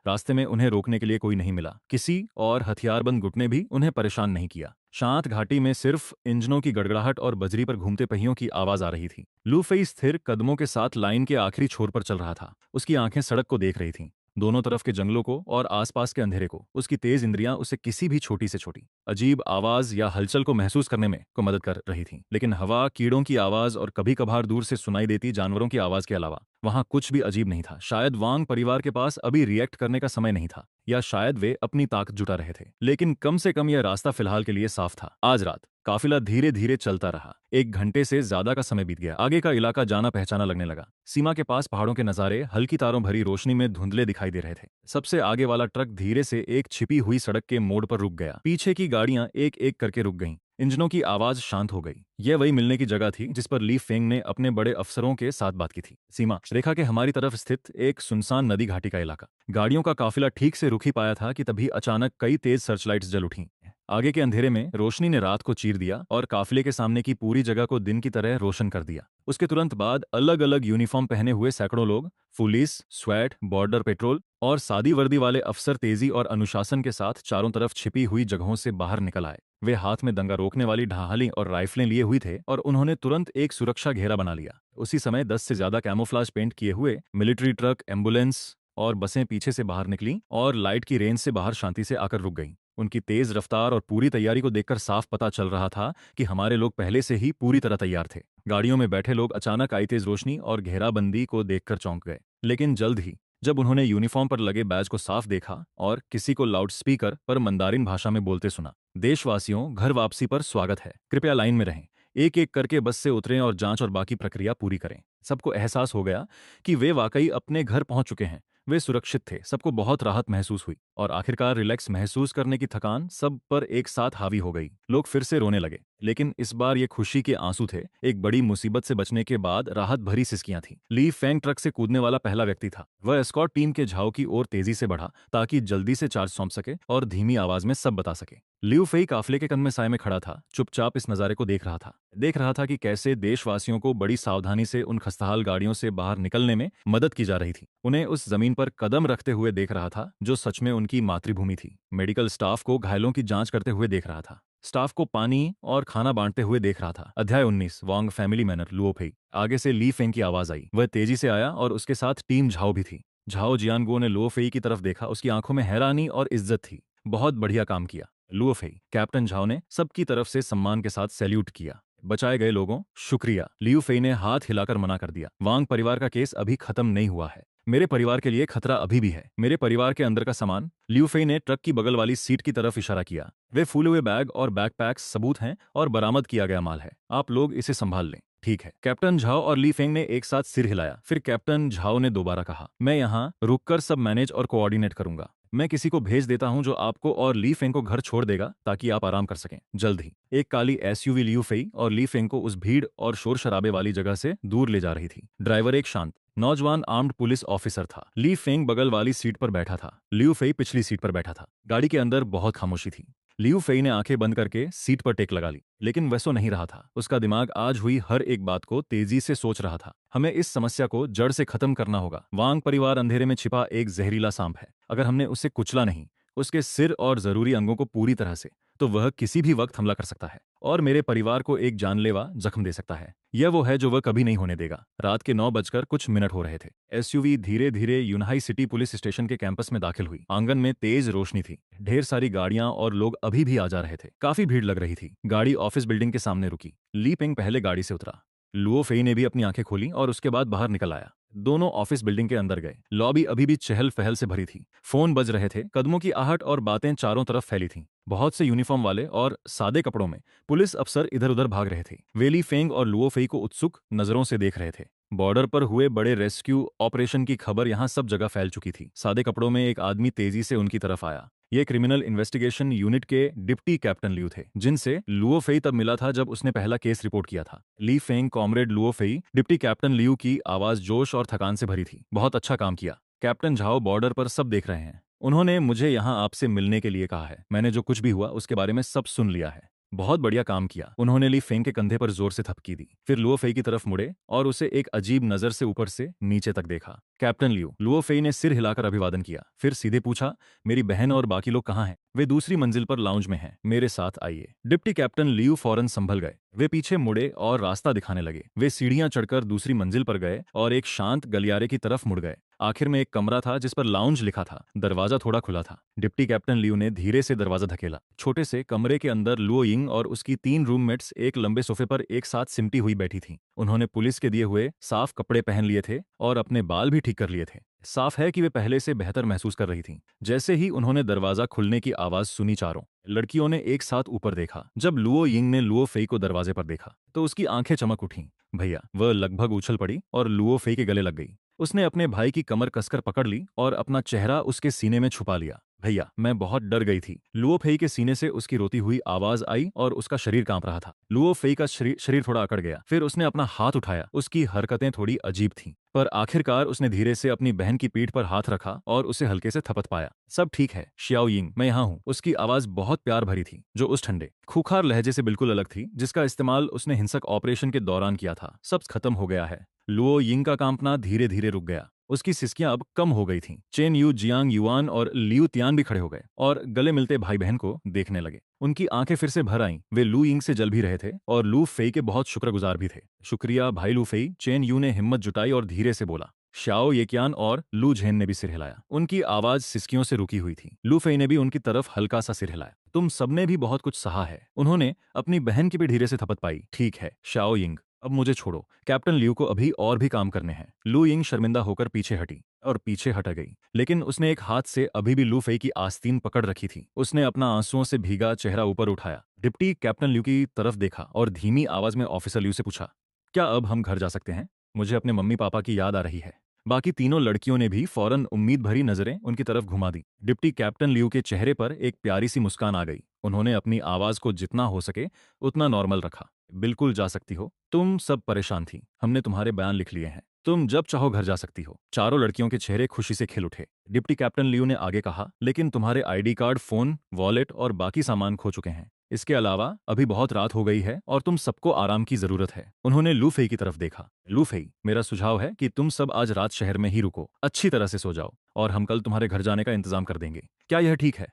रास्ते में उन्हें रोकने के लिए कोई नहीं मिला। किसी और हथियारबंद गुट ने भी उन्हें परेशान नहीं किया। शांत घाटी में सिर्फ इंजनों की गड़गड़ाहट और बजरी पर घूमते पहियों की आवाज आ रही थी। लू फेई स्थिर कदमों के साथ लाइन के आखिरी छोर पर चल रहा था। उसकी आंखें सड़क को देख रही थीं। दोनों तरफ के जंगलों को और आसपास के अंधेरे को। उसकी तेज इंद्रियां उसे किसी भी छोटी से छोटी अजीब आवाज या हलचल को महसूस करने में को मदद कर रही थी। लेकिन हवा, कीड़ों की आवाज और कभी कभार दूर से सुनाई देती जानवरों की आवाज के अलावा वहां कुछ भी अजीब नहीं था। शायद वांग परिवार के पास अभी रिएक्ट करने का समय नहीं था, या शायद वे अपनी ताकत जुटा रहे थे। लेकिन कम से कम यह रास्ता फिलहाल के लिए साफ था। आज रात काफिला धीरे धीरे चलता रहा। 1 घंटे से ज्यादा का समय बीत गया। आगे का इलाका जाना पहचाना लगने लगा। सीमा के पास पहाड़ों के नजारे हल्की तारों भरी रोशनी में धुंधले दिखाई दे रहे थे। सबसे आगे वाला ट्रक धीरे से एक छिपी हुई सड़क के मोड़ पर रुक गया। पीछे की गाड़ियां एक एक करके रुक गईं। इंजनों की आवाज शांत हो गई। यह वही मिलने की जगह थी जिस पर ली फेंग ने अपने बड़े अफसरों के साथ बात की थी। सीमा रेखा के हमारी तरफ स्थित एक सुनसान नदी घाटी का इलाका। गाड़ियों का काफिला ठीक से रुक ही पाया था कि तभी अचानक कई तेज सर्चलाइट्स जल उठी। आगे के अंधेरे में रोशनी ने रात को चीर दिया और काफिले के सामने की पूरी जगह को दिन की तरह रोशन कर दिया। उसके तुरंत बाद अलग अलग यूनिफॉर्म पहने हुए सैकड़ों लोग, पुलिस, स्वैट, बॉर्डर पेट्रोल और सादी वर्दी वाले अफसर तेजी और अनुशासन के साथ चारों तरफ छिपी हुई जगहों से बाहर निकल आए। वे हाथ में दंगा रोकने वाली ढाली और राइफलें लिए हुए थे और उन्होंने तुरंत एक सुरक्षा घेरा बना लिया। उसी समय 10 से ज्यादा कैमोफ्लाज पेंट किए हुए मिलिट्री ट्रक, एम्बुलेंस और बसें पीछे से बाहर निकली और लाइट की रेंज से बाहर शांति से आकर रुक गईं। उनकी तेज रफ्तार और पूरी तैयारी को देखकर साफ पता चल रहा था कि हमारे लोग पहले से ही पूरी तरह तैयार थे। गाड़ियों में बैठे लोग अचानक आई तेज रोशनी और घेराबंदी को देखकर चौंक गए। लेकिन जल्द ही जब उन्होंने यूनिफॉर्म पर लगे बैज को साफ देखा और किसी को लाउडस्पीकर पर मंदारिन भाषा में बोलते सुना, देशवासियों, घर वापसी पर स्वागत है, कृपया लाइन में रहें, एक एक करके बस से उतरें और जांच और बाकी प्रक्रिया पूरी करें। सबको एहसास हो गया कि वे वाकई अपने घर पहुंच चुके हैं। वे सुरक्षित थे। सबको बहुत राहत महसूस हुई और आखिरकार रिलैक्स महसूस करने की थकान सब पर एक साथ हावी हो गई। लोग फिर से रोने लगे, लेकिन इस बार ये खुशी के आंसू थे। एक बड़ी मुसीबत से बचने के बाद राहत भरी सिसकियां थीं। ली फेंग ट्रक से कूदने वाला पहला व्यक्ति था। वह एस्कॉर्ट टीम के झाव की ओर तेजी से बढ़ा ताकि जल्दी से चार्ज सौंप सके और धीमी आवाज में सब बता सके। लियू फेई काफिले के कंध में साय में खड़ा था, चुपचाप इस नजारे को देख रहा था कि कैसे देशवासियों को बड़ी सावधानी से उन खस्ताहाल गाड़ियों से बाहर निकलने में मदद की जा रही थी। उन्हें उस जमीन पर कदम रखते हुए देख रहा था जो सच में उनकी मातृभूमि थी। मेडिकल स्टाफ को घायलों की जांच करते हुए देख रहा था। स्टाफ को पानी और खाना बांटते हुए देख रहा था। अध्याय 19, वांग फैमिली मैनर, लुओ फेई। आगे से ली फेंग की आवाज आई। वह तेजी से आया और उसके साथ टीम झाओ भी थी। झाओ जियानगो ने लुओ फेई की तरफ देखा। उसकी आंखों में हैरानी और इज्जत थी। बहुत बढ़िया काम किया, लुओ फेई। कैप्टन झाओ ने सबकी तरफ से सम्मान के साथ सैल्यूट किया। बचाए गए लोगों, शुक्रिया, लियू फेई ने हाथ हिलाकर मना कर दिया। वांग परिवार का केस अभी खत्म नहीं हुआ है। मेरे परिवार के लिए खतरा अभी भी है। मेरे परिवार के अंदर का सामान, लियू फेई ने ट्रक की बगल वाली सीट की तरफ इशारा किया। वे फूले हुए बैग और बैकपैक्स सबूत हैं और बरामद किया गया माल है। आप लोग इसे संभाल लें। ठीक है। कैप्टन झाओ और ली फेंग ने एक साथ सिर हिलाया। फिर कैप्टन झाओ ने दोबारा कहा, मैं यहाँ रुककर सब मैनेज और कोऑर्डिनेट करूंगा। मैं किसी को भेज देता हूं जो आपको और ली फेंग को घर छोड़ देगा ताकि आप आराम कर सकें। जल्द ही एक काली एसयूवी लियू फेई और ली फेंग को उस भीड़ और शोर शराबे वाली जगह से दूर ले जा रही थी। ड्राइवर एक शांत नौजवान आर्म्ड पुलिस ऑफिसर था। ली फेंग बगल वाली सीट पर बैठा था। लियू फेई पिछली सीट पर बैठा था। गाड़ी के अंदर बहुत खामोशी थी। लियू फेई ने आंखें बंद करके सीट पर टेक लगा ली, लेकिन वैसो नहीं रहा था। उसका दिमाग आज हुई हर एक बात को तेजी से सोच रहा था। हमें इस समस्या को जड़ से खत्म करना होगा। वांग परिवार अंधेरे में छिपा एक जहरीला सांप है। अगर हमने उसे कुचला नहीं, उसके सिर और जरूरी अंगों को पूरी तरह से, तो वह किसी भी वक्त हमला कर सकता है और मेरे परिवार को एक जानलेवा जख्म दे सकता है। यह वो है जो वह कभी नहीं होने देगा। रात के 9 बजकर कुछ मिनट हो रहे थे। एसयूवी धीरे धीरे यूनाई सिटी पुलिस स्टेशन के कैंपस में दाखिल हुई। आंगन में तेज रोशनी थी। ढेर सारी गाड़ियां और लोग अभी भी आ जा रहे थे। काफी भीड़ लग रही थी। गाड़ी ऑफिस बिल्डिंग के सामने रुकी। ली पेंग पहले गाड़ी से उतरा। लुओ फेई ने भी अपनी आंखें खोली और उसके बाद बाहर निकल आया। दोनों ऑफिस बिल्डिंग के अंदर गए। लॉबी अभी भी चहल पहल से भरी थी। फोन बज रहे थे। कदमों की आहट और बातें चारों तरफ फैली थीं। बहुत से यूनिफॉर्म वाले और सादे कपड़ों में पुलिस अफसर इधर उधर भाग रहे थे। वे ली फेंग और लुओ फेई को उत्सुक नजरों से देख रहे थे। बॉर्डर पर हुए बड़े रेस्क्यू ऑपरेशन की खबर यहाँ सब जगह फैल चुकी थी। सादे कपड़ों में एक आदमी तेजी से उनकी तरफ आया। ये क्रिमिनल इन्वेस्टिगेशन यूनिट के डिप्टी कैप्टन लियू थे, जिनसे लुओ फेई तब मिला था जब उसने पहला केस रिपोर्ट किया था। Li Feng, comrade Luo Fei. Deputy captain Liu की आवाज जोश और थकान से भरी थी। बहुत अच्छा काम किया कैप्टन झाओ। बॉर्डर पर सब देख रहे हैं। उन्होंने मुझे यहाँ आपसे मिलने के लिए कहा है। मैंने जो कुछ भी हुआ उसके बारे में सब सुन लिया है। बहुत बढ़िया काम किया। उन्होंने ली फेंग के कंधे पर जोर से थपकी दी। फिर लुओ फेई की तरफ मुड़े और उसे एक अजीब नजर से ऊपर से नीचे तक देखा। Captain Liu. लुओ फेई ने सिर हिलाकर अभिवादन किया। फिर सीधे पूछा, मेरी बहन और बाकी लोग कहाँ हैं? वे दूसरी मंजिल पर लाउंज में हैं। मेरे साथ आइए। डिप्टी कैप्टन लियू फौरन संभल गए। वे पीछे मुड़े और रास्ता दिखाने लगे। वे सीढ़ियां चढ़कर दूसरी मंजिल पर गए और एक शांत गलियारे की तरफ मुड़ गए। आखिर में एक कमरा था जिस पर लाउंज लिखा था। दरवाजा थोड़ा खुला था। डिप्टी कैप्टन लियू ने धीरे से दरवाजा धकेला। छोटे से कमरे के अंदर लुओ यिंग और उसकी 3 रूममेट्स एक लंबे सोफे पर एक साथ सिमटी हुई बैठी थीं। उन्होंने पुलिस के दिए हुए साफ कपड़े पहन लिए थे और अपने बाल भी ठीक कर लिए थे। साफ है कि वे पहले से बेहतर महसूस कर रही थीं। जैसे ही उन्होंने दरवाजा खुलने की आवाज सुनी, चारों लड़कियों ने एक साथ ऊपर देखा। जब लुओ यिंग ने लुओ फेई को दरवाजे पर देखा तो उसकी आंखें चमक उठीं। भैया, वह लगभग उछल पड़ी और लुओ फेई के गले लग गई। उसने अपने भाई की कमर कसकर पकड़ ली और अपना चेहरा उसके सीने में छुपा लिया। भैया, मैं बहुत डर गई थी। लुओ फेई के सीने से उसकी रोती हुई आवाज आई और उसका शरीर कांप रहा था। लुओ फेई का शरीर थोड़ा अकड़ गया। फिर उसने अपना हाथ उठाया। उसकी हरकतें थोड़ी अजीब थीं, पर आखिरकार उसने धीरे से अपनी बहन की पीठ पर हाथ रखा और उसे हल्के से थपथ पाया। सब ठीक है शियाओ यिंग, मैं यहाँ हूँ। उसकी आवाज बहुत प्यार भरी थी, जो उस ठंडे खूंखार लहजे से बिल्कुल अलग थी जिसका इस्तेमाल उसने हिंसक ऑपरेशन के दौरान किया था। सब खत्म हो गया है। लुओ यिंग का कांपना धीरे धीरे रुक गया। उसकी सिसकियां अब कम हो गई थीं। चेन यू, जियांग युआन और लियू तियान भी खड़े हो गए और गले मिलते भाई बहन को देखने लगे। उनकी आंखें फिर से भर आईं। वे लू यिंग से जल भी रहे थे और लू फेई के बहुत शुक्रगुजार भी थे। शुक्रिया भाई लू फेई, चेन यू ने हिम्मत जुटाई और धीरे से बोला। शाओ येकियान और लू झेन ने भी सिर हिलाया। उनकी आवाज सिसकियों से रुकी हुई थी। लू फेई ने भी उनकी तरफ हल्का सा सिर हिलाया। तुम सबने भी बहुत कुछ सहा है। उन्होंने अपनी बहन की भी धीरे से थपथ पाई। ठीक है शाओ यिंग, अब मुझे छोड़ो। कैप्टन लियू को अभी और भी काम करने हैं। लू यिंग शर्मिंदा होकर पीछे हटी और पीछे हट गई, लेकिन उसने एक हाथ से अभी भी लू फेई की आस्तीन पकड़ रखी थी। उसने अपना आंसुओं से भीगा चेहरा ऊपर उठाया, डिप्टी कैप्टन लियू की तरफ देखा और धीमी आवाज में ऑफिसर लियू से पूछा, क्या अब हम घर जा सकते हैं? मुझे अपने मम्मी पापा की याद आ रही है। बाकी तीनों लड़कियों ने भी फौरन उम्मीद भरी नजरें उनकी तरफ घुमा दी। डिप्टी कैप्टन लियू के चेहरे पर एक प्यारी सी मुस्कान आ गई। उन्होंने अपनी आवाज को जितना हो सके उतना नॉर्मल रखा। बिल्कुल जा सकती हो। तुम सब परेशान थी, हमने तुम्हारे बयान लिख लिए हैं। तुम जब चाहो घर जा सकती हो। चारों लड़कियों के चेहरे खुशी से खिल उठे। डिप्टी कैप्टन लियू ने आगे कहा, लेकिन तुम्हारे आईडी कार्ड, फोन, वॉलेट और बाकी सामान खो चुके हैं। इसके अलावा अभी बहुत रात हो गई है और तुम सबको आराम की जरूरत है। उन्होंने लू फेई की तरफ देखा। लू फेई, मेरा सुझाव है कि तुम सब आज रात शहर में ही रुको, अच्छी तरह से सो जाओ और हम कल तुम्हारे घर जाने का इंतजाम कर देंगे। क्या यह ठीक है?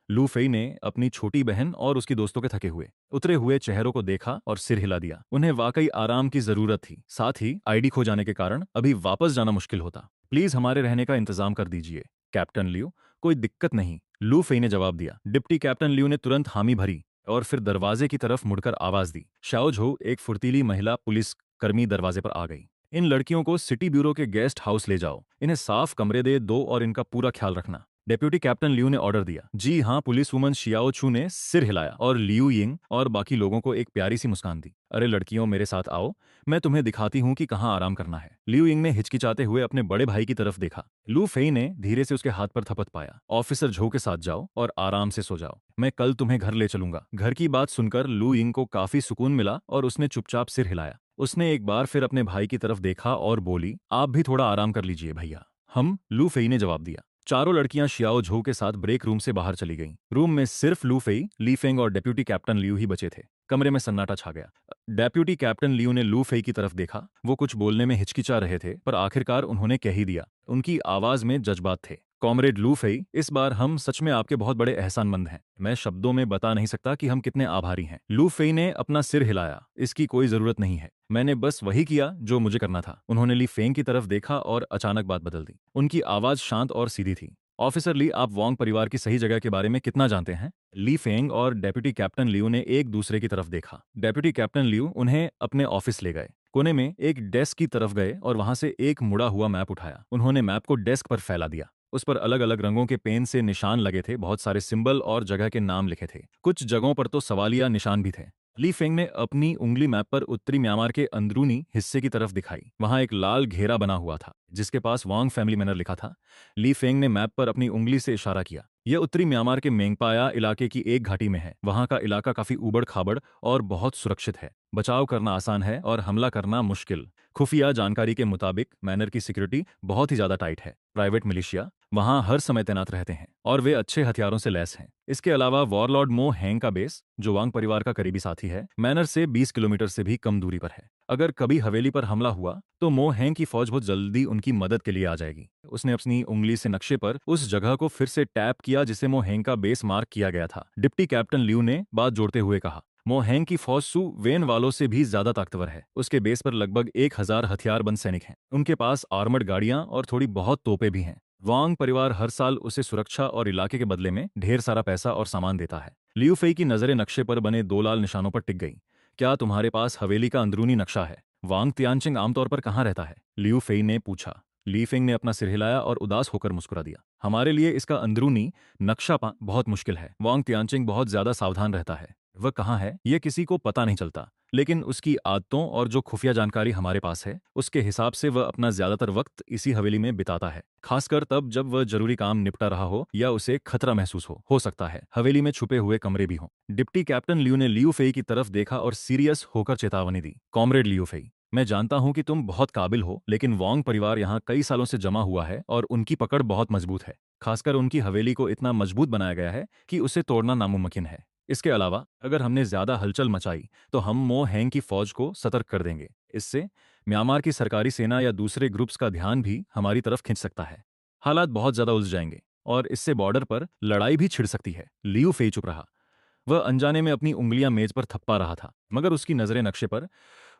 लू फेई ने अपनी छोटी बहन और उसकी दोस्तों के थके हुए उतरे हुए चेहरों को देखा और सिर हिला दिया। उन्हें वाकई आराम की जरूरत थी। साथ ही आईडी खो जाने के कारण अभी वापस जाना मुश्किल होता। प्लीज हमारे रहने का इंतजाम कर दीजिए कैप्टन लियू। कोई दिक्कत नहीं, लू फेई ने जवाब दिया। डिप्टी कैप्टन लियू ने तुरंत हामी भरी और फिर दरवाजे की तरफ मुड़कर आवाज दी। शाओ झो, एक फुर्तीली महिला पुलिस कर्मी, दरवाजे पर आ गई। इन लड़कियों को सिटी ब्यूरो के गेस्ट हाउस ले जाओ। इन्हें साफ कमरे दे दो और इनका पूरा ख्याल रखना। डेप्यूटी कैप्टन लियू ने ऑर्डर दिया। जी हाँ, पुलिस वुमन शियाओ छू ने सिर हिलाया और लियू यिंग और बाकी लोगों को एक प्यारी सी मुस्कान दी। अरे लड़कियों, मेरे साथ आओ, मैं तुम्हें दिखाती हूँ कि कहाँ आराम करना है। लियू यिंग ने हिचकिचाते हुए अपने बड़े भाई की तरफ देखा। लू फेई ने धीरे से उसके हाथ पर थपथ पाया। ऑफिसर झो के साथ जाओ और आराम से सो जाओ। मैं कल तुम्हें घर ले चलूंगा। घर की बात सुनकर लू यिंग को काफी सुकून मिला और उसने चुपचाप सिर हिलाया। उसने एक बार फिर अपने भाई की तरफ देखा और बोली, आप भी थोड़ा आराम कर लीजिए भैया। हम, लू फेई ने जवाब दिया। चारों लड़कियां शियाओ झो के साथ ब्रेक रूम से बाहर चली गईं। रूम में सिर्फ लू फेई, ली फेंग और डेप्यूटी कैप्टन लियू ही बचे थे। कमरे में सन्नाटा छा गया। डेप्यूटी कैप्टन लियू ने लू फेई की तरफ देखा। वो कुछ बोलने में हिचकिचा रहे थे, पर आखिरकार उन्होंने कह ही दिया। उनकी आवाज में जज्बात थे। कॉमरेड लू फेई, इस बार हम सच में आपके बहुत बड़े एहसानमंद हैं। मैं शब्दों में बता नहीं सकता कि हम कितने आभारी हैं। लू फेई ने अपना सिर हिलाया। इसकी कोई जरूरत नहीं है, मैंने बस वही किया जो मुझे करना था। उन्होंने ली फेंग की तरफ देखा और अचानक बात बदल दी। उनकी आवाज शांत और सीधी थी। ऑफिसर ली, आप वोंग परिवार की सही जगह के बारे में कितना जानते हैं? ली फेंग और डेप्यूटी कैप्टन लियू ने एक दूसरे की तरफ देखा। डेप्यूटी कैप्टन लियू उन्हें अपने ऑफिस ले गए। कोने में एक डेस्क की तरफ गए और वहां से एक मुड़ा हुआ मैप उठाया। उन्होंने मैप को डेस्क पर फैला दिया। उस पर अलग अलग रंगों के पेन से निशान लगे थे। बहुत सारे सिंबल और जगह के नाम लिखे थे। कुछ जगहों पर तो सवालिया निशान भी थे। ली फेंग ने अपनी उंगली मैप पर उत्तरी म्यांमार के अंदरूनी हिस्से की तरफ दिखाई। वहां एक लाल घेरा बना हुआ था जिसके पास वांग फैमिली मैनर लिखा था। ली फेंग ने मैप पर अपनी उंगली से इशारा किया। यह उत्तरी म्यांमार के मेंगपाया इलाके की एक घाटी में है। वहां का इलाका काफी ऊबड़ खाबड़ और बहुत सुरक्षित है। बचाव करना आसान है और हमला करना मुश्किल। खुफिया जानकारी के मुताबिक मैनर की सिक्योरिटी बहुत ही ज्यादा टाइट है। प्राइवेट मिलिशिया वहां हर समय तैनात रहते हैं और वे अच्छे हथियारों से लैस हैं। इसके अलावा वॉरलॉर्ड मो हैंग का बेस, जो वांग परिवार का करीबी साथी है, मैनर से 20 किलोमीटर से भी कम दूरी पर है। अगर कभी हवेली पर हमला हुआ तो मो हैंग की फौज बहुत जल्दी उनकी मदद के लिए आ जाएगी। उसने अपनी उंगली से नक्शे पर उस जगह को फिर से टैप किया जिसे मो हैंग का बेस मार्क किया गया था। डिप्टी कैप्टन लियू ने बात जोड़ते हुए कहा, मोहेंग की फौज सु वेन वालों से भी ज्यादा ताकतवर है। उसके बेस पर लगभग 1,000 हथियारबंद सैनिक हैं। उनके पास आर्मर्ड गाड़ियां और थोड़ी बहुत तोपें भी हैं। वांग परिवार हर साल उसे सुरक्षा और इलाके के बदले में ढेर सारा पैसा और सामान देता है। लियू फेई की नजरें नक्शे पर बने दो लाल निशानों पर टिक गई। क्या तुम्हारे पास हवेली का अंदरूनी नक्शा है? वांग तियानचिंग आमतौर पर कहाँ रहता है? लियू फेई ने पूछा। ली फेंग ने अपना सिर हिलाया और उदास होकर मुस्कुरा दिया। हमारे लिए इसका अंदरूनी नक्शा पा बहुत मुश्किल है। वांग तियानचिंग बहुत ज्यादा सावधान रहता है। वह कहाँ है ये किसी को पता नहीं चलता, लेकिन उसकी आदतों और जो खुफिया जानकारी हमारे पास है उसके हिसाब से वह अपना ज्यादातर वक्त इसी हवेली में बिताता है, खासकर तब जब वह जरूरी काम निपटा रहा हो या उसे खतरा महसूस हो सकता है हवेली में छुपे हुए कमरे भी हों। डिप्टी कैप्टन लियू ने लियू फेई की तरफ देखा और सीरियस होकर चेतावनी दी। कॉमरेड लियू फेई, मैं जानता हूं कि तुम बहुत काबिल हो, लेकिन वांग परिवार यहाँ कई सालों से जमा हुआ है और उनकी पकड़ बहुत मजबूत है। खासकर उनकी हवेली को इतना मजबूत बनाया गया है कि उसे तोड़ना नामुमकिन है। इसके अलावा अगर हमने ज्यादा हलचल मचाई तो हम मो हैंग की फौज को सतर्क कर देंगे। इससे म्यांमार की सरकारी सेना या दूसरे ग्रुप्स का ध्यान भी हमारी तरफ खिंच सकता है। हालात बहुत ज्यादा उलझ जाएंगे और इससे बॉर्डर पर लड़ाई भी छिड़ सकती है। लियू फेई चुप रहा। वह अनजाने में अपनी उंगलियां मेज पर थप्पा रहा था, मगर उसकी नजरें नक्शे पर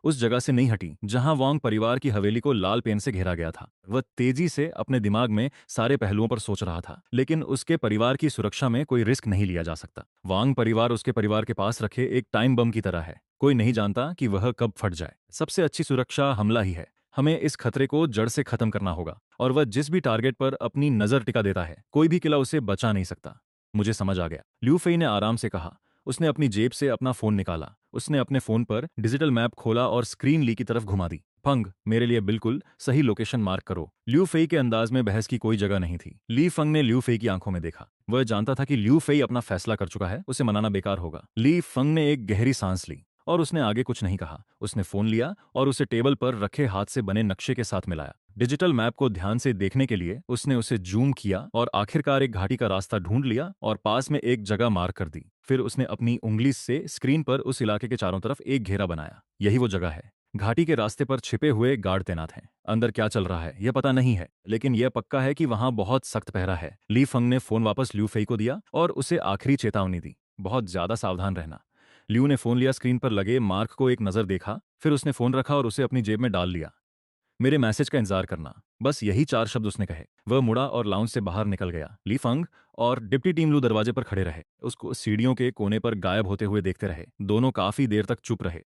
उस जगह से नहीं हटी जहां वांग परिवार की हवेली को लाल पेन से घेरा गया था। वह तेजी से अपने दिमाग में सारे पहलुओं पर सोच रहा था, लेकिन उसके परिवार की सुरक्षा में कोई रिस्क नहीं लिया जा सकता। वांग परिवार उसके परिवार के पास रखे एक टाइम बम की तरह है। कोई नहीं जानता कि वह कब फट जाए। सबसे अच्छी सुरक्षा हमला ही है। हमें इस खतरे को जड़ से खत्म करना होगा, और वह जिस भी टारगेट पर अपनी नजर टिका देता है कोई भी किला उसे बचा नहीं सकता। मुझे समझ आ गया, लियू फेई ने आराम से कहा। उसने अपनी जेब से अपना फोन निकाला। उसने अपने फोन पर डिजिटल मैप खोला और स्क्रीन ली की तरफ घुमा दी। फंग, मेरे लिए बिल्कुल सही लोकेशन मार्क करो। लियू फेई के अंदाज में बहस की कोई जगह नहीं थी। ली फंग ने लियू फेई की आंखों में देखा। वह जानता था कि लियू फेई अपना फैसला कर चुका है, उसे मनाना बेकार होगा। ली फंग ने एक गहरी सांस ली और उसने आगे कुछ नहीं कहा। उसने फोन लिया और उसे टेबल पर रखे हाथ से बने नक्शे के साथ मिलाया। डिजिटल मैप को ध्यान से देखने के लिए उसने उसे जूम किया और आखिरकार एक घाटी का रास्ता ढूंढ लिया और पास में एक जगह मार्क कर दी। फिर उसने अपनी उंगली से स्क्रीन पर उस इलाके के चारों तरफ एक घेरा बनाया। यही वो जगह है। घाटी के रास्ते पर छिपे हुए गार्ड तैनात हैं। अंदर क्या चल रहा है यह पता नहीं है, लेकिन यह पक्का है कि वहां बहुत सख्त पहरा है। ली फंग ने फोन वापस लियू फेई को दिया और उसे आखिरी चेतावनी दी, बहुत ज्यादा सावधान रहना। लियू ने फोन लिया, स्क्रीन पर लगे मार्क को एक नजर देखा, फिर उसने फोन रखा और उसे अपनी जेब में डाल लिया। मेरे मैसेज का इंतजार करना, बस यही 4 शब्द उसने कहे। वह मुड़ा और लाउंज से बाहर निकल गया। ली फंग और डिप्टी टीम लू दरवाजे पर खड़े रहे, उसको सीढ़ियों के कोने पर गायब होते हुए देखते रहे। दोनों काफी देर तक चुप रहे।